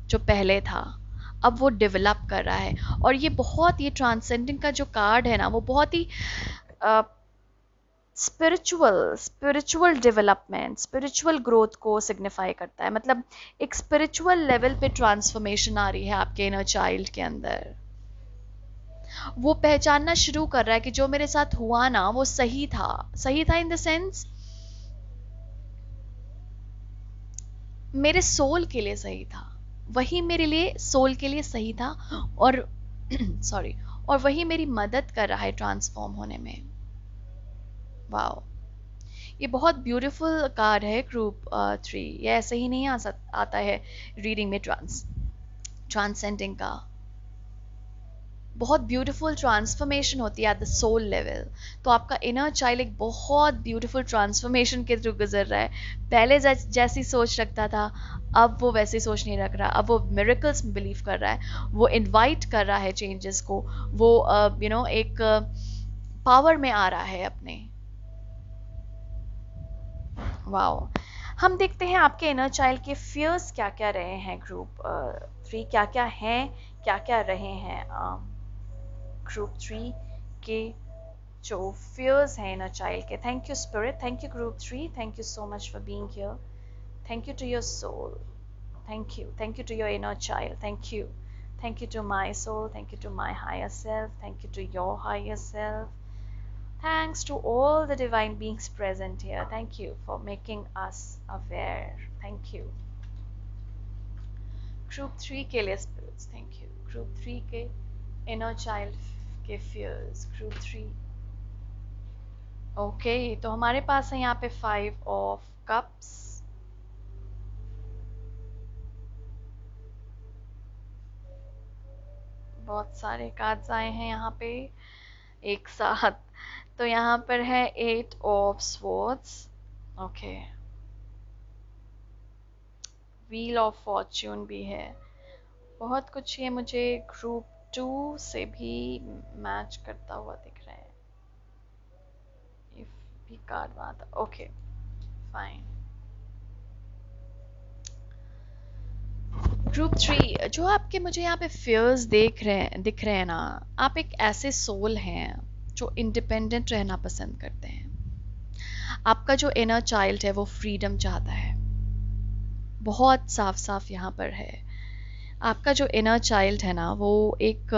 जो पहले था, अब वो डेवलप कर रहा है। और ये बहुत, ये ट्रांसेंडिंग का जो कार्ड है ना, वो बहुत ही स्पिरिचुअल डेवलपमेंट, स्पिरिचुअल ग्रोथ को सिग्निफाई करता है। मतलब एक स्पिरिचुअल लेवल पे ट्रांसफॉर्मेशन आ रही है आपके इनर चाइल्ड के अंदर। वो पहचानना शुरू कर रहा है कि जो मेरे साथ हुआ ना, वो सही था। सही था इन द सेंस, मेरे सोल के लिए सही था, वही मेरे लिए सोल के लिए सही था। और सॉरी, और वही मेरी मदद कर रहा है ट्रांसफॉर्म होने में। वाओ, ये बहुत ब्यूटीफुल कार्ड है ग्रुप 3। ये ऐसे ही नहीं आता है रीडिंग में। ट्रांसेंडिंग का बहुत ब्यूटीफुल ट्रांसफॉर्मेशन होती है एट द सोल लेवल। तो आपका इनर चाइल्ड एक बहुत ब्यूटीफुल ट्रांसफॉर्मेशन के थ्रू गुजर रहा है। पहले जैसी सोच रखता था, अब वो वैसी सोच नहीं रख रहा। अब वो मिरेकल्स में बिलीव कर रहा है, वो इनवाइट कर रहा है चेंजेस को, वो एक पावर में आ रहा है अपने। वाओ, हम देखते हैं आपके इनर चाइल्ड के फियर्स क्या क्या रहे हैं ग्रुप 3, क्या क्या हैं, क्या क्या रहे हैं ग्रुप 3 के जो फियर्स हैं इनर चाइल्ड के। Thank you spirit, thank you group 3, thank you so much for being here, thank you to your soul, thank you to your inner child, thank you to my soul, thank you to my higher self, thank you to your higher self, thanks to all the divine beings present here, thank you for making us aware, thank you group 3 के लिए spirits, thank you group 3 के inner child के fears, group 3। Okay, तो हमारे पास है यहाँ पे 5 of cups, बहुत सारे कार्ड्स आए हैं यहाँ पे एक साथ। तो यहाँ पर है 8 of swords, okay, wheel of Fortune भी है। बहुत कुछ ये मुझे ग्रुप 2 से भी मैच करता हुआ दिख रहा है। इफ भी कार्ड वहाँ था, ओके फाइन। ग्रुप 3, जो आपके मुझे यहाँ पे फियर्स दिख रहे हैं ना, आप एक ऐसे सोल हैं जो इंडिपेंडेंट रहना पसंद करते हैं। आपका जो इनर चाइल्ड है वो फ्रीडम चाहता है, बहुत साफ साफ यहाँ पर है। आपका जो इनर चाइल्ड है ना, वो एक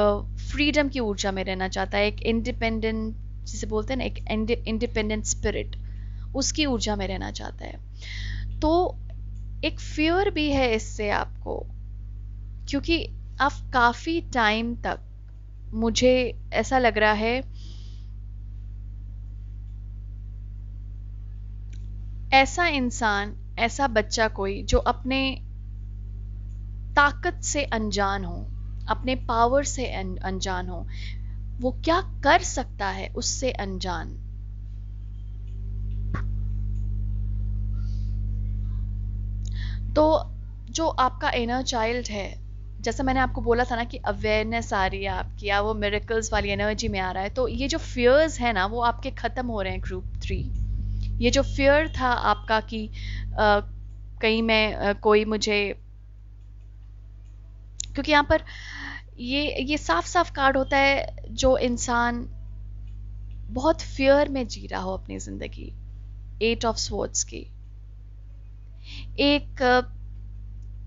फ्रीडम की ऊर्जा में रहना चाहता है, एक इंडिपेंडेंट, जिसे बोलते हैं ना, एक इंडिपेंडेंट स्पिरिट, उसकी ऊर्जा में रहना चाहता है। तो एक फियर भी है इससे आपको, क्योंकि आप काफी टाइम तक, मुझे ऐसा लग रहा है, ऐसा इंसान, ऐसा बच्चा कोई जो अपने ताकत से अनजान हो, अपने पावर से अनजान हो, वो क्या कर सकता है उससे अनजान। तो जो आपका इनर चाइल्ड है, जैसा मैंने आपको बोला था ना कि अवेयरनेस आ रही है आपकी, या वो मिरेकल्स वाली एनर्जी में आ रहा है, तो ये जो फियर्स है ना वो आपके ख़त्म हो रहे हैं ग्रुप 3। ये जो फियर था आपका कि कहीं मैं कोई मुझे, क्योंकि यहाँ पर ये साफ साफ कार्ड होता है जो इंसान बहुत फियर में जी रहा हो अपनी जिंदगी, 8 ऑफ स्वॉर्ड्स की, एक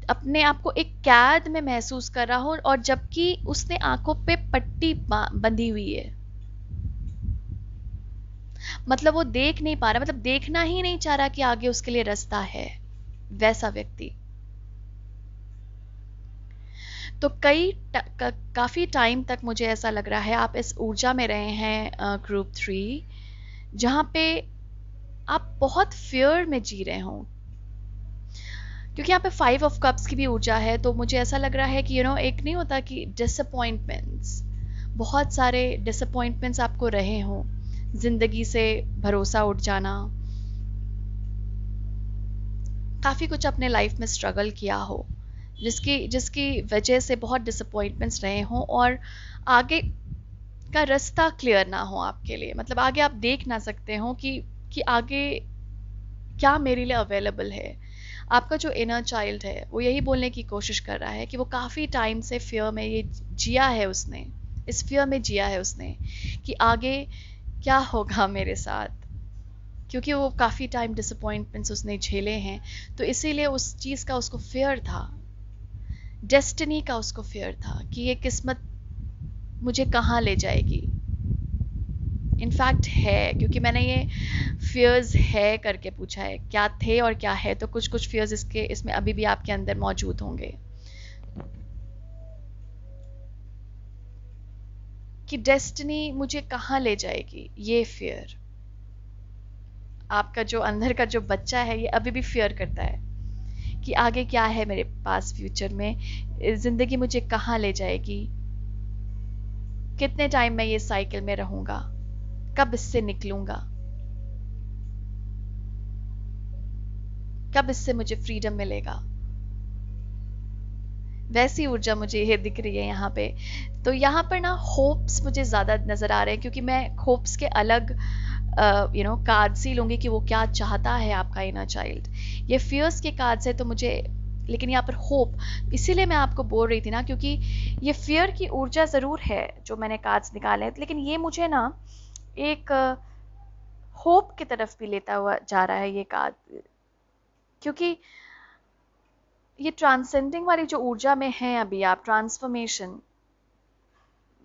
अपने आप को एक कैद में महसूस कर रहा हो, और जबकि उसने आंखों पे पट्टी बंधी हुई है, मतलब वो देख नहीं पा रहा, मतलब देखना ही नहीं चाह रहा कि आगे उसके लिए रास्ता है, वैसा व्यक्ति। तो काफी टाइम तक मुझे ऐसा लग रहा है आप इस ऊर्जा में रहे हैं ग्रुप 3, जहां पे आप बहुत फियर में जी रहे हो, क्योंकि यहाँ पे 5 ऑफ कप्स की भी ऊर्जा है। तो मुझे ऐसा लग रहा है कि एक नहीं होता कि डिसअपॉइंटमेंट्स, बहुत सारे डिसअपॉइंटमेंट्स आपको रहे हों, जिंदगी से भरोसा उठ जाना, काफी कुछ अपने लाइफ में स्ट्रगल किया हो, जिसकी जिसकी वजह से बहुत डिसअपॉइंटमेंट्स रहे हों, और आगे का रास्ता क्लियर ना हो आपके लिए, मतलब आगे आप देख ना सकते हो कि आगे क्या मेरे लिए अवेलेबल है। आपका जो इनर चाइल्ड है वो यही बोलने की कोशिश कर रहा है कि वो काफ़ी टाइम से फियर में ये जिया है, उसने इस फियर में जिया है उसने कि आगे क्या होगा मेरे साथ, क्योंकि वो काफ़ी टाइम डिसअपॉइंटमेंट्स उसने झेले हैं, तो इसीलिए उस चीज़ का उसको फियर था, डेस्टिनी का उसको फियर था कि ये किस्मत मुझे कहाँ ले जाएगी। इनफैक्ट है, क्योंकि मैंने ये फियर्स है करके पूछा है, क्या थे और क्या है, तो कुछ कुछ फियर्स इसमें अभी भी आपके अंदर मौजूद होंगे कि डेस्टिनी मुझे कहाँ ले जाएगी। ये फियर आपका जो अंदर का जो बच्चा है, ये अभी भी फियर करता है कि आगे क्या है मेरे पास, फ्यूचर में जिंदगी मुझे कहाँ ले जाएगी, कितने टाइम मैं ये साइकिल में रहूंगा, कब इससे निकलूंगा, कब इससे मुझे फ्रीडम मिलेगा। वैसी ऊर्जा मुझे ये दिख रही है यहाँ पे। तो यहाँ पर ना होप्स मुझे ज्यादा नजर आ रहे हैं, क्योंकि मैं होप्स के अलग कार्ड्स ही लूंगी कि वो क्या चाहता है आपका इनर चाइल्ड। ये फियर्स के कार्ड्स है तो मुझे, लेकिन यहाँ पर होप, इसीलिए मैं आपको बोल रही थी ना, क्योंकि ये फियर की ऊर्जा जरूर है जो मैंने कार्ड्स निकाले हैं, लेकिन ये मुझे ना एक होप की तरफ भी लेता हुआ जा रहा है ये कार्ड, क्योंकि ये ट्रांसेंडिंग वाली जो ऊर्जा में है अभी आप, ट्रांसफॉर्मेशन,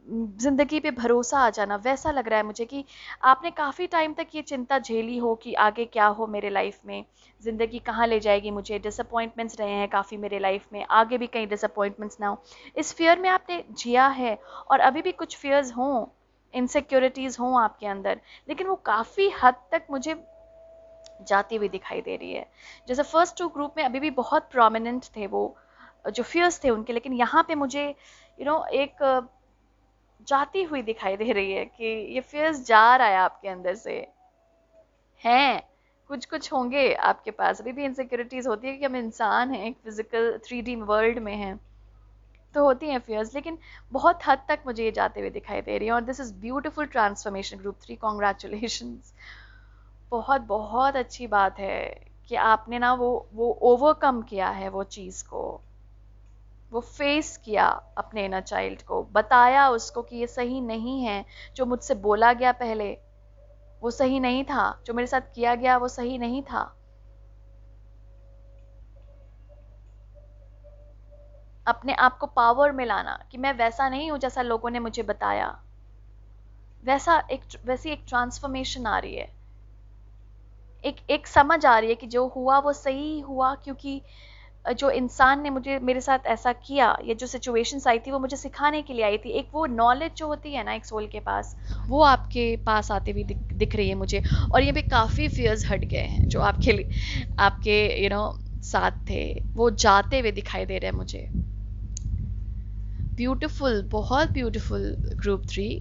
जिंदगी पे भरोसा आ जाना, वैसा लग रहा है मुझे कि आपने काफी टाइम तक ये चिंता झेली हो कि आगे क्या हो मेरे लाइफ में, जिंदगी कहाँ ले जाएगी मुझे, डिसअपॉइंटमेंट्स रहे हैं काफी मेरे लाइफ में, आगे भी कहीं डिसअपॉइंटमेंट्स ना हो, इस फियर में आपने जिया है। और अभी भी कुछ फियर्स हों, इनसिक्योरिटीज हों आपके अंदर, लेकिन वो काफी हद तक मुझे जाती हुई दिखाई दे रही है। जैसे फर्स्ट 2 ग्रुप में अभी भी बहुत प्रोमिनेंट थे वो जो फियर्स थे उनके, लेकिन यहाँ पे मुझे एक जाती हुई दिखाई दे रही है कि ये फियर्स जा रहा है आपके अंदर से। हैं कुछ कुछ होंगे आपके पास, अभी भी इनसिक्योरिटीज होती है कि हम इंसान हैं, एक फिजिकल 3D वर्ल्ड में हैं, तो होती हैं फियर्स, लेकिन बहुत हद तक मुझे ये जाते हुए दिखाई दे रही है। और this is beautiful transformation group 3, congratulations, बहुत बहुत अच्छी बात है कि आपने ना वो ओवरकम किया है वो चीज को, वो फेस किया अपने इनर चाइल्ड को, बताया उसको कि ये सही नहीं है, जो मुझसे बोला गया पहले वो सही नहीं था, जो मेरे साथ किया गया वो सही नहीं था। अपने आप को पावर में लाना कि मैं वैसा नहीं हूं जैसा लोगों ने मुझे बताया, वैसी एक ट्रांसफॉर्मेशन आ रही है, एक समझ आ रही है कि जो हुआ वो सही हुआ, क्योंकि जो इंसान ने मेरे साथ ऐसा किया, ये जो सिचुएशंस आई थी वो मुझे सिखाने के लिए आई थी। एक वो नॉलेज जो होती है ना एक सोल के पास, वो आपके पास आते हुए दिख रही है मुझे। और ये भी काफ़ी फियर्स हट गए हैं जो आपके लिए, आपके साथ थे, वो जाते हुए दिखाई दे रहे हैं मुझे। ब्यूटीफुल, बहुत ब्यूटीफुल ग्रुप 3,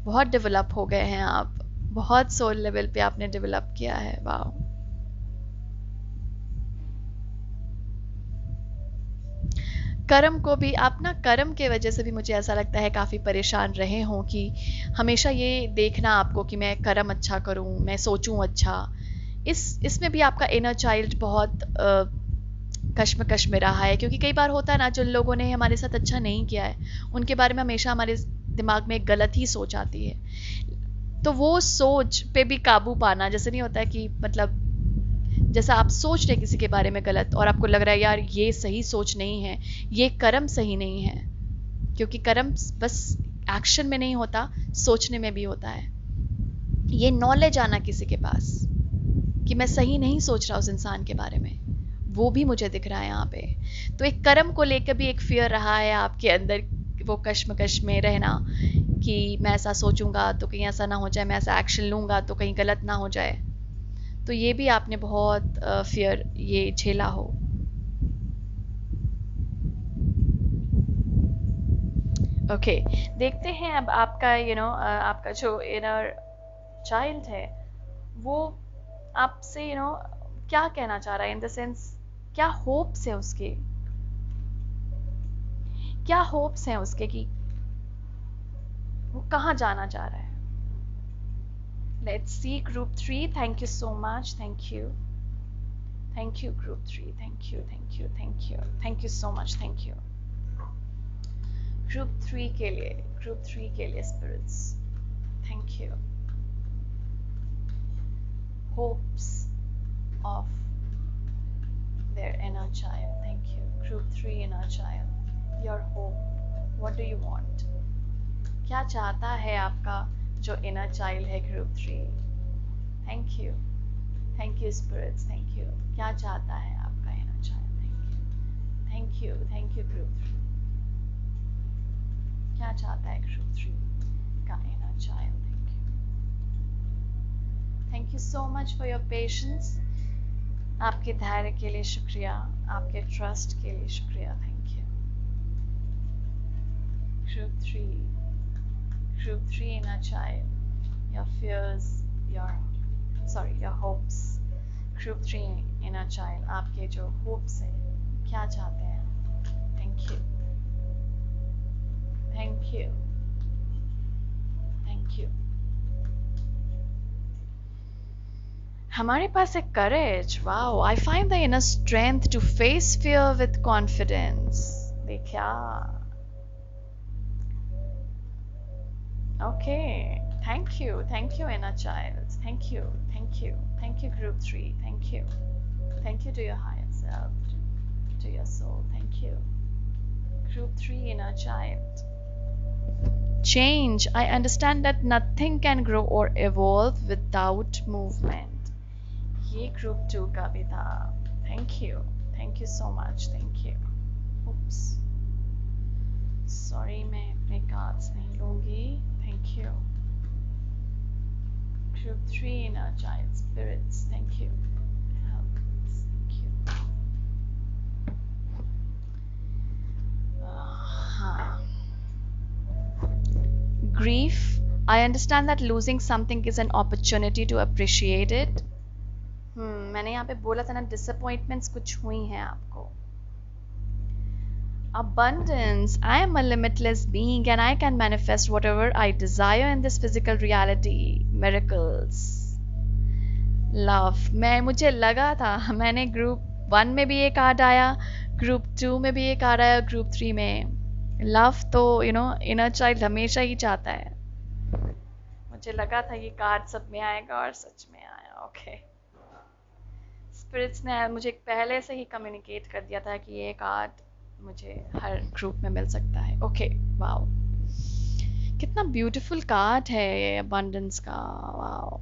बहुत डेवलप हो गए हैं आप, बहुत सोल लेवल पे आपने डेवलप किया है। वाह, कर्म को भी आप ना, कर्म के वजह से भी मुझे ऐसा लगता है काफ़ी परेशान रहे हों कि हमेशा ये देखना आपको कि मैं कर्म अच्छा करूं, मैं सोचूं अच्छा। इसमें भी आपका इनर चाइल्ड बहुत कश्मकश में रहा है, क्योंकि कई बार होता है ना, जिन लोगों ने हमारे साथ अच्छा नहीं किया है उनके बारे में हमेशा हमारे दिमाग में एक गलत ही सोच आती है। तो वो सोच पे भी काबू पाना, जैसे नहीं होता है कि मतलब जैसा आप सोच रहे किसी के बारे में गलत और आपको लग रहा है यार ये सही सोच नहीं है, ये कर्म सही नहीं है, क्योंकि कर्म बस एक्शन में नहीं होता, सोचने में भी होता है। ये नॉलेज आना किसी के पास कि मैं सही नहीं सोच रहा उस इंसान के बारे में, वो भी मुझे दिख रहा है यहाँ पे। तो एक कर्म को लेकर भी एक फियर रहा है आपके अंदर, वो कश्मकश में रहना कि मैं ऐसा सोचूंगा तो कहीं ऐसा ना हो जाए, मैं ऐसा एक्शन लूंगा तो कहीं गलत ना हो जाए। तो ये भी आपने बहुत फियर ये झेला हो। ओके, देखते हैं अब आपका आपका जो इनर चाइल्ड है वो आपसे क्या कहना चाह रहा है, इन द सेंस क्या होप्स है उसके, क्या होप्स हैं उसके कि वो कहाँ जाना चाह रहा है। Let's see group 3, thank you so much, thank you, thank you group 3, thank you, thank you, thank you, thank you so much, thank you group 3 के लिए, ग्रुप 3 के लिए spirits, thank you. Hopes of their inner child, thank you group 3 inner child, your hope, what do you want, क्या चाहता है आपका जो inner child है group 3, thank you, thank you spirits, thank you, क्या चाहता है आपका inner child, thank you, thank you group 3, क्या चाहता है ग्रुप 3 का inner child, thank you so much for your patience, आपके धैर्य के लिए शुक्रिया, आपके ट्रस्ट के लिए शुक्रिया, thank you group 3, group 3 inner child, your fears, your hopes, group 3 inner child, आपके जो होप्स हैं, क्या चाहते हैं, thank you, thank you, thank you. हमारे पास है courage, wow, I find the inner strength to face fear with confidence, देखा, okay, thank you inner child, thank you, thank you, thank you group 3, thank you to your higher self, to your soul, thank you group 3 inner child. Change. I understand that nothing can grow or evolve without movement. ये group 2 का भी था, thank you so much, thank you. Oops, sorry, मैं अपने cards नहीं लूँगी, thank you. Group 3 inner child spirits, thank you. Thank you. Grief. I understand that losing something is an opportunity to appreciate it. मैंने यहाँ पे बोला था ना, disappointments कुछ हुई हैं आपको. Abundance. I am a limitless being and I can manifest whatever I desire in this physical reality. Miracles. Love. मुझे लगा था, मैंने ग्रुप 1 में भी ये कार्ड आया, ग्रुप 2 में भी ये कार्ड आया, ग्रुप 3 में. लव तो इनर चाइल्ड हमेशा ही चाहता है. मुझे लगा था ये कार्ड सब में आएगा और सच में आया. ओके, स्पिरिट्स ने मुझे पहले से ही कम्युनिकेट कर दिया था कि ये कार्ड मुझे हर ग्रुप में मिल सकता है. ओके, वाओ, कितना ब्यूटीफुल कार्ड है ये अबंडेंस का. Wow,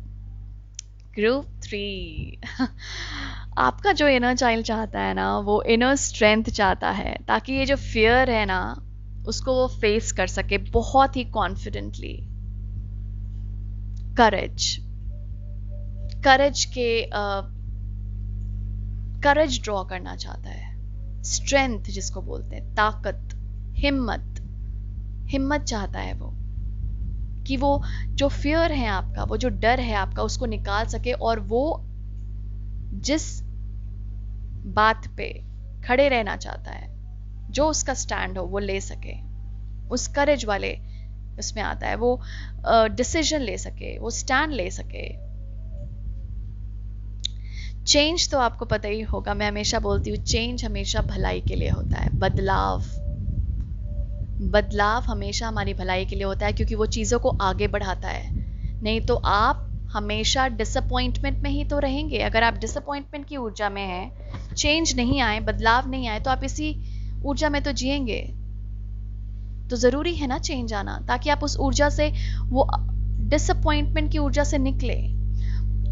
group 3. आपका जो इनर चाइल्ड चाहता है ना, वो इनर स्ट्रेंथ चाहता है, ताकि ये जो फियर है ना उसको वो फेस कर सके बहुत ही कॉन्फिडेंटली. करेज ड्रॉ करना चाहता है. स्ट्रेंथ जिसको बोलते हैं, ताकत, हिम्मत चाहता है वो, कि वो जो फियर है आपका, वो जो डर है आपका, उसको निकाल सके और वो जिस बात पे खड़े रहना चाहता है, जो उसका स्टैंड हो वो ले सके, उस करेज वाले उसमें आता है, वो डिसीजन ले सके, वो स्टैंड ले सके। चेंज तो आपको पता ही होगा, मैं हमेशा बोलती हूँ चेंज हमेशा भलाई के लिए होता है। बदलाव हमेशा हमारी भलाई के लिए होता है, क्योंकि वो चीज़ों को आगे बढ़ाता है। नहीं तो आप हमेशा डिसअपॉइंटमेंट में ही तो रहेंगे। अगर आप डिसअपॉइंटमेंट की ऊर्जा में हैं, चेंज नहीं आए, बदलाव नहीं आए, तो आप इसी ऊर्जा में तो जिएंगे। तो ज़रूरी है ना चेंज आना, ताकि आप उस ऊर्जा से, वो डिसअपॉइंटमेंट की ऊर्जा से निकले।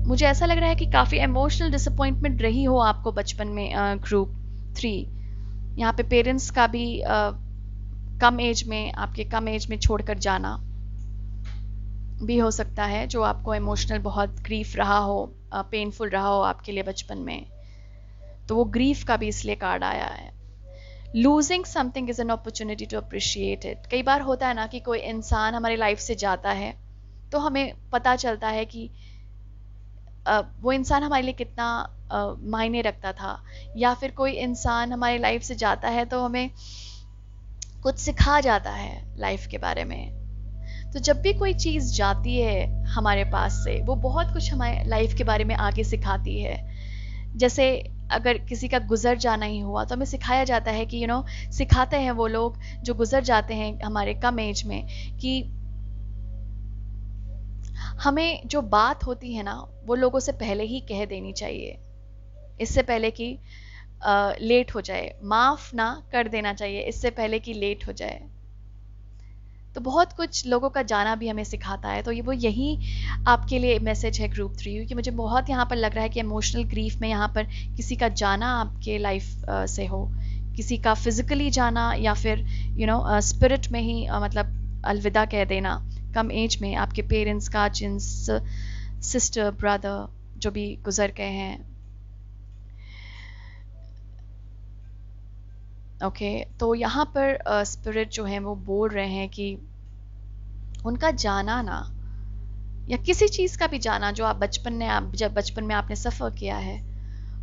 मुझे ऐसा लग रहा है कि काफ़ी इमोशनल डिसअपॉइंटमेंट रही हो आपको बचपन में। ग्रुप 3 यहाँ पे पेरेंट्स का भी कम एज में, आपके कम एज में छोड़कर जाना भी हो सकता है, जो आपको इमोशनल बहुत ग्रीफ रहा हो, पेनफुल रहा हो आपके लिए बचपन में। तो वो ग्रीफ का भी इसलिए कार्ड आया है। Losing something is an opportunity to appreciate it. कई बार होता है ना कि कोई इंसान हमारी लाइफ से जाता है तो हमें पता चलता है कि वो इंसान हमारे लिए कितना मायने रखता था, या फिर कोई इंसान हमारी लाइफ से जाता है तो हमें कुछ सिखा जाता है लाइफ के बारे में। तो जब भी कोई चीज़ जाती है हमारे पास से, वो बहुत कुछ हमारे लाइफ के बारे में आगे सिखाती है। जैसे अगर किसी का गुजर जाना ही हुआ तो हमें सिखाया जाता है कि सिखाते हैं वो लोग जो गुजर जाते हैं हमारे कम एज में, कि हमें जो बात होती है ना वो लोगों से पहले ही कह देनी चाहिए, इससे पहले कि लेट हो जाए। माफ़ ना कर देना चाहिए इससे पहले कि लेट हो जाए। तो बहुत कुछ लोगों का जाना भी हमें सिखाता है। तो वो यही आपके लिए मैसेज है ग्रुप 3, कि मुझे बहुत यहाँ पर लग रहा है कि इमोशनल ग्रीफ में यहाँ पर किसी का जाना आपके लाइफ से हो, किसी का फिजिकली जाना, या फिर स्पिरिट में ही मतलब अलविदा कह देना कम एज में आपके पेरेंट्स का, जिन्स सिस्टर ब्रदर जो भी गुजर गए हैं। ओके तो यहाँ पर स्पिरिट जो है वो बोल रहे हैं कि उनका जाना ना, या किसी चीज़ का भी जाना जो आप जब बचपन में आपने सफ़र किया है,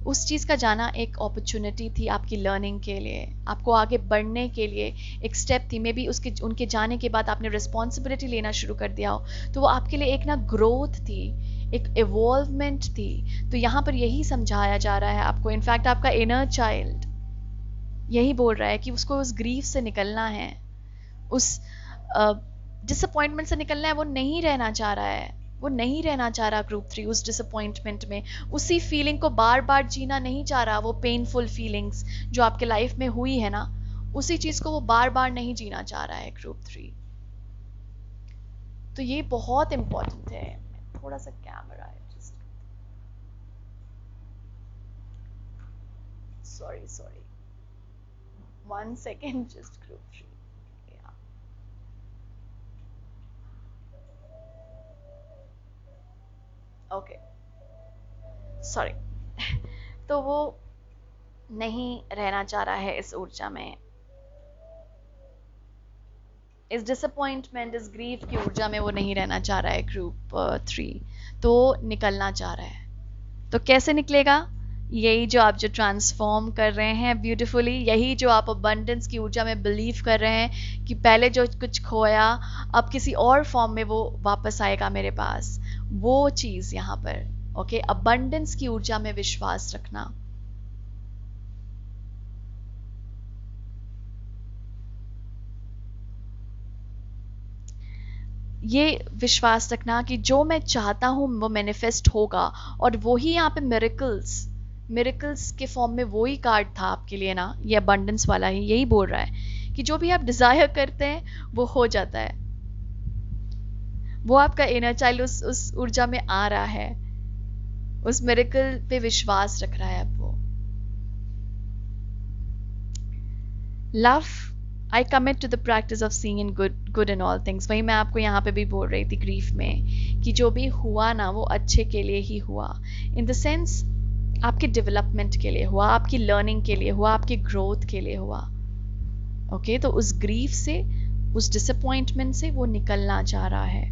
उस चीज़ का जाना एक अपॉर्चुनिटी थी आपकी लर्निंग के लिए, आपको आगे बढ़ने के लिए एक स्टेप थी। मे बी उनके जाने के बाद आपने रिस्पॉन्सिबिलिटी लेना शुरू कर दिया हो, तो वो आपके लिए एक ना ग्रोथ थी, एक इवॉल्वमेंट थी। तो यहाँ पर यही समझाया जा रहा है आपको, इनफैक्ट आपका इनर चाइल्ड यही बोल रहा है कि उसको उस ग्रीफ से निकलना है, उस डिसअपॉइंटमेंट से निकलना है। वो नहीं रहना चाह रहा है, वो नहीं रहना चाह रहा ग्रुप 3 उस डिसअपॉइंटमेंट में, उसी फीलिंग को बार बार जीना नहीं चाह रहा। वो पेनफुल फीलिंग्स जो आपके लाइफ में हुई है ना, उसी चीज़ को वो बार बार नहीं जीना चाह रहा है ग्रुप 3। तो ये बहुत इम्पोर्टेंट है। थोड़ा सा कैमरा है, just sorry 1 second, just group 3. Yeah. Okay. Sorry. तो वो नहीं रहना चाह रहा है इस ऊर्जा में, इस डिसअपॉइंटमेंट, इस ग्रीफ की ऊर्जा में वो नहीं रहना चाह रहा है ग्रुप 3। तो निकलना चाह रहा है। तो कैसे निकलेगा? यही जो ट्रांसफॉर्म कर रहे हैं ब्यूटीफुली, यही जो आप अबंडेंस की ऊर्जा में बिलीव कर रहे हैं कि पहले जो कुछ खोया अब किसी और फॉर्म में वो वापस आएगा मेरे पास, वो चीज़ यहाँ पर। ओके, अबंडेंस की ऊर्जा में विश्वास रखना। ये विश्वास रखना कि जो मैं चाहता हूँ वो मैनिफेस्ट होगा, और वो ही यहाँ पे मिरेकल्स के फॉर्म में वही कार्ड था आपके लिए ना, ये अबंडेंस वाला ही यही बोल रहा है कि जो भी आप डिजायर करते हैं वो हो जाता है। वो आपका इनर चाइल्ड उस ऊर्जा में आ रहा है, उस मिरेकल पे विश्वास रख रहा है अब वो। Love, I commit to the practice of seeing in good in all things. वही मैं आपको यहाँ पे भी बोल रही थी ग्रीफ में, कि जो भी हुआ ना वो अच्छे के लिए ही हुआ, इन द सेंस आपके डेवलपमेंट के लिए हुआ, आपकी लर्निंग के लिए हुआ, आपकी ग्रोथ के लिए हुआ। ओके, तो उस ग्रीफ से, उस डिसअपॉइंटमेंट से वो निकलना चाह रहा है।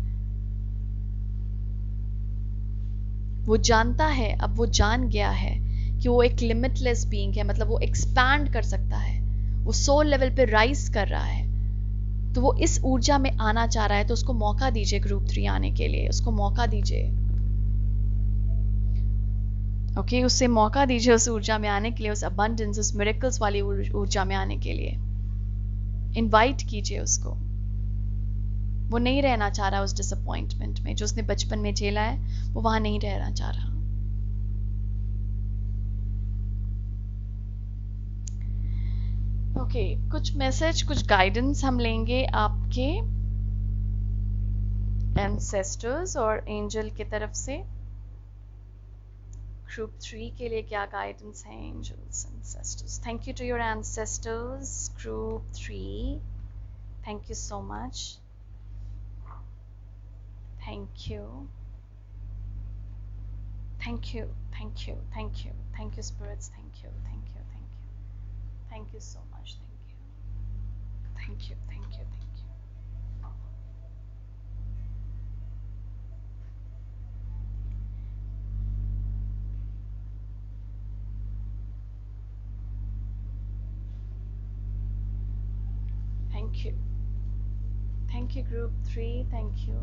वो जानता है, अब वो जान गया है कि वो एक लिमिटलेस बीइंग है, मतलब वो एक्सपैंड कर सकता है, वो सोल लेवल पे राइज कर रहा है, तो वो इस ऊर्जा में आना चाह रहा है, तो उसको मौका दीजिए ग्रुप 3 आने के लिए, उसको मौका दीजिए। ओके, उससे मौका दीजिए उस ऊर्जा में आने के लिए, उस अबंडेंस, उस मिरेकल्स वाली ऊर्जा में आने के लिए इनवाइट कीजिए उसको। वो नहीं रहना चाह रहा उस डिसअपॉइंटमेंट में जो उसने बचपन में झेला है, वो वहां नहीं रहना चाह रहा। ओके, कुछ मैसेज, कुछ गाइडेंस हम लेंगे आपके एंसेस्टर्स और एंजल की तरफ से। ग्रुप 3 के लिए क्या गाइडेंस है angels, ancestors? Thank you to your ancestors, group 3, thank you so much, thank you, thank you, thank you, thank you, thank you spirits, thank you, thank you, thank you, thank you so much, thank you, thank you, thank you, thank you. Thank you, thank you group 3, thank you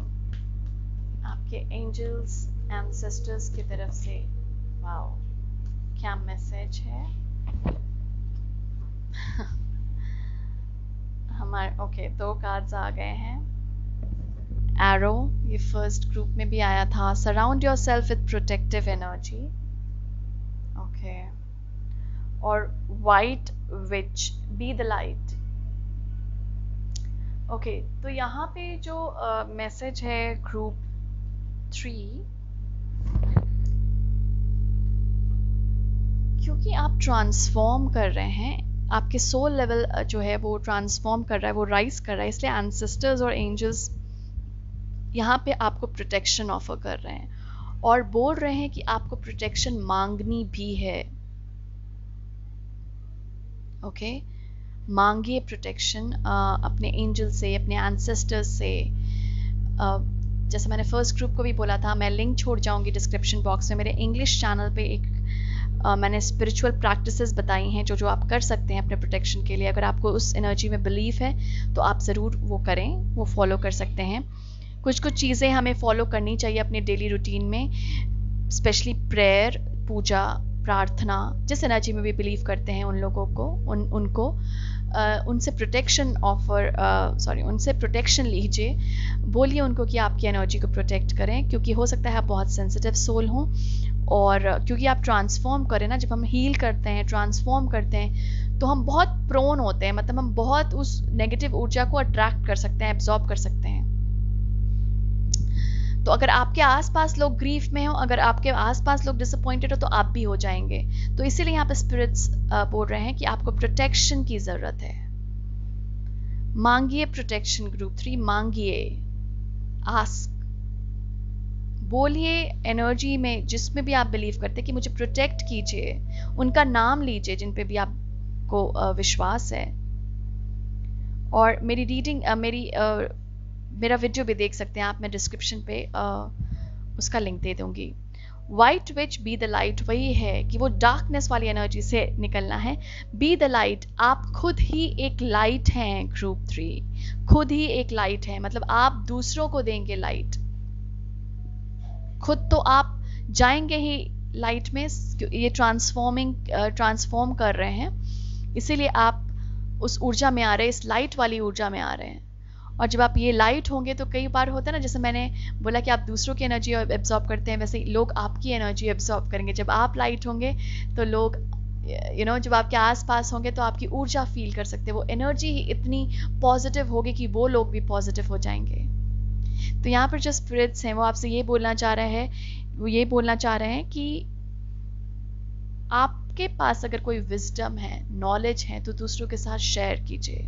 आपके angels ancestors की तरफ से। Wow, क्या message है हमारे। Okay, 2 cards आ गए हैं। Arrow, ये फर्स्ट ग्रुप में भी आया था। Surround yourself with protective energy. Okay, और white witch, be the light. Okay, तो यहाँ पे जो मैसेज है ग्रुप 3, क्योंकि आप ट्रांसफॉर्म कर रहे हैं, आपके सोल लेवल जो है वो ट्रांसफॉर्म कर रहा है, वो राइज कर रहा है, इसलिए एंसेस्टर्स और एंजल्स यहाँ पे आपको प्रोटेक्शन ऑफर कर रहे हैं और बोल रहे हैं कि आपको प्रोटेक्शन मांगनी भी है। ओके, मांगिए प्रोटेक्शन अपने एंजल से, अपने एंसेस्टर्स से। जैसे मैंने फर्स्ट ग्रुप को भी बोला था, मैं लिंक छोड़ जाऊंगी डिस्क्रिप्शन बॉक्स में। मेरे इंग्लिश चैनल पे एक मैंने स्पिरिचुअल प्रैक्टिसेस बताई हैं जो आप कर सकते हैं अपने प्रोटेक्शन के लिए। अगर आपको उस एनर्जी में बिलीफ है तो आप ज़रूर वो करें, वो फॉलो कर सकते हैं। कुछ कुछ चीज़ें हमें फॉलो करनी चाहिए अपने डेली रूटीन में, स्पेशली प्रेयर, पूजा, प्रार्थना। जिस एनर्जी में भी बिलीव करते हैं उन लोगों को, उनको उनसे प्रोटेक्शन उनसे प्रोटेक्शन लीजिए। बोलिए उनको कि आपकी एनर्जी को प्रोटेक्ट करें, क्योंकि हो सकता है आप बहुत सेंसिटिव सोल हों, और क्योंकि आप ट्रांसफॉर्म करें ना, जब हम हील करते हैं, ट्रांसफॉर्म करते हैं, तो हम बहुत प्रोन होते हैं, मतलब हम बहुत उस नेगेटिव ऊर्जा को अट्रैक्ट कर सकते हैं, एब्जॉर्ब कर सकते हैं। तो अगर आपके आसपास लोग ग्रीफ में हो, अगर आपके आसपास लोग डिसअपॉइंटेड हो, तो आप भी हो जाएंगे। तो इसीलिए यहाँ पे स्पिरिट्स बोल रहे हैं कि आपको प्रोटेक्शन की जरूरत है। मांगिए प्रोटेक्शन ग्रुप 3, मांगिए, आस्क, बोलिए एनर्जी में जिसमें भी आप बिलीव करते हैं कि मुझे प्रोटेक्ट कीजिए। उनका नाम लीजिए जिन पे भी आपको विश्वास है। और मेरी रीडिंग, मेरा वीडियो भी देख सकते हैं आप, मैं डिस्क्रिप्शन पे उसका लिंक दे दूंगी। White witch, be the light, वही है कि वो डार्कनेस वाली एनर्जी से निकलना है। बी द लाइट, आप खुद ही एक लाइट हैं ग्रुप 3, खुद ही एक लाइट है, मतलब आप दूसरों को देंगे लाइट। खुद तो आप जाएंगे ही लाइट में, ये ट्रांसफॉर्म कर रहे हैं, इसीलिए आप उस ऊर्जा में आ रहे हैं, इस लाइट वाली ऊर्जा में आ रहे हैं। और जब आप ये लाइट होंगे तो कई बार होता है ना, जैसे मैंने बोला कि आप दूसरों की एनर्जी एब्जॉर्ब करते हैं, वैसे लोग आपकी एनर्जी एब्जॉर्ब करेंगे। जब आप लाइट होंगे तो लोग जब आपके आसपास होंगे तो आपकी ऊर्जा फील कर सकते हैं, वो एनर्जी ही इतनी पॉजिटिव होगी कि वो लोग भी पॉजिटिव हो जाएंगे। तो यहाँ पर जो स्पिरिट्स हैं वो आपसे ये बोलना चाह रहे हैं कि आपके पास अगर कोई विजडम है, नॉलेज है, तो दूसरों के साथ शेयर कीजिए।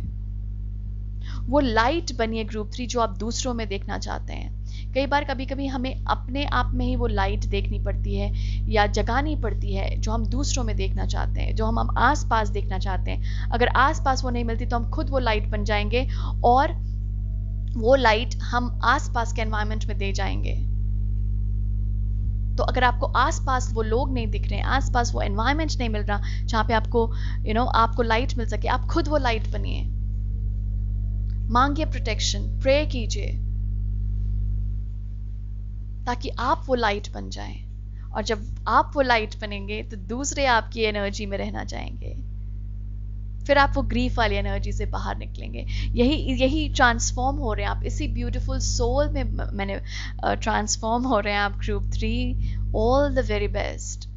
वो लाइट बनिए ग्रुप 3 जो आप दूसरों में देखना चाहते हैं। कई बार कभी कभी हमें अपने आप में ही वो लाइट देखनी पड़ती है या जगानी पड़ती है जो हम दूसरों में देखना चाहते हैं, जो हम आस पास देखना चाहते हैं। अगर आस पास वो नहीं मिलती तो हम खुद वो लाइट बन जाएंगे और वो लाइट हम आस पास के एनवायरनमेंट में दे जाएंगे। तो अगर आपको आसपास वो लोग नहीं दिख रहे हैं, आसपास वो एनवायरनमेंट नहीं मिल रहा जहाँ पे आपको आपको लाइट मिल सके, आप खुद वो लाइट बनिए। मांगिए प्रोटेक्शन, प्रे कीजिए ताकि आप वो लाइट बन जाएं। और जब आप वो लाइट बनेंगे तो दूसरे आपकी एनर्जी में रहना चाहेंगे, फिर आप वो ग्रीफ वाली एनर्जी से बाहर निकलेंगे। यही ट्रांसफॉर्म हो रहे हैं आप, इसी ब्यूटीफुल सोल में मैंने ट्रांसफॉर्म हो रहे हैं आप group 3। All the very best.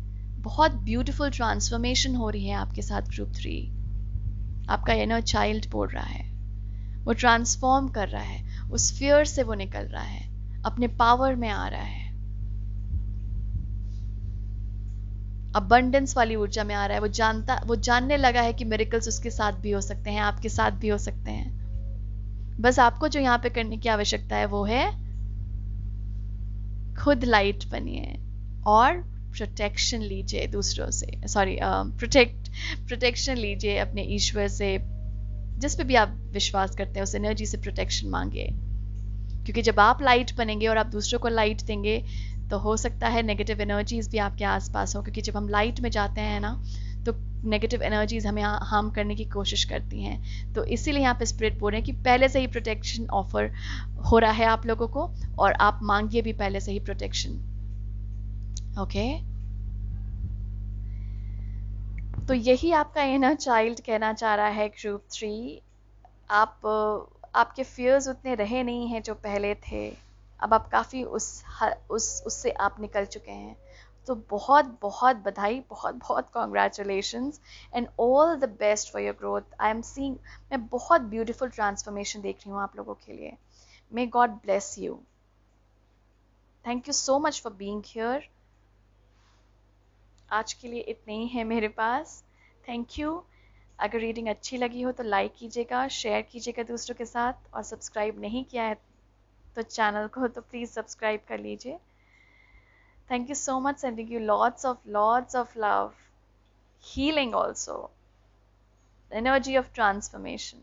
बहुत ब्यूटीफुल ट्रांसफॉर्मेशन हो रही है आपके साथ ग्रुप 3। आपका इनर चाइल्ड बोल रहा है, वो ट्रांसफॉर्म कर रहा है, उस फियर से वो निकल रहा है, अपने पावर में आ रहा है, अबंडेंस वाली ऊर्जा में आ रहा है। वो जानने लगा है कि मिरेकल्स उसके साथ भी हो सकते हैं, आपके साथ भी हो सकते हैं। बस आपको जो यहाँ पे करने की आवश्यकता है वो है खुद लाइट बनिए और प्रोटेक्शन लीजिए दूसरों से, सॉरी प्रोटेक्शन लीजिए अपने ईश्वर से, जिस पे भी आप विश्वास करते हैं उस एनर्जी से प्रोटेक्शन मांगिए। क्योंकि जब आप लाइट बनेंगे और आप दूसरों को लाइट देंगे तो हो सकता है नेगेटिव एनर्जीज भी आपके आसपास हो, क्योंकि जब हम लाइट में जाते हैं ना तो नेगेटिव एनर्जीज हमें हार्म करने की कोशिश करती हैं। तो इसीलिए यहाँ पे स्पिरिट बोल रहे हैं कि पहले से ही प्रोटेक्शन ऑफर हो रहा है आप लोगों को, और आप मांगिए भी पहले से ही प्रोटेक्शन। ओके, तो यही आपका इनर चाइल्ड कहना चाह रहा है ग्रुप 3। आपके फियर्स उतने रहे नहीं हैं जो पहले थे, अब आप काफ़ी उससे आप निकल चुके हैं। तो बहुत बहुत बधाई, बहुत बहुत congratulations and all the best for your growth. I am seeing, मैं बहुत ब्यूटीफुल ट्रांसफॉर्मेशन देख रही हूँ आप लोगों के लिए। May God bless you. Thank you so much for being here. आज के लिए इतने ही है मेरे पास। Thank you. अगर रीडिंग अच्छी लगी हो तो लाइक कीजिएगा, शेयर कीजिएगा दूसरों के साथ, और सब्सक्राइब नहीं किया है तो चैनल को तो प्लीज़ सब्सक्राइब कर लीजिए। Thank you so much, sending you lots of love, healing also, energy of transformation.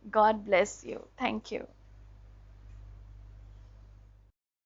God bless you. Thank you.